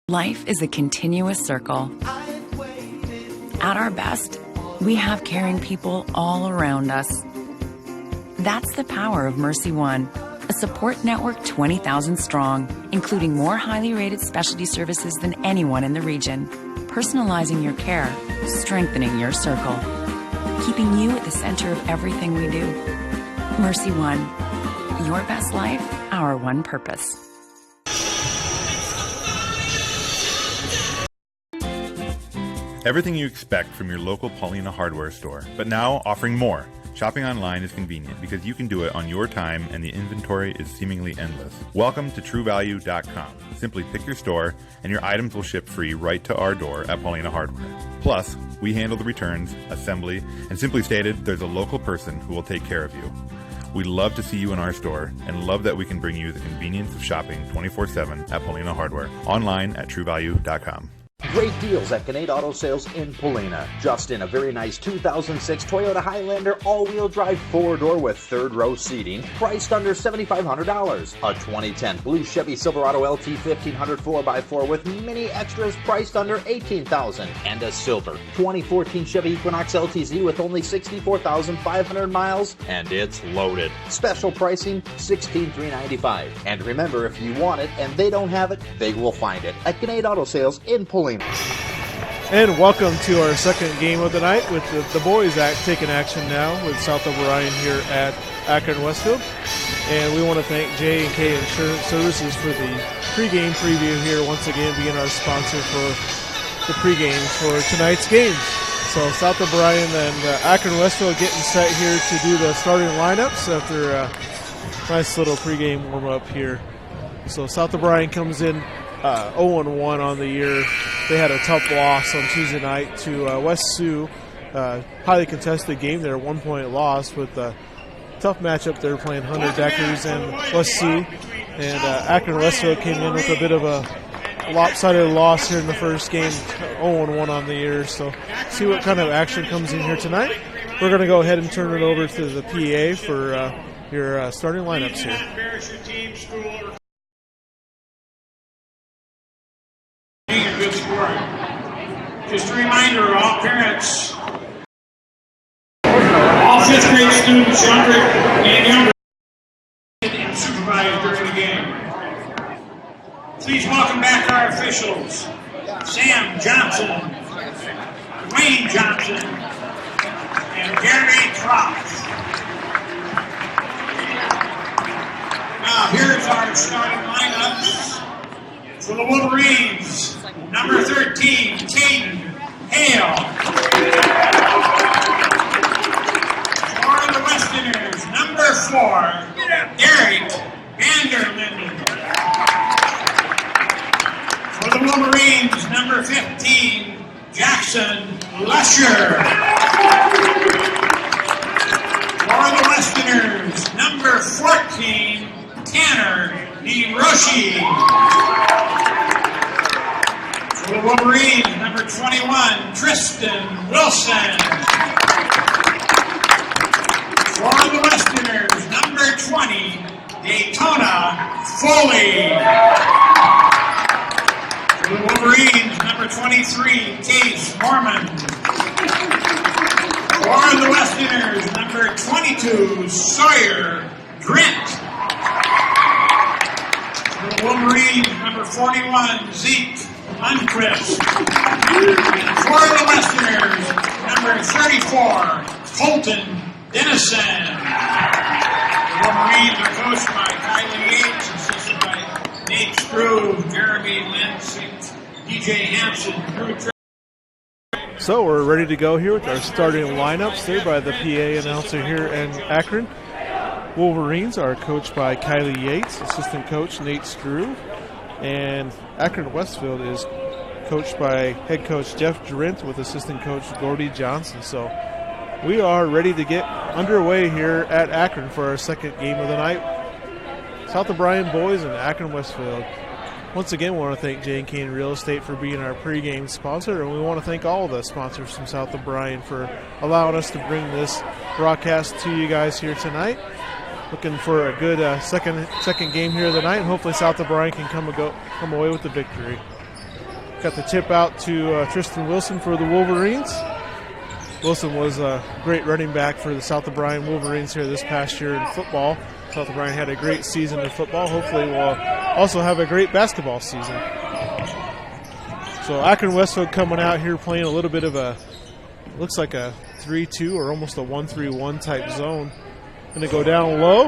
Life is a continuous circle. At our best, we have caring people all around us. That's the power of Mercy One, a support network 20,000 strong, including more highly rated specialty services than anyone in the region, personalizing your care, strengthening your circle, keeping you at the center of everything we do. Mercy One, your best life, our one purpose. Everything you expect from your local Paulina hardware store, but now offering more. Shopping online is convenient because you can do it on your time and the inventory is seemingly endless. Welcome to TrueValue.com. Simply pick your store and your items will ship free right to our door at Paulina Hardware. Plus, we handle the returns, assembly, and simply stated, there's a local person who will take care of you. We love to see you in our store and love that we can bring you the convenience of shopping 24/7 at Paulina Hardware. Online at TrueValue.com. Great deals at Gannett Auto Sales in Paulina. Just in, a very nice 2006 Toyota Highlander all-wheel drive 4-door with third-row seating, priced under $7,500. A 2010 blue Chevy Silverado LT 1500 4x4 with many extras priced under $18,000. And a silver 2014 Chevy Equinox LTZ with only 64,500 miles, and it's loaded. Special pricing, $16,395. And remember, if you want it and they don't have it, they will find it at Gannett Auto Sales in Paulina. And welcome to our second game of the night with the boys taking action now with South O'Brien here at Akron-Westfield. And we want to thank J&K Insurance Services for the pregame preview here, once again being our sponsor for the pregame for tonight's games. So South O'Brien and Akron-Westfield getting set here to do the starting lineups after a nice little pregame warm-up here. So South O'Brien comes in 0-1 on the year. They had a tough loss on Tuesday night to West Sioux. Highly contested game there, 1-point loss with a tough matchup there playing Hunter Deckers and West Sioux. And Akron-Westfield came in with a bit of a lopsided loss here in the first game, 0-1 on the year. So see what kind of action comes in here tonight. We're going to go ahead and turn it over to the PA for your starting lineups here. Being a good sport. Just a reminder, all parents, all fifth grade students, younger and younger, and supervised during the game. Please welcome back our officials, Sam Johnson, Dwayne Johnson, and Gary Trox. Now here's our starting lineups. For the Wolverines, number 13, Caden Hale. For the Westerners, number 4, Eric Vanderlinden. For the Wolverines, number 15, Jackson Lusher. For the Westerners, number 14, Tanner DeRoshi. For the Wolverines, number 21, Tristan Wilson. For the Westerners, number 20, Daytona Foley. For the Wolverines, number 23, Case Norman. For the Westerners, number 22, Sawyer Drent. For the Wolverines, number 41, Zeke Unquist. And for the Westerners, number 34, Colton Dennison. The Wolverines are coached by Kylie Yates, assisted by Nate Struve, Jeremy Lentz, DJ Hansen. So we're ready to go here with our starting lineups there by the PA announcer here in Akron. Wolverines are coached by Kylie Yates, assistant coach Nate Struve, and Akron-Westfield is coached by head coach Jeff Drent with assistant coach Gordy Johnson. So we are ready to get underway here at Akron for our second game of the night. South O'Brien boys and Akron-Westfield. Once again, we want to thank J&K Real Estate for being our pregame sponsor, and we want to thank all the sponsors from South O'Brien for allowing us to bring this broadcast to you guys here tonight. Looking for a good second game here of the night, and hopefully South O'Brien can come away with the victory. Got the tip out to Tristan Wilson for the Wolverines. Wilson was a great running back for the South O'Brien Wolverines here this past year in football. South O'Brien had a great season in football. Hopefully we'll also have a great basketball season. So Akron-Westfield coming out here playing a little bit of a, looks like a 3-2 or almost a 1-3-1 type zone. Going to go down low.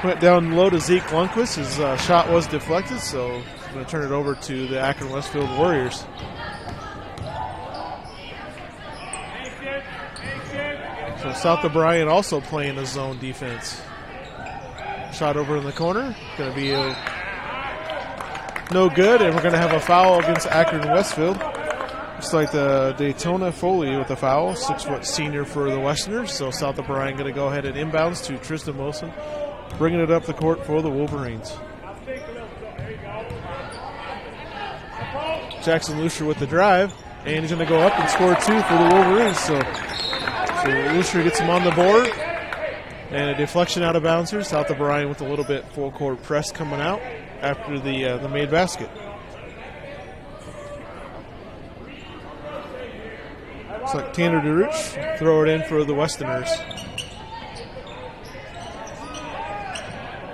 Went down low to Zeke Lundquist. His shot was deflected, so I'm going to turn it over to the Akron-Westfield Warriors. So South O'Brien also playing a zone defense. Shot over in the corner. Going to be no good, and we're going to have a foul against Akron-Westfield. Looks like the Daytona Foley with a foul, 6-foot senior for the Westerners. So South O'Brien going to go ahead and inbounds to Tristan Wilson, bringing it up the court for the Wolverines. Jackson Lucier with the drive, and he's going to go up and score 2 for the Wolverines. So Lucier gets him on the board, and a deflection out of bounds here. South O'Brien with a little bit full court press coming out after the made basket. Looks like Tanner DeRuch throw it in for the Westerners.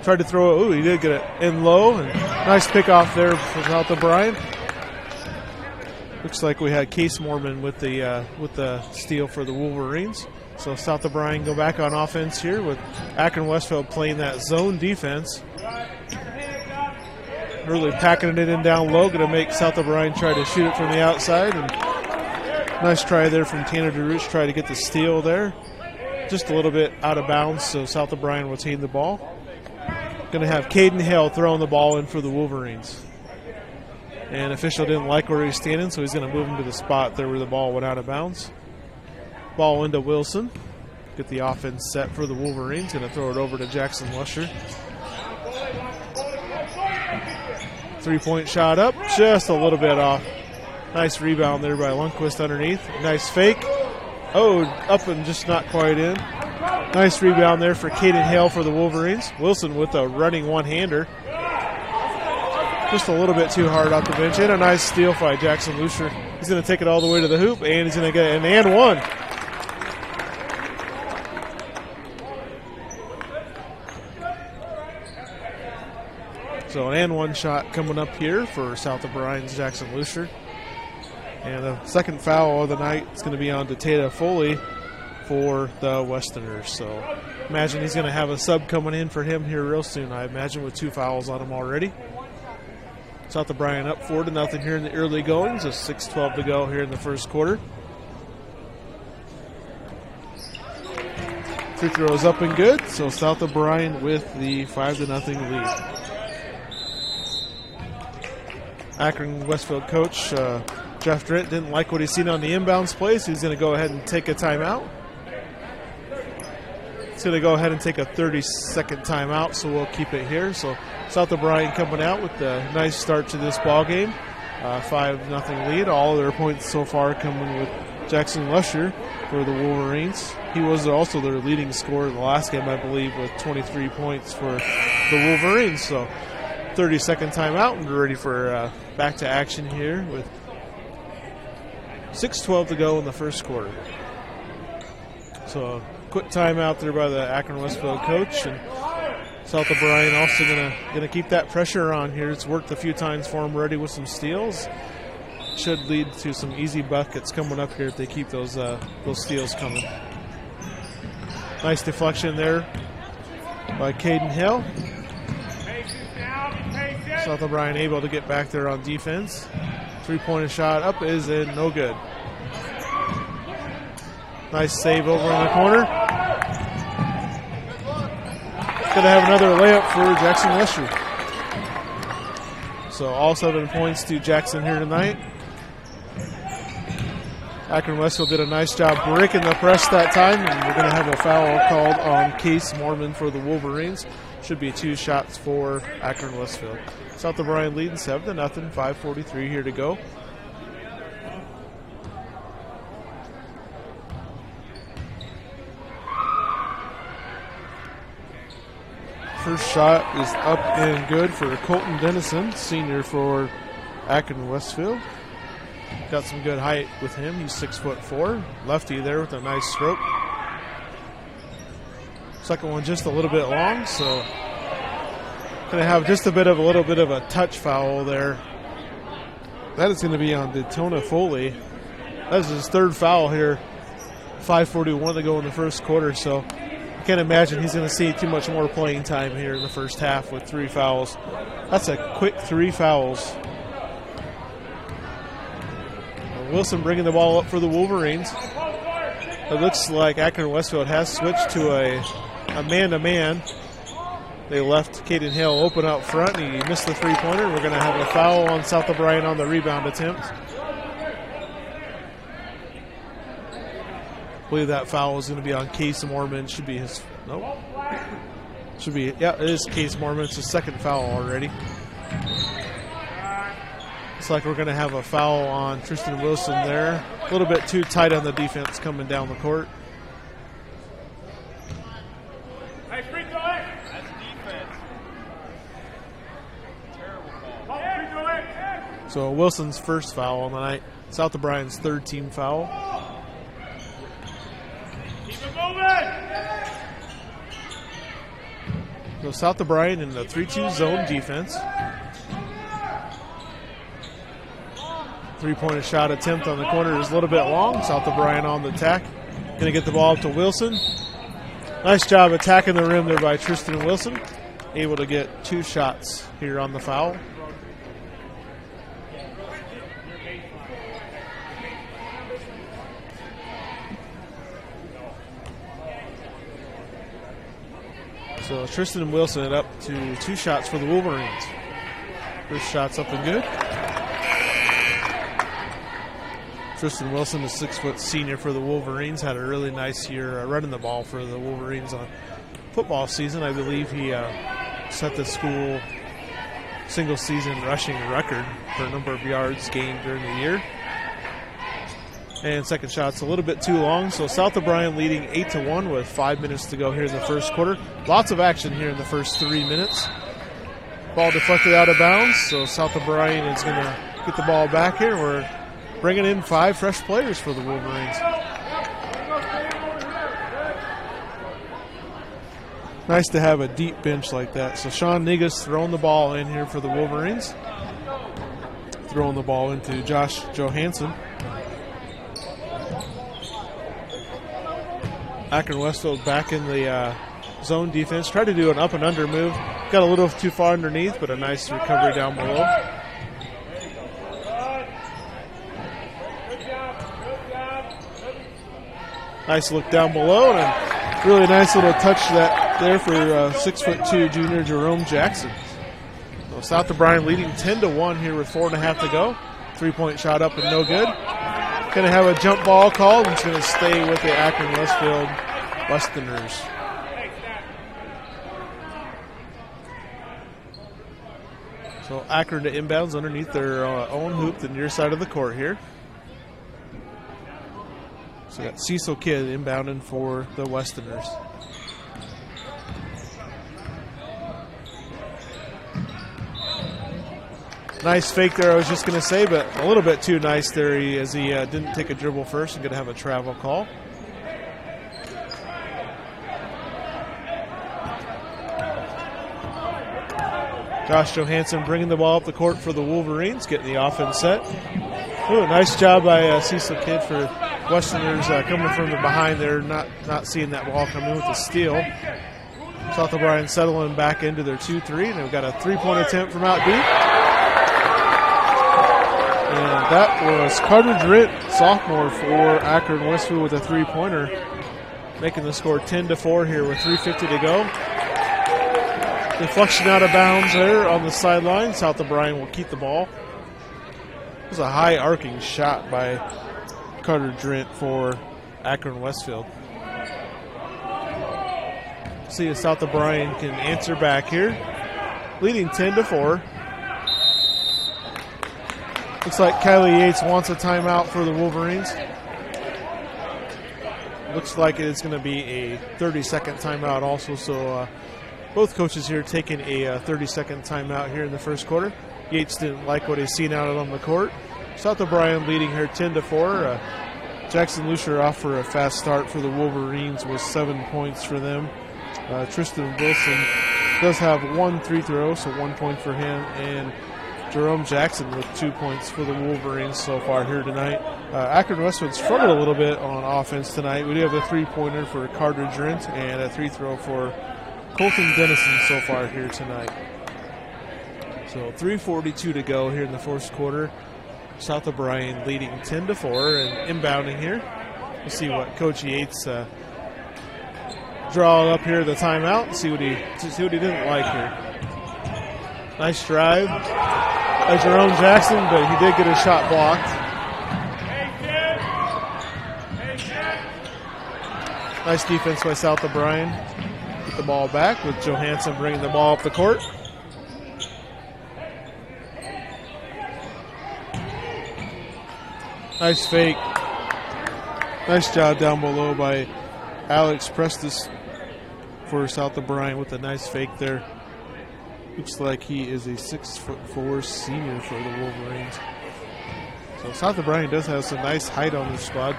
Tried to throw it. Ooh, he did get it in low, and nice pick off there for South O'Brien. Looks like we had Case Mormon with the steal for the Wolverines. So South O'Brien go back on offense here with Akron-Westfield playing that zone defense. Really packing it in down low, going to make South O'Brien try to shoot it from the outside. And nice try there from Tanner DeRuch, try to get the steal there. Just a little bit out of bounds, so South O'Brien will take the ball. Going to have Caden Hale throwing the ball in for the Wolverines. And official didn't like where he's standing, so he's going to move him to the spot there where the ball went out of bounds. Ball into Wilson. Get the offense set for the Wolverines. Going to throw it over to Jackson Lusher. 3-point shot up, just a little bit off. Nice rebound there by Lundquist underneath. Nice fake. Oh, up and just not quite in. Nice rebound there for Caden Hale for the Wolverines. Wilson with a running one-hander. Just a little bit too hard off the bench. And a nice steal by Jackson Lucier. He's going to take it all the way to the hoop, and he's going to get an and one. So an and one shot coming up here for South O'Brien's Jackson Lucier. And the second foul of the night is going to be on Tateta Foley for the Westerners. So imagine he's going to have a sub coming in for him here real soon, I imagine, with 2 fouls on him already. South O'Brien up 4-0 here in the early goings. Just 6:12 to go here in the first quarter. Free throw is up and good, so South O'Brien with the 5-0 lead. Akron-Westfield coach Jeff Drent didn't like what he's seen on the inbounds play, so he's going to go ahead and take a timeout. He's going to go ahead and take a 30-second timeout, so we'll keep it here. So South O'Brien coming out with a nice start to this ball game. 5-0 lead. All of their points so far coming with Jackson Lusher for the Wolverines. He was also their leading scorer in the last game, I believe, with 23 points for the Wolverines. So 30-second timeout, and we're ready for back to action here with 6:12 to go in the first quarter. So a quick timeout there by the Akron-Westfield coach, and South O'Brien also gonna keep that pressure on here. It's worked a few times for him already with some steals. Should lead to some easy buckets coming up here if they keep those steals coming. Nice deflection there by Caden Hill. South O'Brien able to get back there on defense. 3-point shot up is in, no good. Nice save over in the corner. Going to have another layup for Jackson Lusher. So all 7 points to Jackson here tonight. Akron-Westfield did a nice job breaking the press that time, and we're going to have a foul called on Case Mormon for the Wolverines. Should be 2 shots for Akron-Westfield. South O'Brien leading 7-0, 5:43 here to go. First shot is up and good for Colton Dennison, senior for Akron-Westfield. Got some good height with him. He's 6'4", lefty there with a nice stroke. Second one just a little bit long, so going to have just a little bit of a touch foul there. That is going to be on Daytona Foley. That is his third foul here. 5:41 to go in the first quarter, so I can't imagine he's going to see too much more playing time here in the first half with 3 fouls. That's a quick 3 fouls. Wilson bringing the ball up for the Wolverines. It looks like Akron-Westfield has switched to a man-to-man. They left Caden Hale open out front, and he missed the three-pointer. We're going to have a foul on South O'Brien on the rebound attempt. I believe that foul is going to be on Case Mormon. Should be his, nope. Should be, yeah, it is Case Mormon. It's his second foul already. Looks like we're going to have a foul on Tristan Wilson there. A little bit too tight on the defense coming down the court. That's defense. Terrible ball. So Wilson's first foul on the night. South O'Brien's third team foul. Keep it moving. So South O'Brien in the 3-2 zone defense. Three-pointer shot attempt on the corner is a little bit long. South O'Brien on the attack. Going to get the ball up to Wilson. Nice job attacking the rim there by Tristan Wilson. Able to get 2 shots here on the foul. So Tristan Wilson up to 2 shots for the Wolverines. First shot's up and good. Tristan Wilson, the 6-foot senior for the Wolverines, had a really nice year running the ball for the Wolverines on football season. I believe he set the school single-season rushing record for a number of yards gained during the year. And second shot's a little bit too long, so South O'Brien leading 8-1 with 5 minutes to go here in the first quarter. Lots of action here in the first 3 minutes. Ball deflected out of bounds, so South O'Brien is going to get the ball back here. We're bringing in 5 fresh players for the Wolverines. Nice to have a deep bench like that. So Sean Negus throwing the ball in here for the Wolverines. Throwing the ball into Josh Johansson. Akron-Westfield back in the zone defense. Tried to do an up and under move. Got a little too far underneath, but a nice recovery down below. Nice look down below, and a really nice little touch that there for 6'2" junior Jerome Jackson. So South O'Brien leading 10-1 here with 4.5 to go. 3-point shot up and no good. Going to have a jump ball called, and it's going to stay with the Akron-Westfield Westerners. So Akron to inbounds underneath their own hoop, the near side of the court here. So we got Cecil Kidd inbounding for the Westerners. Nice fake there, I was just going to say, but a little bit too nice there as he didn't take a dribble first and going to have a travel call. Josh Johansson bringing the ball up the court for the Wolverines, getting the offense set. Ooh, nice job by Cecil Kidd for Westerners coming from the behind there, not seeing that ball come in with the steal. South O'Brien settling back into their 2-3, and they've got a 3-point attempt from out deep. And that was Carter Drent, sophomore for Akron-Westfield with a 3-pointer, making the score 10-4 here with 3:50 to go. Deflection out of bounds there on the sideline. South O'Brien will keep the ball. It was a high arcing shot by Carter Drent for Akron-Westfield. See if South O'Brien can answer back here. Leading 10-4. Looks like Kylie Yates wants a timeout for the Wolverines. Looks like it's going to be a 30-second timeout also, so both coaches here taking a 30-second timeout here in the first quarter. Yates didn't like what he's seen out on the court. South O'Brien leading here 10-4. Jackson Lucier off for a fast start for the Wolverines with 7 points for them. Tristan Wilson does have 1 free throw, so 1 point for him. And Jerome Jackson with 2 points for the Wolverines so far here tonight. Akron-Westfield struggled a little bit on offense tonight. We do have a 3-pointer for Carter Drent and a 3-throw for Colton Dennison so far here tonight. So 3:42 to go here in the first quarter. South O'Brien leading 10-4 and inbounding here. We'll see what Coach Yates draw up here the timeout and see what he didn't like here. Nice drive by Jerome Jackson, but he did get a shot blocked. Nice defense by South O'Brien. Get the ball back with Johansson bringing the ball up the court. Nice fake. Nice job down below by Alex Prestis for South O'Brien with a nice fake there. Looks like he is a 6'4" senior for the Wolverines. So South O'Brien does have some nice height on this squad.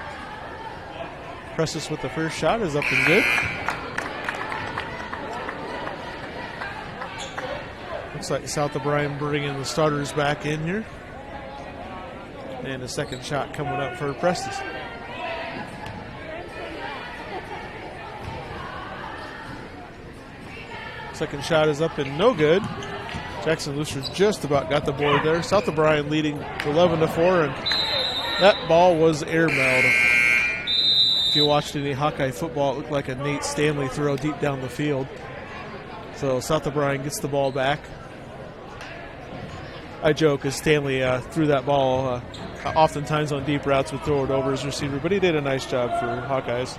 Prestis with the first shot is up and good. Looks like South O'Brien bringing the starters back in here. And the second shot coming up for Prestis. Second shot is up and no good. Jackson Lucier just about got the board there. South O'Brien leading 11-4, and that ball was airmailed. If you watched any Hawkeye football, it looked like a Nate Stanley throw deep down the field. So South O'Brien gets the ball back. I joke as Stanley threw that ball oftentimes on deep routes would throw it over his receiver, but he did a nice job for Hawkeyes.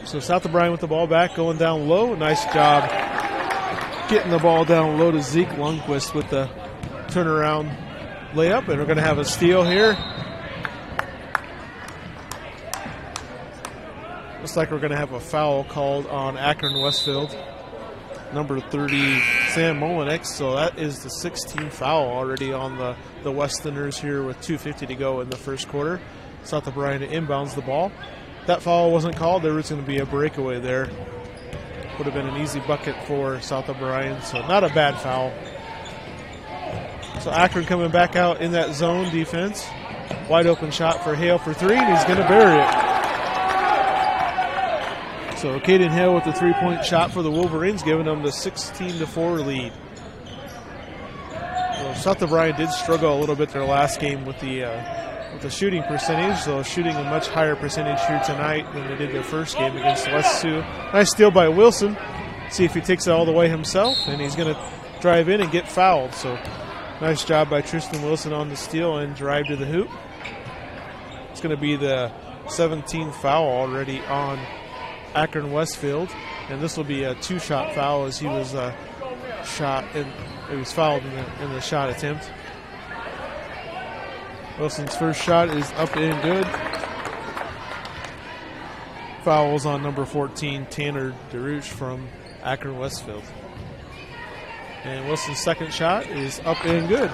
So South O'Brien with the ball back, going down low. Nice job getting the ball down low to Zeke Lundquist with the turnaround layup, and we're going to have a steal here. Looks like we're going to have a foul called on Akron-Westfield. Number 30, Sam Molinex. So that is the 16th foul already on the Westerners here with 2:50 to go in the first quarter. South O'Brien inbounds the ball. That foul wasn't called. There was going to be a breakaway there. Would have been an easy bucket for South O'Brien, so not a bad foul. So Akron coming back out in that zone defense. Wide open shot for Hale for three, and he's going to bury it. So Caden Hale with the three-point shot for the Wolverines, giving them the 16-4 lead. Well, South O'Brien did struggle a little bit their last game with the shooting percentage, so shooting a much higher percentage here tonight than they did their first game against West Sioux. Nice steal by Wilson. See if he takes it all the way himself, and he's going to drive in and get fouled. So nice job by Tristan Wilson on the steal and drive to the hoop. It's going to be the 17th foul already on Akron-Westfield, and this will be a two-shot foul as he was fouled in the shot attempt. Wilson's first shot is up and good. Fouls on number 14, Tanner DeRouche from Akron-Westfield. And Wilson's second shot is up and good.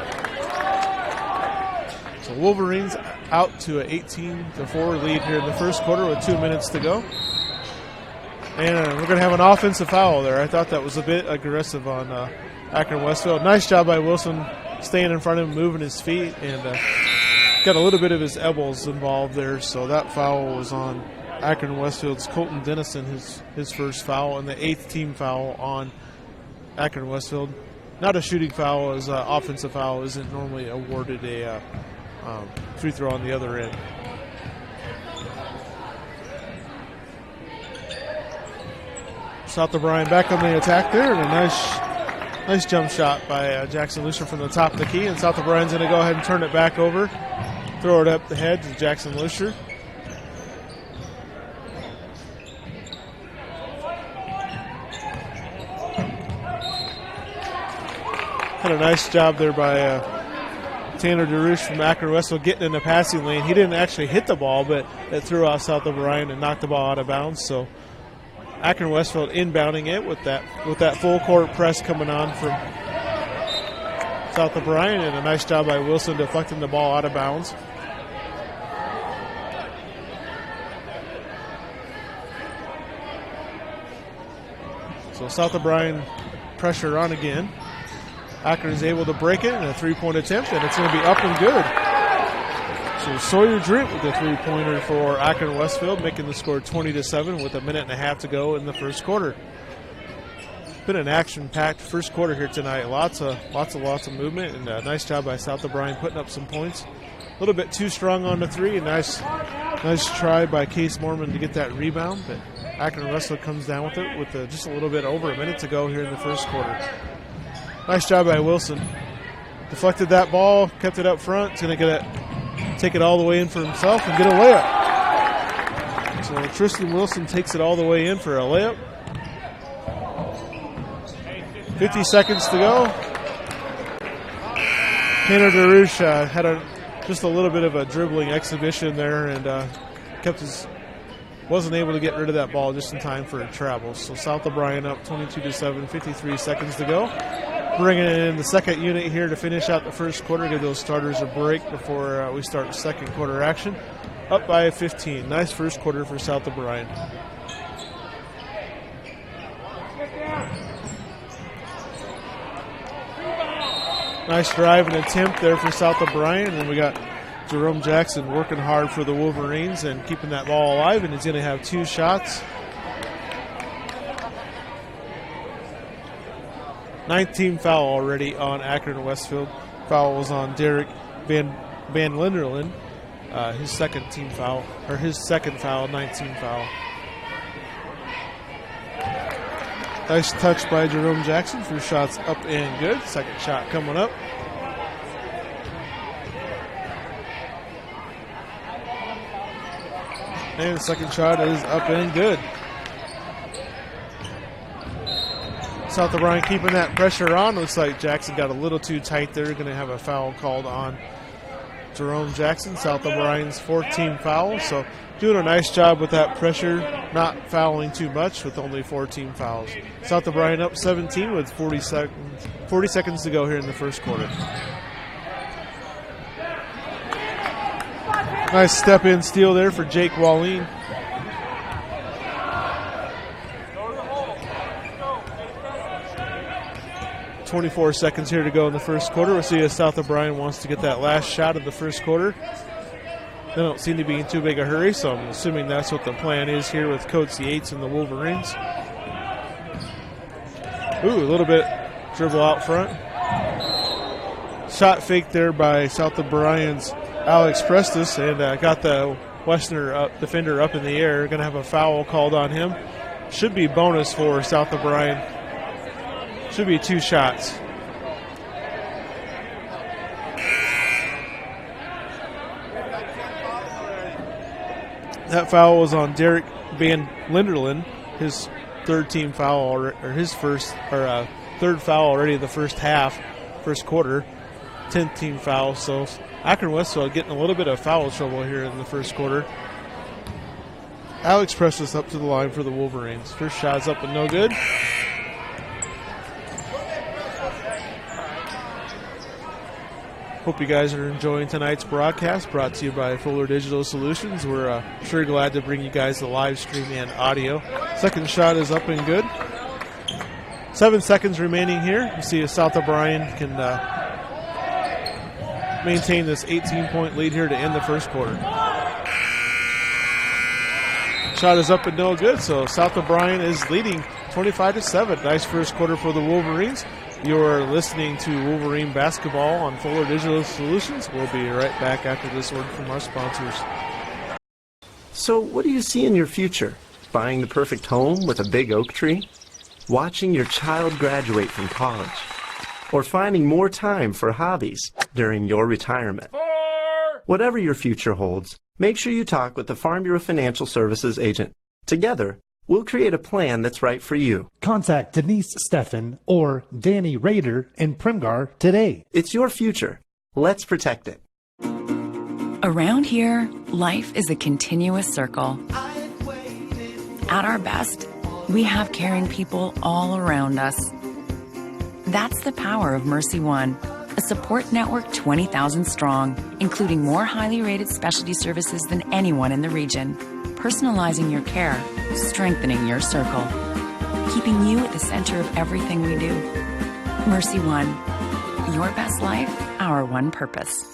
So Wolverines out to an 18-4 lead here in the first quarter with 2 minutes to go. And we're going to have an offensive foul there. I thought that was a bit aggressive on Akron-Westfield. Nice job by Wilson staying in front of him, moving his feet, and got a little bit of his elbows involved there. So that foul was on Akron-Westfield's Colton Dennison, his first foul, and the 8th team foul on Akron-Westfield. Not a shooting foul, as an offensive foul isn't normally awarded a free throw on the other end. South O'Brien back on the attack there, and a nice jump shot by Jackson Lucier from the top of the key, and South O'Brien's going to go ahead and turn it back over, throw it up the head to Jackson Lucier. Had a nice job there by Tanner DeRouche from Akron-Westfield getting in the passing lane. He didn't actually hit the ball, but it threw out South O'Brien and knocked the ball out of bounds, so Akron-Westfield inbounding it with that full court press coming on from South O'Brien, and a nice job by Wilson deflecting the ball out of bounds. So South O'Brien pressure on again. Akron is able to break it in a three-point attempt, and it's going to be up and good. So Sawyer Drint with the three-pointer for Akron-Westfield, making the score 20-7 with a minute and a half to go in the first quarter. Been an action-packed first quarter here tonight. Lots of movement, and a nice job by South O'Brien putting up some points. A little bit too strong on the three. A nice try by Case Mormon to get that rebound, but Akron-Westfield comes down with it with just a little bit over a minute to go here in the first quarter. Nice job by Wilson. Deflected that ball, kept it up front. He's going to take it all the way in for himself and get a layup. So Tristan Wilson takes it all the way in for a layup. 50 seconds to go. Tanner DeRouche had just a little bit of a dribbling exhibition there and wasn't able to get rid of that ball just in time for a travel. So South O'Brien up 22-7, 53 seconds to go. Bringing in the second unit here to finish out the first quarter, give those starters a break before we start second quarter action. Up by 15. Nice first quarter for South O'Brien. Nice drive and attempt there for South O'Brien, and we got Jerome Jackson working hard for the Wolverines and keeping that ball alive, and he's going to have two shots. 19th foul already on Akron-Westfield. Foul was on Derek Van Linderland. His second foul, 19th foul. Nice touch by Jerome Jackson for shots up and good. Second shot coming up. And the second shot is up and good. South O'Brien keeping that pressure on. Looks like Jackson got a little too tight there. Going to have a foul called on Jerome Jackson. South O'Brien's 14th foul. So doing a nice job with that pressure, not fouling too much with only 14 fouls. South O'Brien up 17 with 40 seconds to go here in the first quarter. Nice step-in steal there for Jake Wallin. .24 seconds here to go in the first quarter. We'll see if South O'Brien wants to get that last shot of the first quarter. They don't seem to be in too big a hurry, so I'm assuming that's what the plan is here with Coach Yates and the Wolverines. Ooh, a little bit dribble out front. Shot fake there by South O'Brien's Alex Prestis, and got the Westerner defender up in the air. Going to have a foul called on him. Should be bonus for South O'Brien. Should be two shots. That foul was on Derek Van Linderland, his third foul already in the first quarter, 10th team foul. So Akron-Westfield getting a little bit of foul trouble here in the first quarter. Alex Prestis up to the line for the Wolverines. First shot's up and no good. Hope you guys are enjoying tonight's broadcast, brought to you by Fuller Digital Solutions. We're sure glad to bring you guys the live stream and audio. Second shot is up and good. 7 seconds remaining here. We'll see if South O'Brien can maintain this 18-point lead here to end the first quarter. Shot is up and no good, so South O'Brien is leading 25-7. Nice first quarter for the Wolverines. You're listening to Wolverine Basketball on Fuller Digital Solutions. We'll be right back after this word from our sponsors. So what do you see in your future? Buying the perfect home with a big oak tree? Watching your child graduate from college? Or finding more time for hobbies during your retirement? Whatever your future holds, make sure you talk with the Farm Bureau Financial Services agent. Together, we'll create a plan that's right for you. Contact Denise Steffen or Danny Rader in Primgar today. It's your future. Let's protect it. Around here, life is a continuous circle. At our best, We have caring people all around us. That's the power of Mercy One, a support network 20,000 strong, including more highly rated specialty services than anyone in the region, personalizing your care, strengthening your circle, keeping you at the center of everything we do. Mercy One, your best life, our one purpose.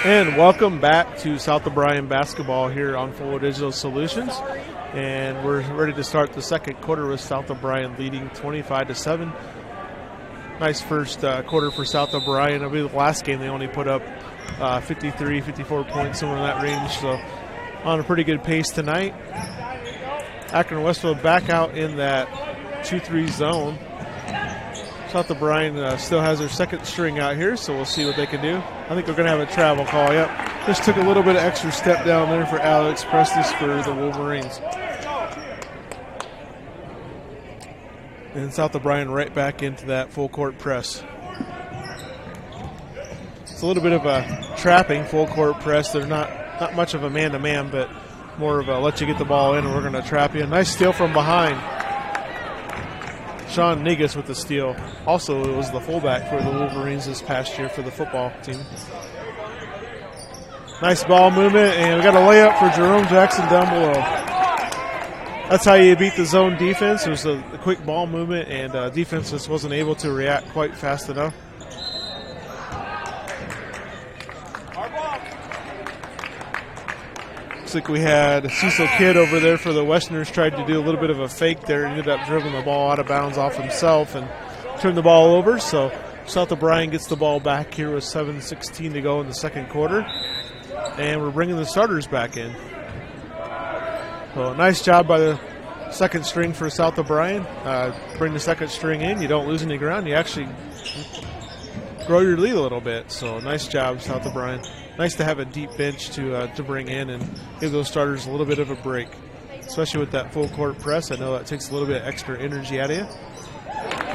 And welcome back to South O'Brien basketball here on Full Digital Solutions. And we're ready to start the second quarter with South O'Brien leading 25-7. Nice first quarter for South O'Brien. It'll be the last game they only put up 53, 54 points, somewhere in that range. So on a pretty good pace tonight. Akron-Westfield back out in that 2-3 zone. South O'Brien still has their second string out here, so we'll see what they can do. I think we're going to have a travel call. Yep. Just took a little bit of extra step down there for Alex Prestis for the Wolverines. And South O'Brien right back into that full court press. It's a little bit of a trapping full court press. They're not much of a man-to-man, but more of a let you get the ball in and we're going to trap you. Nice steal from behind. Sean Negus with the steal. Also, it was the fullback for the Wolverines this past year for the football team. Nice ball movement, and we got a layup for Jerome Jackson down below. That's how you beat the zone defense. It was a quick ball movement, and defense just wasn't able to react quite fast enough. Looks like we had Cecil Kidd over there for the Westerners, tried to do a little bit of a fake there, ended up dribbling the ball out of bounds off himself and turned the ball over. So South O'Brien gets the ball back here with 7:16 to go in the second quarter. And we're bringing the starters back in. So nice job by the second string for South O'Brien. Bring the second string in. You don't lose any ground. You actually grow your lead a little bit. So nice job, South O'Brien. Nice to have a deep bench to bring in and give those starters a little bit of a break, especially with that full court press. I know that takes a little bit of extra energy out of you.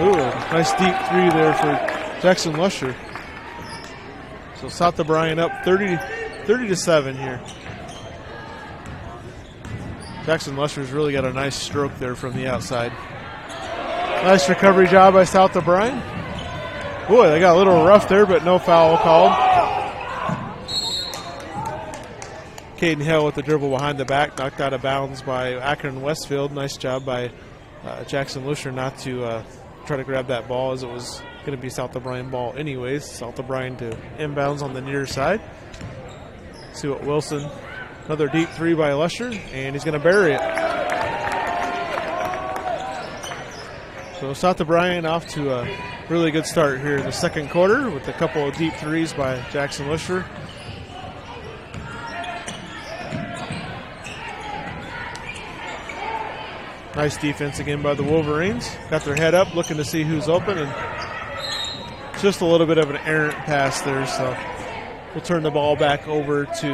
Ooh, nice deep three there for Jackson Lusher. So South O'Brien up 30-7 here. Jackson Lusher's really got a nice stroke there from the outside. Nice recovery job by South O'Brien. Boy, they got a little rough there, but no foul called. Caden Hill with the dribble behind the back, knocked out of bounds by Akron-Westfield. Nice job by Jackson Lusher not to try to grab that ball, as it was going to be South O'Brien ball anyways. South O'Brien to inbounds on the near side. See what Wilson, another deep three by Lusher, and he's going to bury it. So South O'Brien off to a really good start here in the second quarter with a couple of deep threes by Jackson Lusher. Nice defense again by the Wolverines. Got their head up, looking to see who's open, and just a little bit of an errant pass there, so we'll turn the ball back over to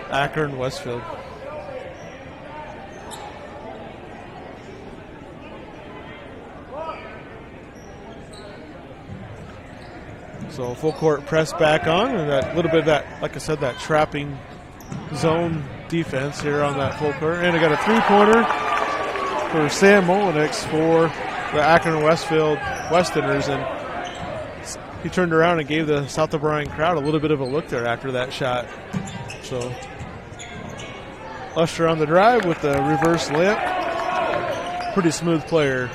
Akron-Westfield. So full court press back on, and that little bit of that, like I said, that trapping zone defense here on that full court. And I got a three-pointer for Sam Molinix for the Akron-Westfield Westerners, and he turned around and gave the South O'Brien crowd a little bit of a look there after that shot. So Lusher on the drive with the reverse layup. Pretty smooth player.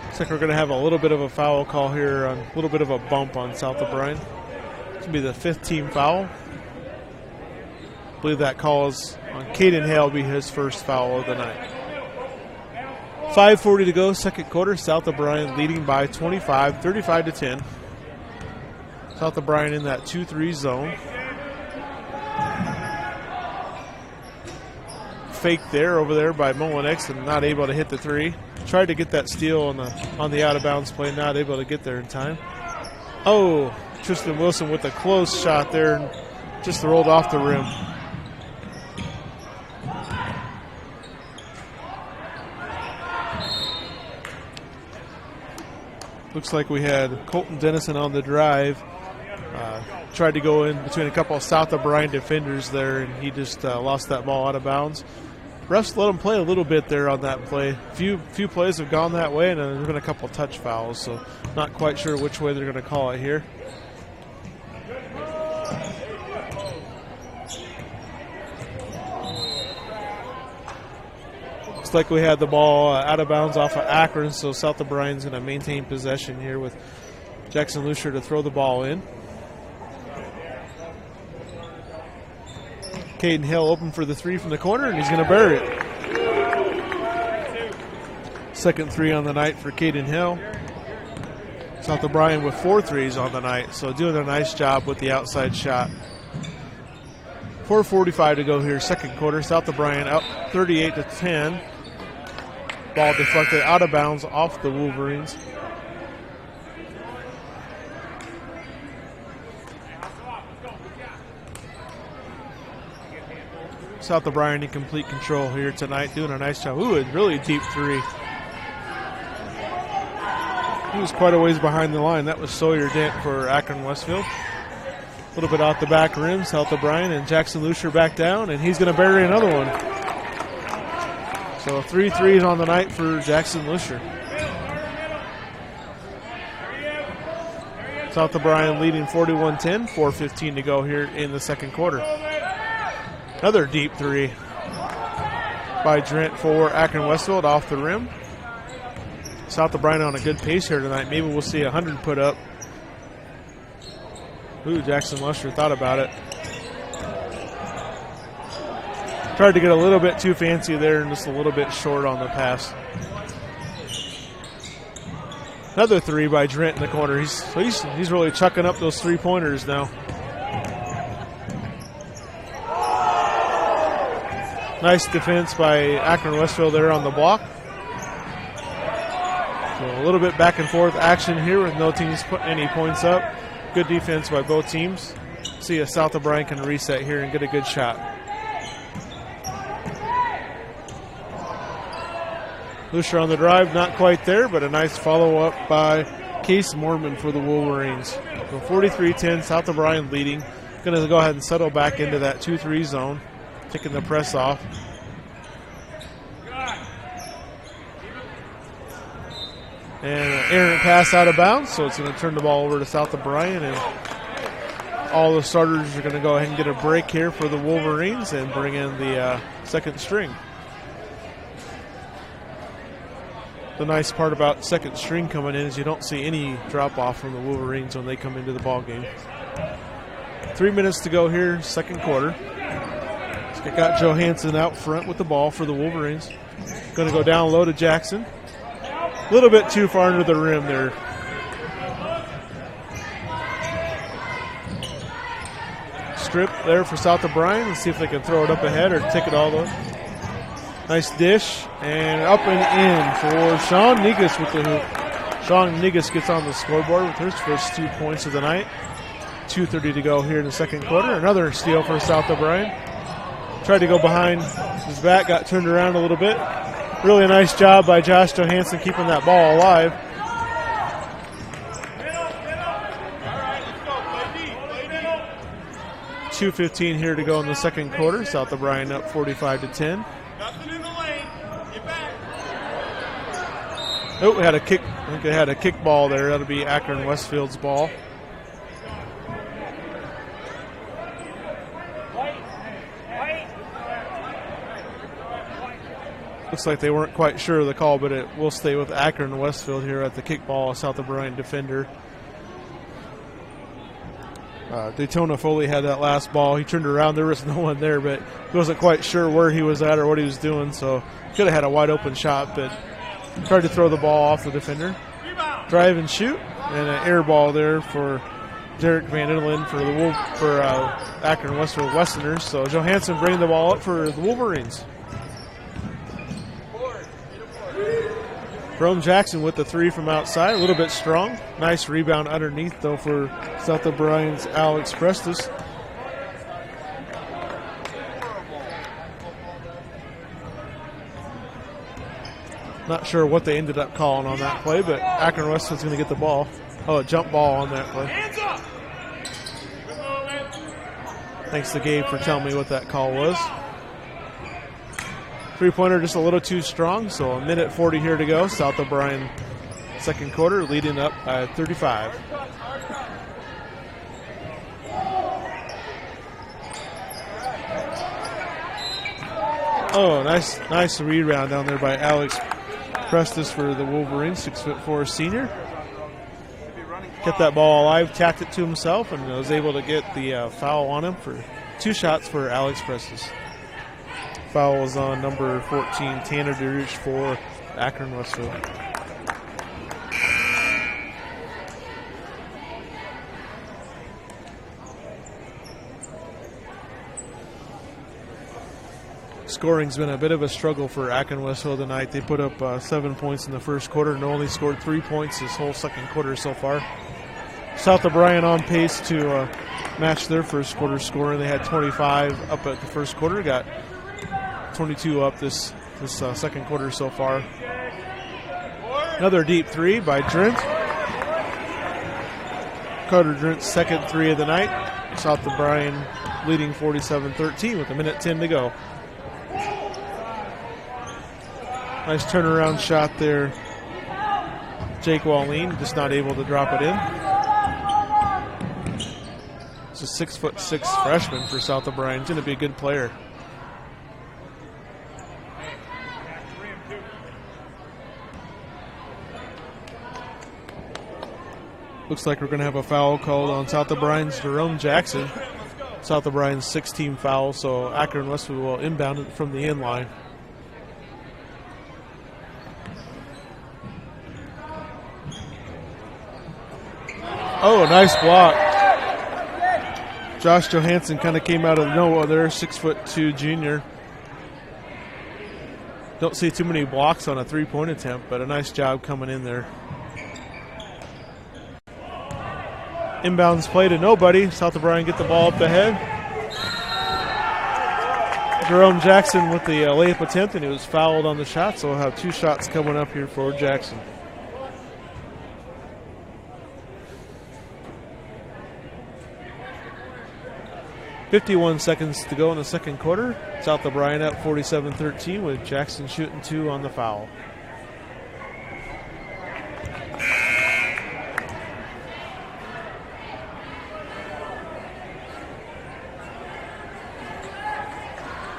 Looks like we're going to have a little bit of a foul call here, a little bit of a bump on South O'Brien. This will be the fifth team foul. I believe that call is on Caden Hale, be his first foul of the night. 5:40 to go, second quarter. South O'Brien leading by 25, 35-10. South O'Brien in that 2-3 zone. Fake there over there by Molinix and not able to hit the three. Tried to get that steal on the out of bounds play, not able to get there in time. Oh, Tristan Wilson with a close shot there and just rolled off the rim. Looks like we had Colton Dennison on the drive. Tried to go in between a couple of South O'Brien defenders there, and he just lost that ball out of bounds. refs let them play a little bit there on that play. Few plays have gone that way, and there's been a couple touch fouls, so not quite sure which way they're going to call it here. Looks like we had the ball out of bounds off of Akron, so South O'Brien's going to maintain possession here with Jackson Lucier to throw the ball in. Caden Hill open for the three from the corner, and he's going to bury it. Second three on the night for Caden Hill. South O'Brien with 4 threes on the night, so doing a nice job with the outside shot. 4:45 to go here, second quarter. South O'Brien up 38-10. Ball deflected out of bounds off the Wolverines. South O'Brien in complete control here tonight, doing a nice job. Ooh, a really deep three. He was quite a ways behind the line. That was Sawyer Dent for Akron-Westfield. A little bit off the back rim. South O'Brien and Jackson Lucier back down, and he's going to bury another one. So 3 threes on the night for Jackson Lucier. South O'Brien leading 41-10, 4:15 to go here in the second quarter. Another deep three by Drent for Akron-Westfield off the rim. South O'Brien on a good pace here tonight. Maybe we'll see 100 put up. Ooh, Jackson Lucier thought about it. Tried to get a little bit too fancy there and just a little bit short on the pass. Another three by Drent in the corner. He's really chucking up those 3-pointers now. Nice defense by Akron-Westfield there on the block. So a little bit back and forth action here with no teams putting any points up. Good defense by both teams. See if South O'Brien can reset here and get a good shot. Lucier on the drive, not quite there, but a nice follow-up by Case Mormon for the Wolverines. So 43-10, South O'Brien leading. Going to go ahead and settle back into that 2-3 zone. Taking the press off. And an errant pass out of bounds, so it's going to turn the ball over to South O'Brien, and all the starters are going to go ahead and get a break here for the Wolverines and bring in the second string. The nice part about second string coming in is you don't see any drop-off from the Wolverines when they come into the ball game. 3 minutes to go here, second quarter. Got Johansson out front with the ball for the Wolverines. Going to go down low to Jackson. A little bit too far under the rim there. Strip there for South O'Brien. Let's see if they can throw it up ahead or take it all the way. Nice dish. And up and in for Sean Negus with the hoop. Sean Negus gets on the scoreboard with his first 2 points of the night. 2:30 to go here in the second quarter. Another steal for South O'Brien. Tried to go behind his back, got turned around a little bit. Really nice job by Josh Johansson keeping that ball alive. .2:15 here to go in the second quarter. South O'Brien up 45-10. Oh, we had a kick. I think they had a kick ball there. That'll be Akron-Westfield's ball. Looks like they weren't quite sure of the call, but it will stay with Akron-Westfield here at the kickball. South O'Brien defender. Daytona Foley had that last ball. He turned around. There was no one there, but he wasn't quite sure where he was at or what he was doing, so could have had a wide open shot, but tried to throw the ball off the defender. Drive and shoot, and an air ball there for Derek Van Inland for Akron-Westfield Westerners. So Johansson bringing the ball up for the Wolverines. Rome Jackson with the three from outside, a little bit strong. Nice rebound underneath, though, for South O'Brien's Alex Prestus. Not sure what they ended up calling on that play, but Akron-Westfield's going to get the ball. Oh, a jump ball on that play. Thanks to Gabe for telling me what that call was. Three-pointer just a little too strong, so a minute 40 here to go. South O'Brien second quarter leading up by 35. Oh, nice rebound down there by Alex Prestis for the Wolverines, 6'4" senior. Kept that ball alive, tapped it to himself, and was able to get the foul on him for 2 shots for Alex Prestis. Foul was on number 14, Tanner DeRuch for Akron-Westfield. Scoring's been a bit of a struggle for Akron-Westfield tonight. They put up 7 points in the first quarter and only scored 3 points this whole second quarter so far. South O'Brien on pace to match their first quarter scoring. They had 25 up at the first quarter, got 22 up this second quarter so far. Another deep three by Drent. Carter Drent's second three of the night. South O'Brien leading 47-13 with a minute 10 to go. Nice turnaround shot there. Jake Wallin just not able to drop it in. It's a 6'6" freshman for South O'Brien. He's going to be a good player. Looks like we're going to have a foul called on South O'Brien's Jerome Jackson. South O'Brien's 6th-team foul, so Akron-Westfield will inbound it from the end line. Oh, nice block. Josh Johansson kind of came out of nowhere there, 6'2" junior. Don't see too many blocks on a three-point attempt, but a nice job coming in there. Inbounds play to nobody. South O'Brien get the ball up the head. Jerome Jackson with the layup attempt, and he was fouled on the shot, so we'll have 2 shots coming up here for Jackson. .51 seconds to go in the second quarter. South O'Brien up 47-13 with Jackson shooting 2 on the foul.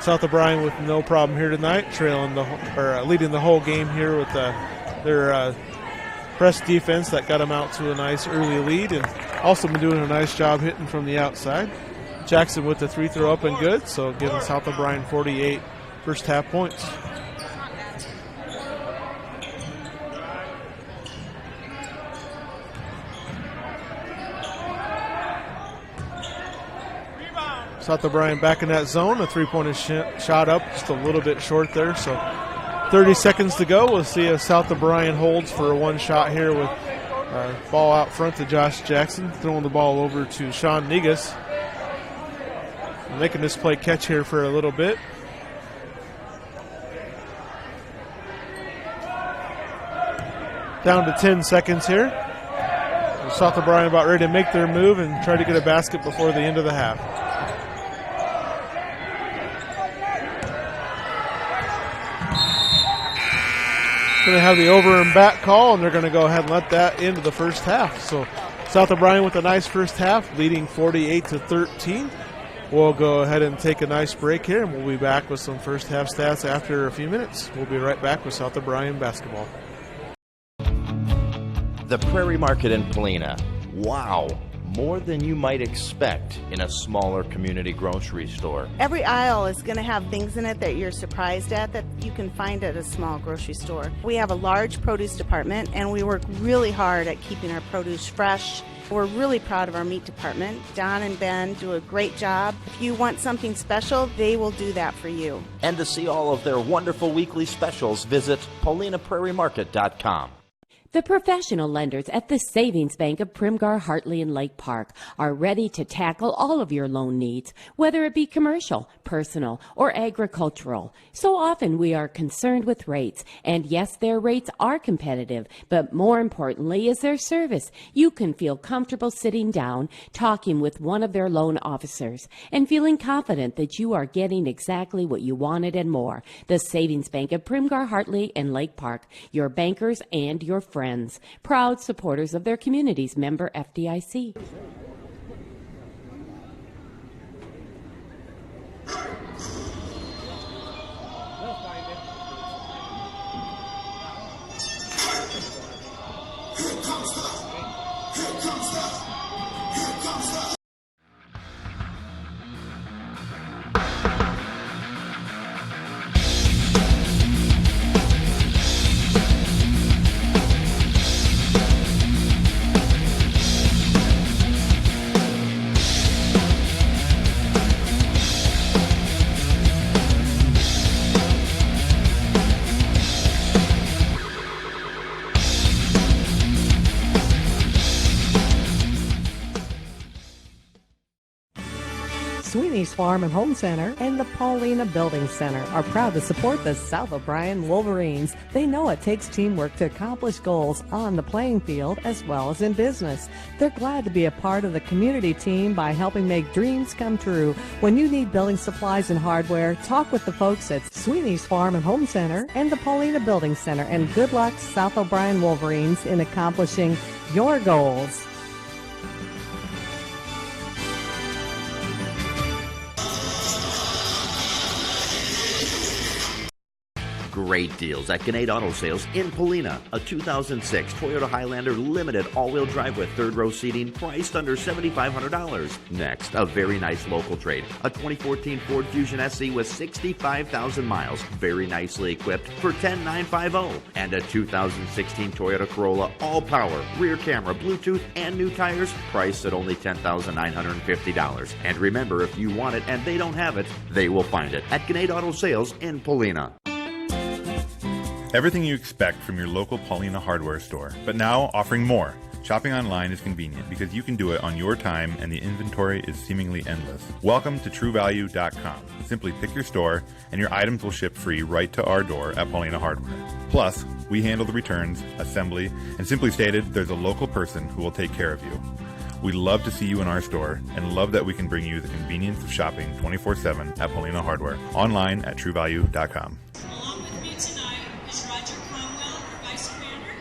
South O'Brien with no problem here tonight, leading the whole game here with their press defense that got them out to a nice early lead, and also been doing a nice job hitting from the outside. Jackson with the free throw up and good, so giving South O'Brien 48 first half points. South O'Brien back in that zone. A three-pointer shot up, just a little bit short there. So 30 seconds to go. We'll see if South O'Brien holds for a one shot here with ball out front to Josh Jackson. Throwing the ball over to Sean Negus. Making this play catch here for a little bit. Down to 10 seconds here. South O'Brien about ready to make their move and try to get a basket before the end of the half. Going to have the over and back call, and they're going to go ahead and let that into the first half. So South O'Brien with a nice first half, leading 48-13. We'll go ahead and take a nice break here, and we'll be back with some first half stats after a few minutes. We'll be right back with South O'Brien basketball. The Prairie Market in Polina. Wow, more than you might expect in a smaller community grocery store. Every aisle is going to have things in it that you're surprised at that you can find at a small grocery store. We have a large produce department, and we work really hard at keeping our produce fresh. We're really proud of our meat department. Don and Ben do a great job. If you want something special, they will do that for you. And to see all of their wonderful weekly specials, visit PaulinaPrairieMarket.com. The professional lenders at the Savings Bank of Primgar, Hartley, and Lake Park are ready to tackle all of your loan needs, whether it be commercial, personal, or agricultural. So often we are concerned with rates, and yes, their rates are competitive, but more importantly is their service. You can feel comfortable sitting down, talking with one of their loan officers, and feeling confident that you are getting exactly what you wanted and more. The Savings Bank of Primgar, Hartley, and Lake Park, your bankers and your friends. Proud supporters of their communities, member FDIC. Sweeney's Farm and Home Center and the Paulina Building Center are proud to support the South O'Brien Wolverines. They know it takes teamwork to accomplish goals on the playing field as well as in business. They're glad to be a part of the community team by helping make dreams come true. When you need building supplies and hardware, talk with the folks at Sweeney's Farm and Home Center and the Paulina Building Center. And good luck, South O'Brien Wolverines, in accomplishing your goals. Great deals at Gannett Auto Sales in Polina. A 2006 Toyota Highlander limited all-wheel drive with third-row seating priced under $7,500. Next, a very nice local trade. A 2014 Ford Fusion SC with 65,000 miles, very nicely equipped for $10,950. And a 2016 Toyota Corolla all-power, rear camera, Bluetooth, and new tires priced at only $10,950. And remember, if you want it and they don't have it, they will find it at Gannett Auto Sales in Polina. Everything you expect from your local Paulina hardware store, but now offering more. Shopping online is convenient because you can do it on your time and the inventory is seemingly endless. Welcome to TrueValue.com. Simply pick your store and your items will ship free right to our door at Paulina Hardware. Plus, we handle the returns, assembly, and simply stated, there's a local person who will take care of you. We love to see you in our store and love that we can bring you the convenience of shopping 24/7 at Paulina Hardware. Online at TrueValue.com. Along with me tonight is Roger Cromwell, our Vice Commander.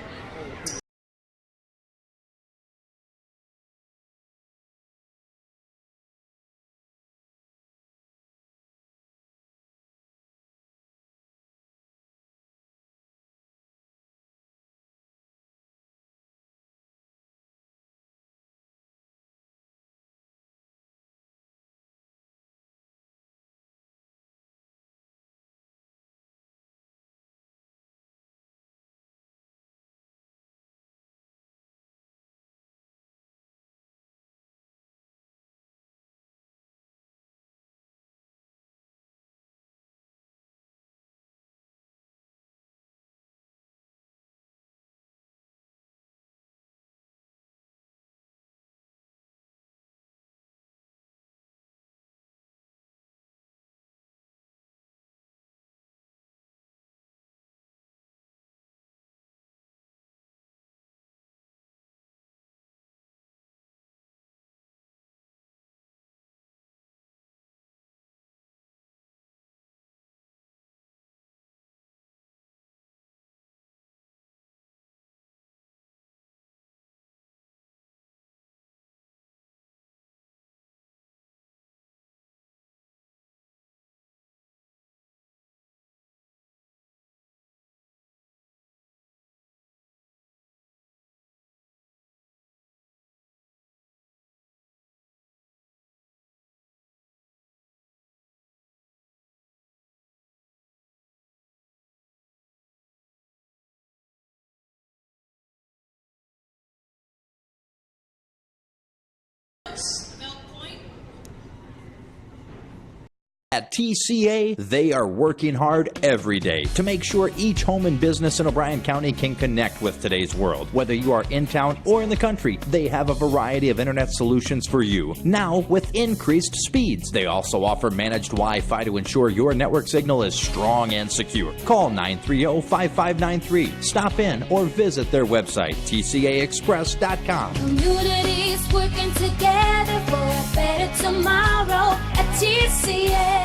At TCA, they are working hard every day to make sure each home and business in O'Brien County can connect with today's world. Whether you are in town or in the country, they have a variety of internet solutions for you, now with increased speeds. They also offer managed Wi-Fi to ensure your network signal is strong and secure. Call 930-5593, stop in, or visit their website, tcaexpress.com. Communities working together for a better tomorrow at TCA.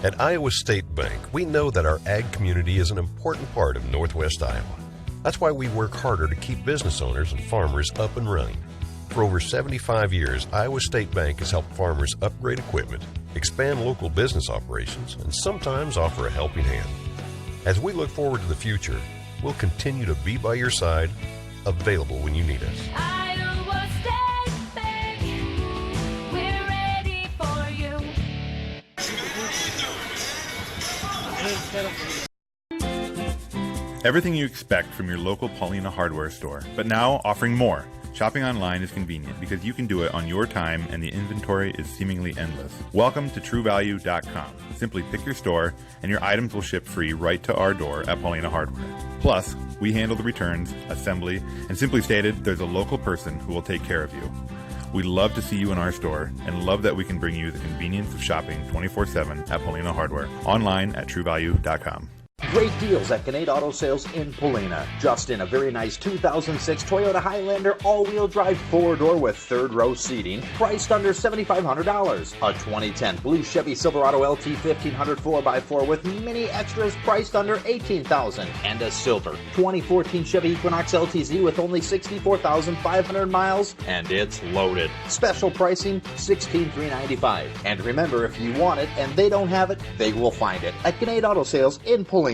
At Iowa State Bank, we know that our ag community is an important part of Northwest Iowa. That's why we work harder to keep business owners and farmers up and running. For over 75 years, Iowa State Bank has helped farmers upgrade equipment, expand local business operations, and sometimes offer a helping hand. As we look forward to the future, we'll continue to be by your side, available when you need us. Iowa State Bank, we're ready for you. Everything you expect from your local Paulina hardware store, but now offering more. Shopping online is convenient because you can do it on your time and the inventory is seemingly endless. Welcome to TrueValue.com. Simply pick your store and your items will ship free right to our door at Paulina Hardware. Plus, we handle the returns, assembly, and simply stated, there's a local person who will take care of you. We love to see you in our store and love that we can bring you the convenience of shopping 24/7 at Paulina Hardware. Online at TrueValue.com. Great deals at Gannett Auto Sales in Paulina. Just in, a very nice 2006 Toyota Highlander all-wheel drive 4-door with third-row seating, priced under $7,500. A 2010 blue Chevy Silverado LT 1500 4x4 with many extras priced under $18,000. And a silver 2014 Chevy Equinox LTZ with only 64,500 miles, and it's loaded. Special pricing, $16,395. And remember, if you want it and they don't have it, they will find it at Gannett Auto Sales in Paulina.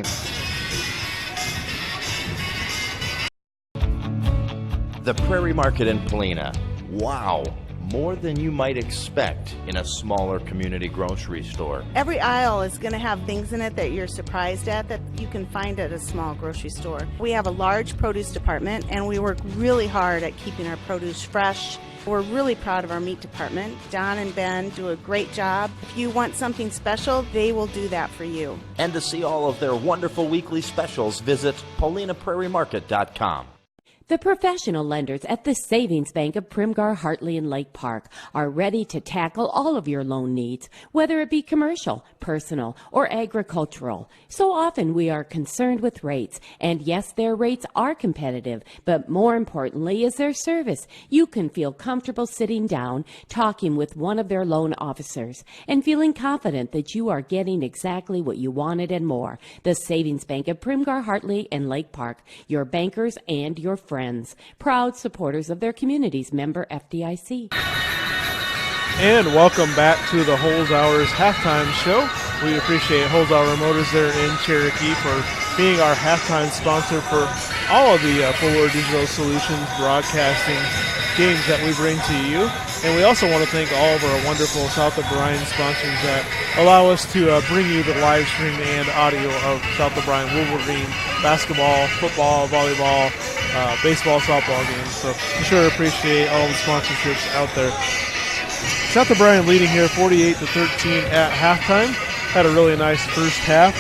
The Prairie Market in Paulina. Wow, more than you might expect in a smaller community grocery store. Every aisle is going to have things in it that you're surprised at that you can find at a small grocery store. We have a large produce department and we work really hard at keeping our produce fresh. We're really proud of our meat department. Don and Ben do a great job. If you want something special, they will do that for you. And to see all of their wonderful weekly specials, visit PaulinaPrairieMarket.com. The professional lenders at the Savings Bank of Primgar, Hartley, and Lake Park are ready to tackle all of your loan needs, whether it be commercial, personal, or agricultural. So often we are concerned with rates, and yes, their rates are competitive, but more importantly is their service. You can feel comfortable sitting down, talking with one of their loan officers, and feeling confident that you are getting exactly what you wanted and more. The Savings Bank of Primgar, Hartley, and Lake Park, your bankers and your friends, proud supporters of their communities, member FDIC. And welcome back to the Holes Hours halftime show. We appreciate Holes Hour Motors there in Cherokee for being our halftime sponsor for all of the Fuller Digital Solutions broadcasting games that we bring to you. And we also want to thank all of our wonderful South of Bryan sponsors that allow us to bring you the live stream and audio of South of Bryan Wolverine basketball, football, volleyball, baseball, softball games. So we sure appreciate all the sponsorships out there. South of Bryan leading here 48-13 at halftime. Had a really nice first half.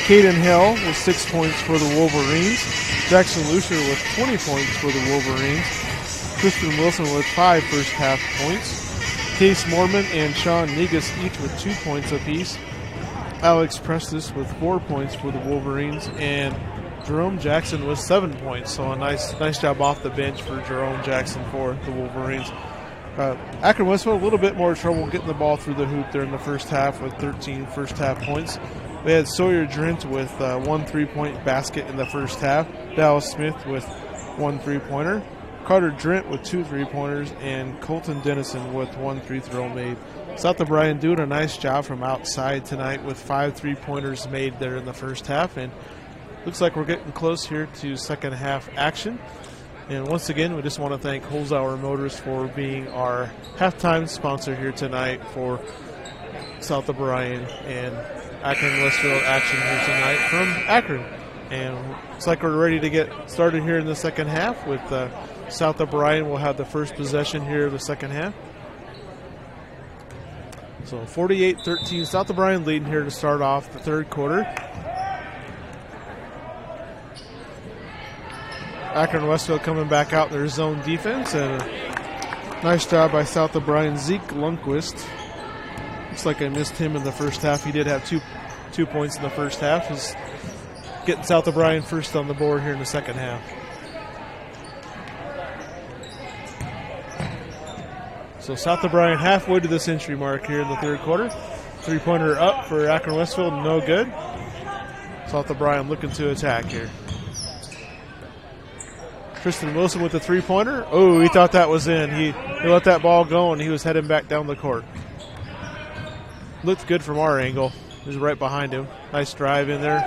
Caden Hill with 6 points for the Wolverines. Jackson Lucier with 20 points for the Wolverines. Kristen Wilson with 5 first half points. Case Mormon and Sean Negus each with 2 points apiece. Alex Prestis with 4 points for the Wolverines, and Jerome Jackson with 7 points. So a nice job off the bench for Jerome Jackson for the Wolverines. Akron-Westfield a little bit more trouble getting the ball through the hoop there in the first half with 13 first half points. We had Sawyer Drent with 1 3-point basket in the first half. Dallas Smith with 1 3-pointer. Carter Drent with 2 3-pointers, and Colton Dennison with 1 free throw made. South of Bryan doing a nice job from outside tonight with 5 3-pointers made there in the first half, and looks like we're getting close here to second half action. And once again, we just want to thank Holzhauer Motors for being our halftime sponsor here tonight for South of Bryan and Akron-Westfield action here tonight from Akron. And looks like we're ready to get started here in the second half with South of Bryan will have the first possession here of the second half. So 48-13, South O'Brien leading here to start off the third quarter. Akron-Westfield coming back out in their zone defense, and a nice job by South O'Brien. Zeke Lundquist. Looks like I missed him in the first half. He did have two points in the first half. He's getting South O'Brien first on the board here in the second half. So South O'Brien halfway to the century mark here in the third quarter. Three-pointer up for Akron-Westfield, no good. South O'Brien looking to attack here. Tristan Wilson with the three-pointer. Oh, he thought that was in. He let that ball go, and he was heading back down the court. Looked good from our angle. He was right behind him. Nice drive in there.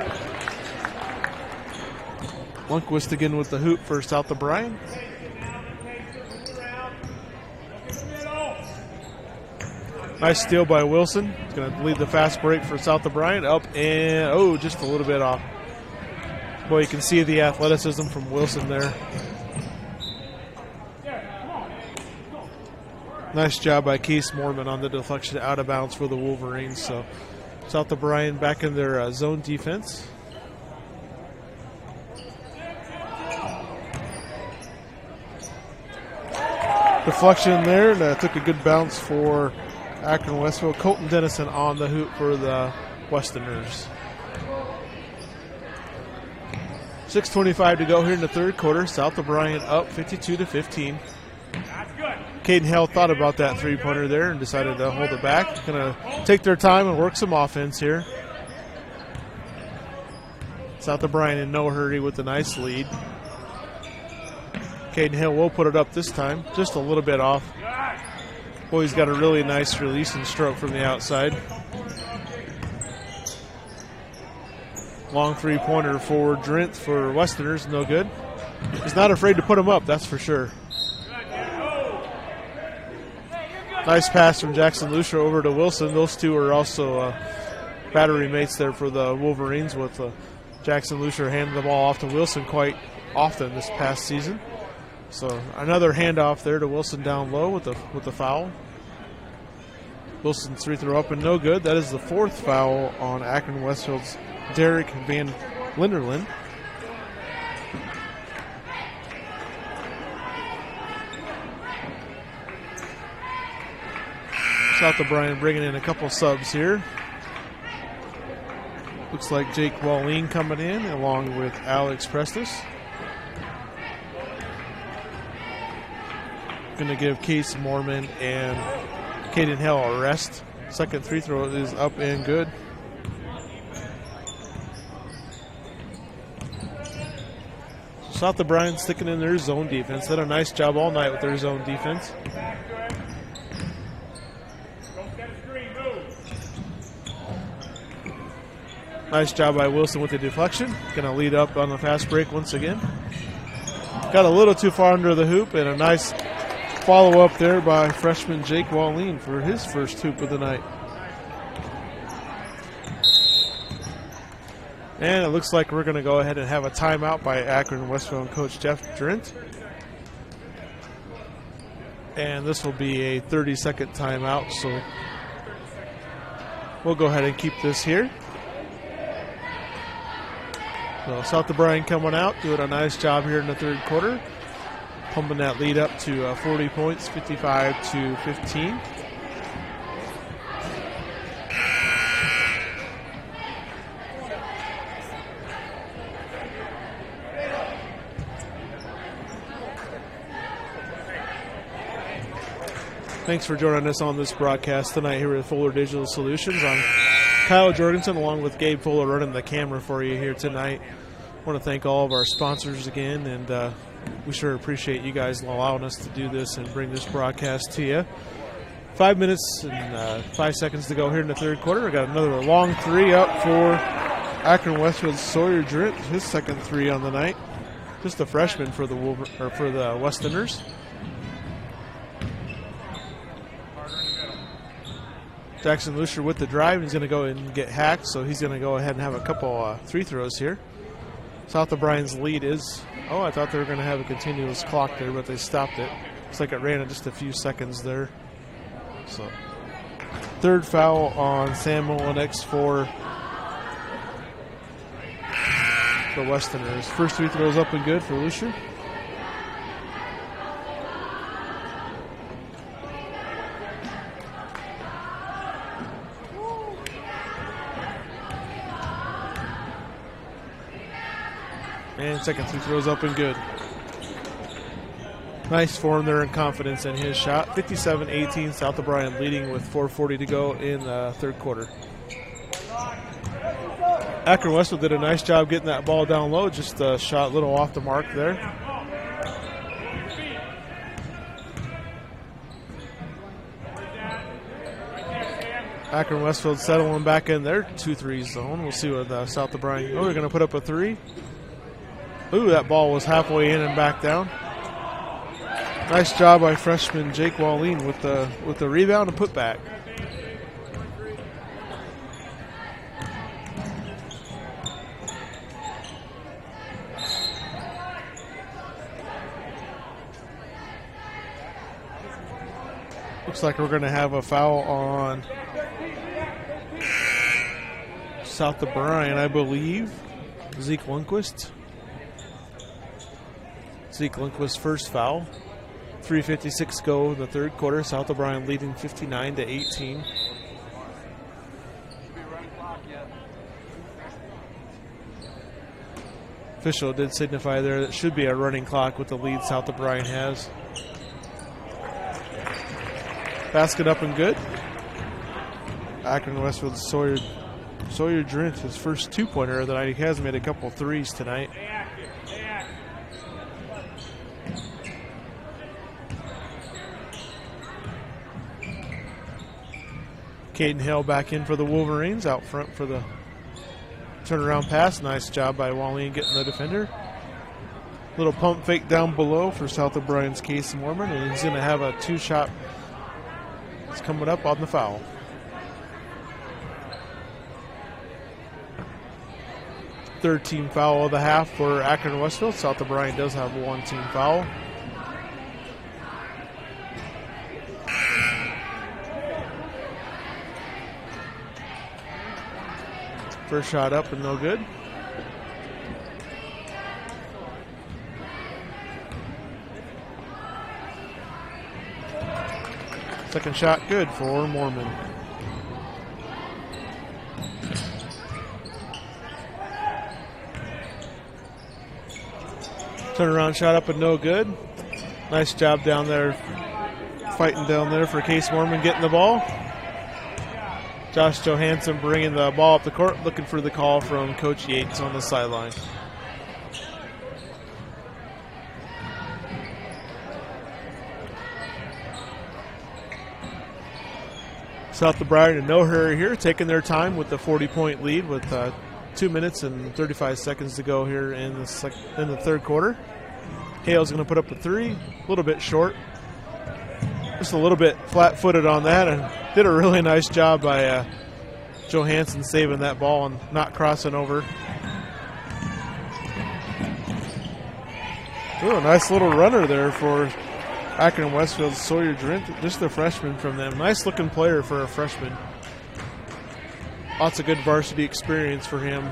Lundquist again with the hoop for South O'Brien. Nice steal by Wilson. He's going to lead the fast break for South O'Brien. Up and, just a little bit off. Boy, you can see the athleticism from Wilson there. Nice job by Case Moorman on the deflection out of bounds for the Wolverines. So South O'Brien back in their zone defense. Deflection there, and took a good bounce for Akron-Westfield. Colton Dennison on the hoop for the Westerners. 6:25 to go here in the third quarter. South O'Brien up 52-15. Caden Hale thought about that three-pointer there and decided to hold it back. Going to take their time and work some offense here. South O'Brien in no hurry with a nice lead. Caden Hill will put it up this time, just a little bit off. Boy, he's got a really nice release and stroke from the outside. Long three-pointer for Drent for Westerners, no good. He's not afraid to put him up, that's for sure. Nice pass from Jackson Lucia over to Wilson. Those two are also battery mates there for the Wolverines, with Jackson Lucia handing the ball off to Wilson quite often this past season. So another handoff there to Wilson down low with the foul. Wilson's free throw up and no good. That is the fourth foul on Akron-Westfield's Derek Van Linderland. South O'Brien bringing in a couple subs here. Looks like Jake Walleen coming in along with Alex Prestis. Going to give Case Moorman and Caden Hale a rest. Second free throw is up and good. South O'Brien sticking in their zone defense. Did a nice job all night with their zone defense. Nice job by Wilson with the deflection. Going to lead up on the fast break once again. Got a little too far under the hoop, and a nice follow-up there by freshman Jake Walleen for his first hoop of the night. And it looks like we're going to go ahead and have a timeout by Akron-Westfield coach Jeff Drent. And this will be a 30-second timeout, so we'll go ahead and keep this here. So South O'Brien coming out, doing a nice job here in the third quarter. Pumping that lead up to 40 points, 55-15. Thanks for joining us on this broadcast tonight here at Fuller Digital Solutions. I'm Kyle Jorgensen along with Gabe Fuller running the camera for you here tonight. I want to thank all of our sponsors again, and we sure appreciate you guys allowing us to do this and bring this broadcast to you. 5 minutes and 5 seconds to go here in the third quarter. I got another long three up for Akron-Westfield Sawyer Drent, his second three on the night. Just a freshman for the Westerners. Jackson Lucia with the drive. He's going to go and get hacked, so he's going to go ahead and have a couple free throws here. South O'Brien's lead is, I thought they were going to have a continuous clock there, but they stopped it. Looks like it ran in just a few seconds there. So Third foul on Sam Olenex for the Westerners. First free throws up and good for Lucier. And second free throws up and good. Nice form there and confidence in his shot. 57-18, South O'Brien leading with 4:40 to go in the third quarter. Akron-Westfield did a nice job getting that ball down low, just shot a little off the mark there. Akron-Westfield settling back in their 2-3 zone. We'll see what South O'Brien. Oh, they're going to put up a three. Ooh, that ball was halfway in and back down. Nice job by freshman Jake Wallin with the rebound and putback. Looks like we're going to have a foul on South O'Brien, I believe. Zeke Lundquist. Zeke Lundquist's first foul. 3:56 go in the third quarter. South O'Brien leading 59-18. Official did signify there that should be a running clock with the lead South O'Brien has. Basket up and good. Akron-Westfield Sawyer Drint, his first two-pointer of the night. He has made a couple threes tonight. Caden Hill back in for the Wolverines, out front for the turnaround pass. Nice job by Wallin getting the defender. Little pump fake down below for South O'Brien's Casey Mormon, and he's going to have a two-shot. It's coming up on the foul. Third team foul of the half for Akron-Westfield. South O'Brien does have one team foul. First shot up and no good. Second shot good for Mormon. Turnaround shot up and no good. Nice job down there, fighting down there for Case Mormon getting the ball. Josh Johansson bringing the ball up the court, looking for the call from Coach Yates on the sideline. South O'Brien in no hurry here, taking their time with the 40-point lead with 2 minutes and 35 seconds to go here in the third quarter. Hale's going to put up a three, a little bit short. Just a little bit flat-footed on that, and did a really nice job by Johansson saving that ball and not crossing over. Ooh, a nice little runner there for Akron-Westfield Sawyer Drint, just a freshman from them. Nice-looking player for a freshman. Lots of good varsity experience for him.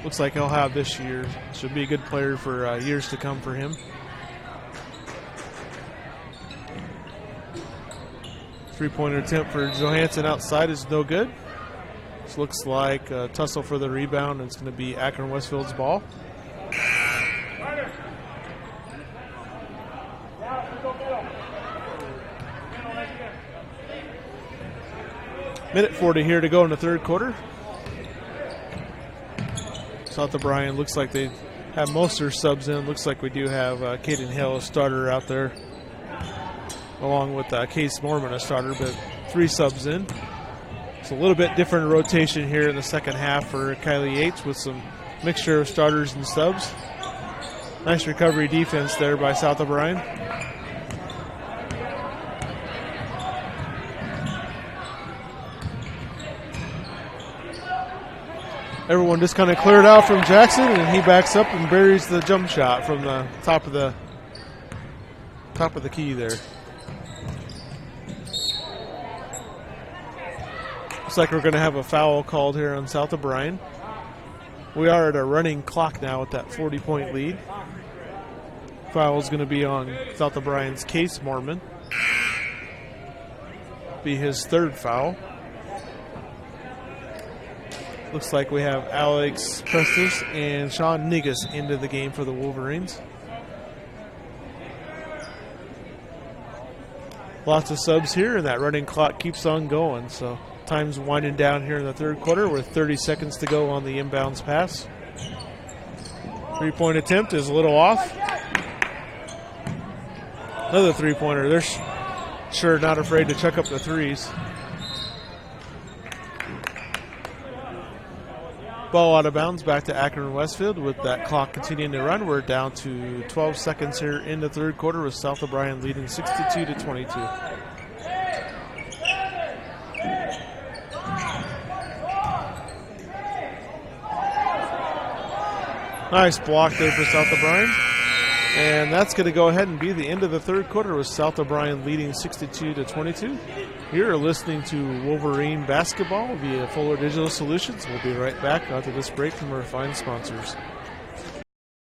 Looks like he'll have this year. Should be a good player for years to come for him. Three-pointer attempt for Johansson outside is no good. This looks like a tussle for the rebound, and it's going to be Akron-Westfield's ball. Minute 40 here to go in the third quarter. South O'Brien looks like they have most of their subs in. Looks like we do have Caden Hill, a starter out there, along with Case Mormon, a starter, but 3 subs in. It's a little bit different rotation here in the second half for Kylie Yates with some mixture of starters and subs. Nice recovery defense there by South O'Brien. Everyone just kind of cleared out from Jackson, and he backs up and buries the jump shot from the top of the key there. Looks like we're going to have a foul called here on South O'Brien. We are at a running clock now with that 40-point lead. Foul is going to be on South O'Brien's Case Mormon. Be his third foul. Looks like we have Alex Prestis and Sean Nigas into the game for the Wolverines. Lots of subs here, and that running clock keeps on going. So time's winding down here in the third quarter with 30 seconds to go on the inbounds pass. Three-point attempt is a little off. Another three-pointer. They're sure not afraid to chuck up the threes. Ball out of bounds back to Akron-Westfield with that clock continuing to run. We're down to 12 seconds here in the third quarter with South O'Brien leading 62-22. Nice block there for South O'Brien. And that's going to go ahead and be the end of the third quarter with South O'Brien leading 62-22. You're listening to Wolverine Basketball via Fuller Digital Solutions. We'll be right back after this break from our fine sponsors.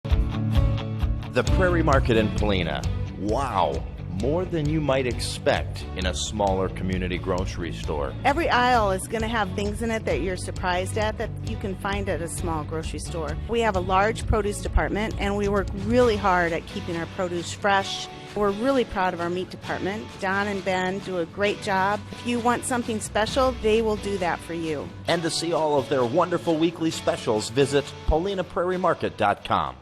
The Prairie Market in Polina. Wow, more than you might expect in a smaller community grocery store. Every aisle is going to have things in it that you're surprised at that you can find at a small grocery store. We have a large produce department, and we work really hard at keeping our produce fresh. We're really proud of our meat department. Don and Ben do a great job. If you want something special, they will do that for you. And to see all of their wonderful weekly specials, visit PaulinaPrairieMarket.com.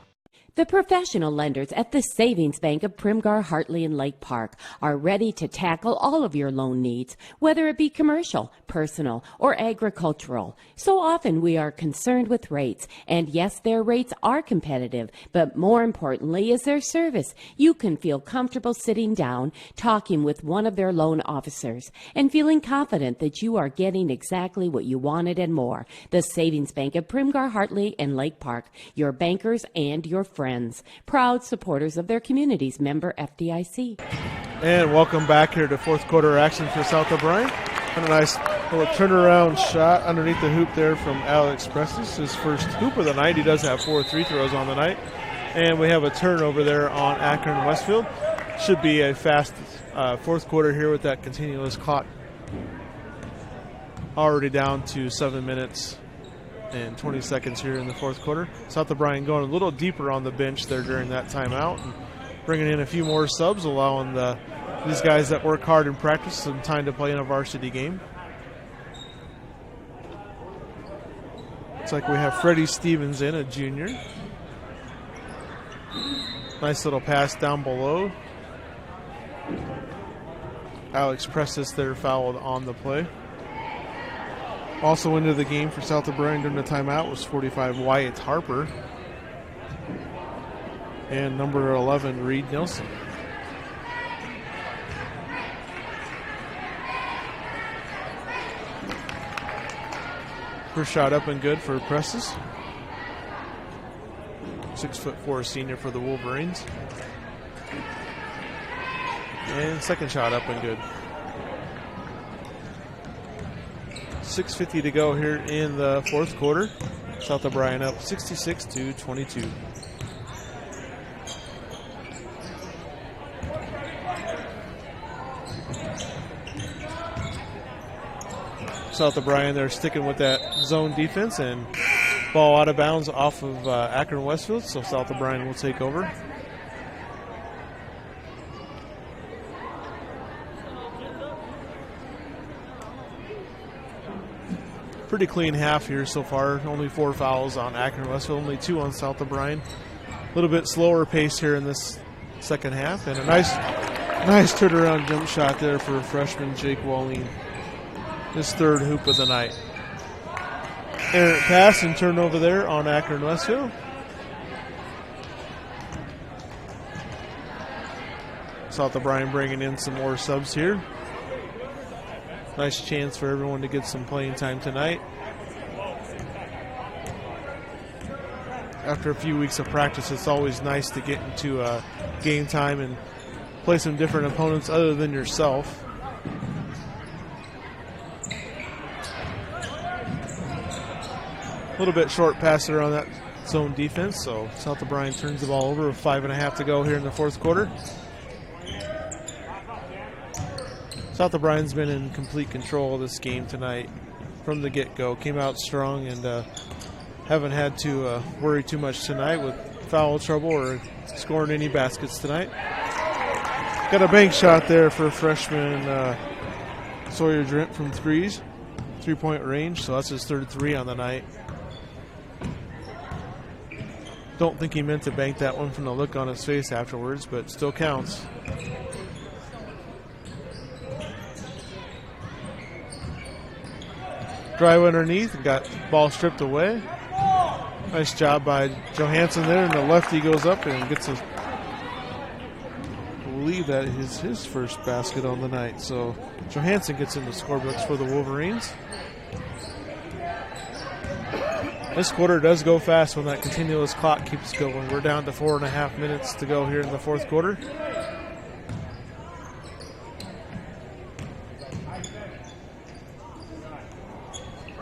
The professional lenders at the Savings Bank of Primgar, Hartley, and Lake Park are ready to tackle all of your loan needs, whether it be commercial, personal, or agricultural. So often we are concerned with rates, and yes, their rates are competitive, but more importantly is their service. You can feel comfortable sitting down, talking with one of their loan officers, and feeling confident that you are getting exactly what you wanted and more. The Savings Bank of Primgar, Hartley, and Lake Park, your bankers and your friends. Proud supporters of their communities, member FDIC. And welcome back here to fourth quarter action for South O'Brien. And a nice little turnaround shot underneath the hoop there from Alex Prestis. His first hoop of the night. He does have 4 free throws on the night. And we have a turnover there on Akron-Westfield. Should be a fast fourth quarter here with that continuous clock. Already down to 7 minutes and 20 seconds here in the fourth quarter. South O'Brien going a little deeper on the bench there during that timeout and bringing in a few more subs, allowing these guys that work hard in practice some time to play in a varsity game. Looks like we have Freddie Stevens in, a junior. Nice little pass down below. Alex Prestis there fouled on the play. Also into the game for South O'Brien during the timeout was 45 Wyatt Harper and number 11 Reed Nelson. First shot up and good for Prestis. 6'4" senior for the Wolverines. And second shot up and good. 6:50 to go here in the fourth quarter. South O'Brien up 66-22. South O'Brien, they're sticking with that zone defense, and ball out of bounds off of Akron-Westfield, so South O'Brien will take over. Pretty clean half here so far. Only 4 fouls on Akron-Westfield, only 2 on South O'Brien. A little bit slower pace here in this second half, and a nice turnaround jump shot there for freshman Jake Wallin. His third hoop of the night. Errant pass and turnover there on Akron-Westfield. South O'Brien bringing in some more subs here. Nice chance for everyone to get some playing time tonight. After a few weeks of practice, it's always nice to get into game time and play some different opponents other than yourself. A little bit short pass there on that zone defense, so South O'Brien turns the ball over with 5.5 to go here in the fourth quarter. South O'Brien's been in complete control of this game tonight from the get-go. Came out strong and haven't had to worry too much tonight with foul trouble or scoring any baskets tonight. Got a bank shot there for freshman Sawyer Drent from three-point range, so that's his third three on the night. Don't think he meant to bank that one from the look on his face afterwards, but still counts. Drive underneath and got ball stripped away. Nice job by Johansson there, and the lefty goes up and gets I believe that is his first basket on the night. So Johansson gets in the scorebooks for the Wolverines. This quarter does go fast when that continuous clock keeps going. We're down to 4.5 minutes to go here in the fourth quarter.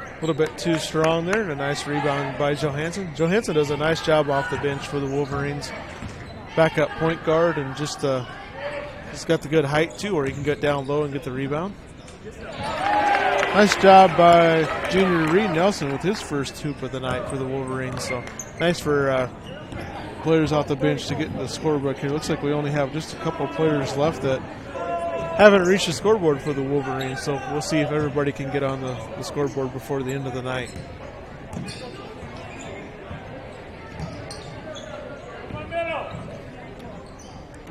A little bit too strong there, and a nice rebound by Johansson. Johansson does a nice job off the bench for the Wolverines. Backup point guard, and just got the good height too, where he can get down low and get the rebound. Nice job by junior Reed Nelson with his first hoop of the night for the Wolverines. So nice for players off the bench to get in the scorebook here. Looks like we only have just a couple of players left that haven't reached the scoreboard for the Wolverines. So we'll see if everybody can get on the scoreboard before the end of the night.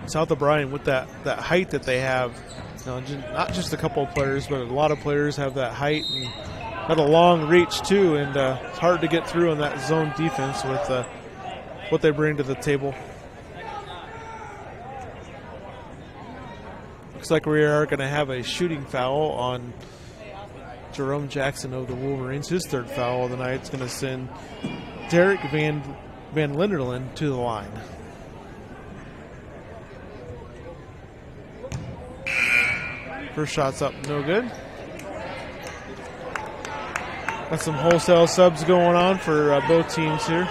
South O'Brien with that height that they have. Not just a couple of players, but a lot of players have that height and have a long reach too, and it's hard to get through on that zone defense with what they bring to the table. Looks like we are going to have a shooting foul on Jerome Jackson of the Wolverines. His third foul of the night is going to send Derek Van Linderland to the line. First shot's up, no good. Got some wholesale subs going on for both teams here.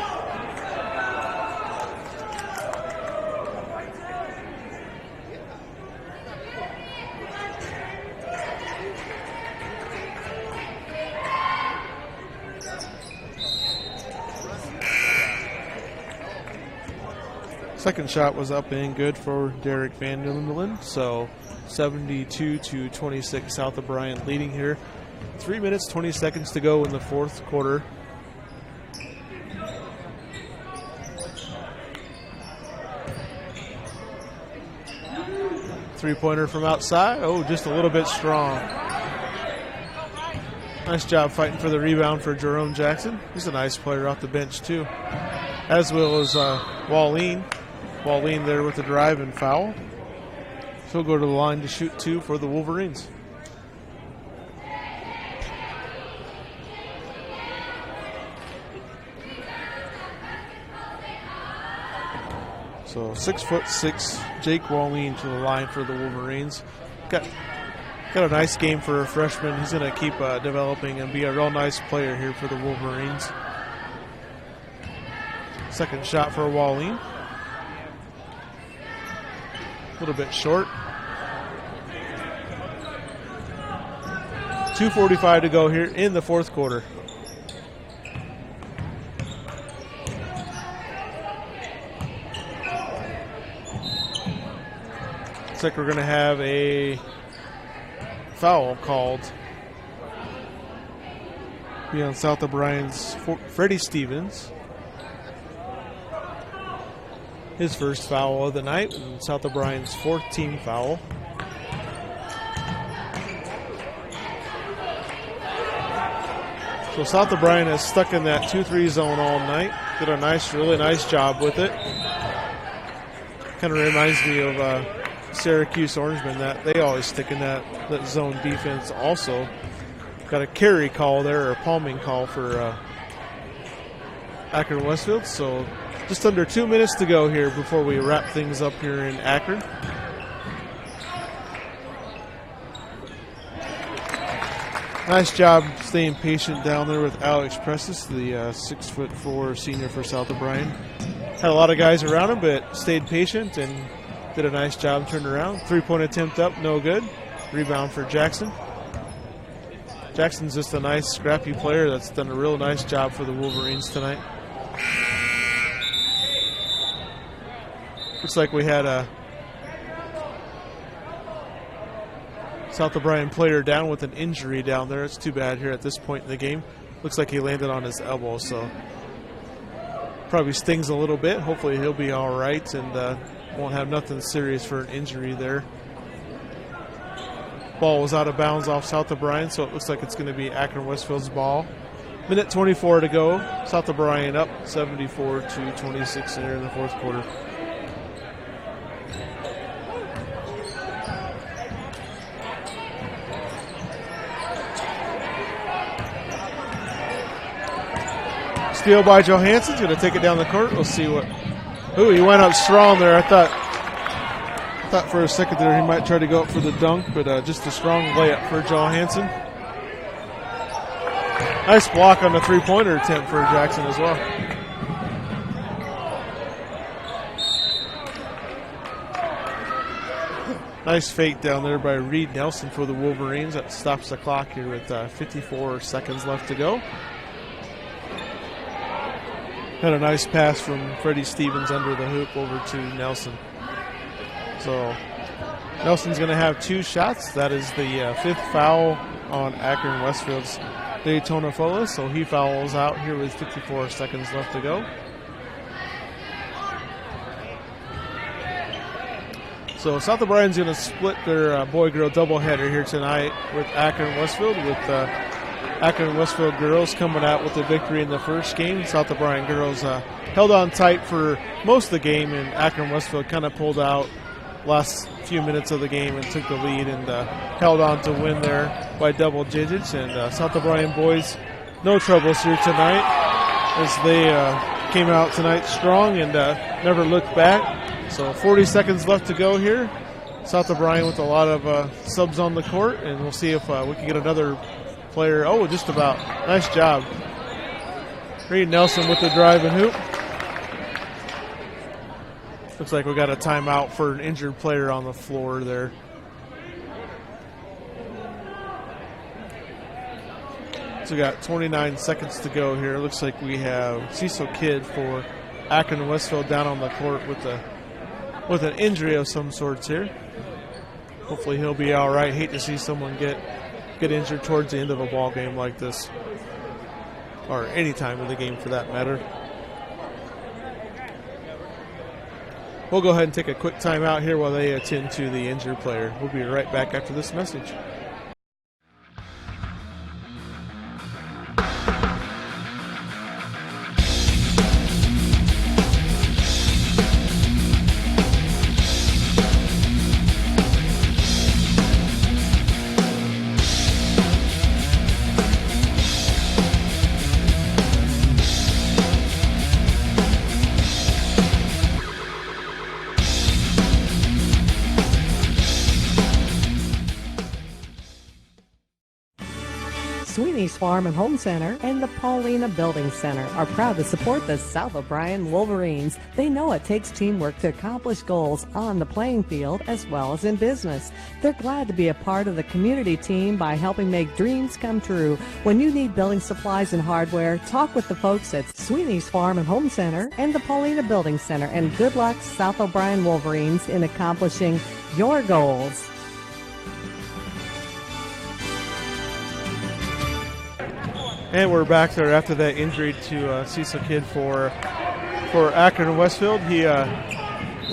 Second shot was up and good for Derek Van Linderland, so 72-26, South O'Brien leading here. 3 minutes, 20 seconds to go in the fourth quarter. Three-pointer from outside. Oh, just a little bit strong. Nice job fighting for the rebound for Jerome Jackson. He's a nice player off the bench, too. As well as Wallene. Wallene there with the drive and foul. So he'll go to the line to shoot two for the Wolverines. So 6'6", Jake Wallene to the line for the Wolverines. Got a nice game for a freshman. He's going to keep developing and be a real nice player here for the Wolverines. Second shot for Wallene. A little bit short. 2:45 to go here in the fourth quarter. Looks like we're going to have a foul called. Be on South O'Brien's Freddie Stevens. His first foul of the night, and South O'Brien's fourth team foul. So South O'Brien has stuck in that 2-3 zone all night. Did a really nice job with it. Kind of reminds me of Syracuse Orangemen, that they always stick in that zone defense also. Got a carry call there, or a palming call for Akron-Westfield. So just under 2 minutes to go here before we wrap things up here in Akron. Nice job staying patient down there with Alex Prestis, the 6'4" senior for South O'Brien. Had a lot of guys around him, but stayed patient and did a nice job turning around. 3-point attempt up, no good. Rebound for Jackson. Jackson's just a nice, scrappy player that's done a real nice job for the Wolverines tonight. Looks like we had a South O'Brien player down with an injury down there. It's too bad here at this point in the game. Looks like he landed on his elbow, so probably stings a little bit. Hopefully he'll be all right and won't have nothing serious for an injury there. Ball was out of bounds off South O'Brien, so it looks like it's going to be Akron-Westfield's ball. Minute 24 to go. South O'Brien up 74-26 here in the fourth quarter. Steal by Johansson's going to take it down the court. We'll see what. Ooh, he went up strong there. I thought for a second there he might try to go up for the dunk, but just a strong layup for Johansson. Nice block on the three-pointer attempt for Jackson as well. Nice fake down there by Reed Nelson for the Wolverines. That stops the clock here with 54 seconds left to go. Had a nice pass from Freddie Stevens under the hoop over to Nelson. So Nelson's going to have 2 shots. That is the 5th foul on Akron-Westfield's Daytona Fola. So he fouls out here with 54 seconds left to go. So South O'Brien's going to split their boy-girl doubleheader here tonight with Akron-Westfield, with Akron-Westfield girls coming out with the victory in the first game. South O'Brien girls held on tight for most of the game, and Akron-Westfield kind of pulled out last few minutes of the game and took the lead and held on to win there by double digits. And South O'Brien boys, no troubles here tonight as they came out tonight strong and never looked back. So 40 seconds left to go here. South O'Brien with a lot of subs on the court, and we'll see if we can get another player. Oh, just about. Nice job. Reed Nelson with the drive and hoop. Looks like we got a timeout for an injured player on the floor there. So we got 29 seconds to go here. Looks like we have Cecil Kidd for Akron-Westfield down on the court with an injury of some sorts here. Hopefully he'll be all right. Hate to see someone get injured towards the end of a ball game like this, or any time of the game for that matter. We'll go ahead and take a quick timeout here while they attend to the injured player. We'll be right back after this message. Sweeney's Farm and Home Center and the Paulina Building Center are proud to support the South O'Brien Wolverines. They know it takes teamwork to accomplish goals on the playing field as well as in business. They're glad to be a part of the community team by helping make dreams come true. When you need building supplies and hardware, talk with the folks at Sweeney's Farm and Home Center and the Paulina Building Center. And good luck, South O'Brien Wolverines, in accomplishing your goals. And we're back there after that injury to Cecil Kidd for Akron-Westfield. He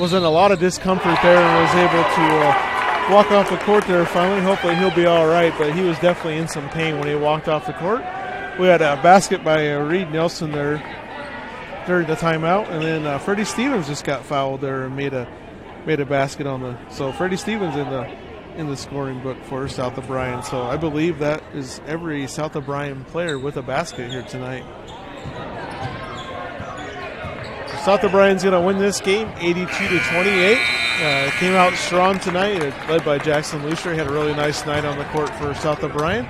was in a lot of discomfort there and was able to walk off the court there finally. Hopefully he'll be all right, but he was definitely in some pain when he walked off the court. We had a basket by Reed Nelson there during the timeout, and then Freddie Stevens just got fouled there and made a basket on the. So Freddie Stevens in the scoring book for South O'Brien. So I believe that is every South O'Brien player with a basket here tonight. South O'Brien's going to win this game 82-28. Came out strong tonight, led by Jackson Lucier. Had a really nice night on the court for South O'Brien.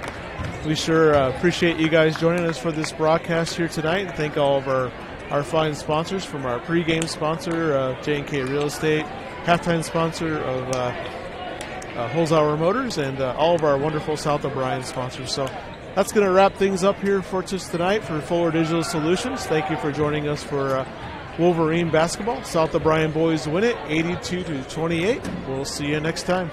We sure appreciate you guys joining us for this broadcast here tonight, and thank all of our fine sponsors, from our pregame sponsor, J&K Real Estate, halftime sponsor of Holzhauer Motors, and all of our wonderful South O'Brien sponsors. So that's going to wrap things up here for us tonight for Fuller Digital Solutions. Thank you for joining us for Wolverine basketball. South O'Brien boys win it 82-28. We'll see you next time.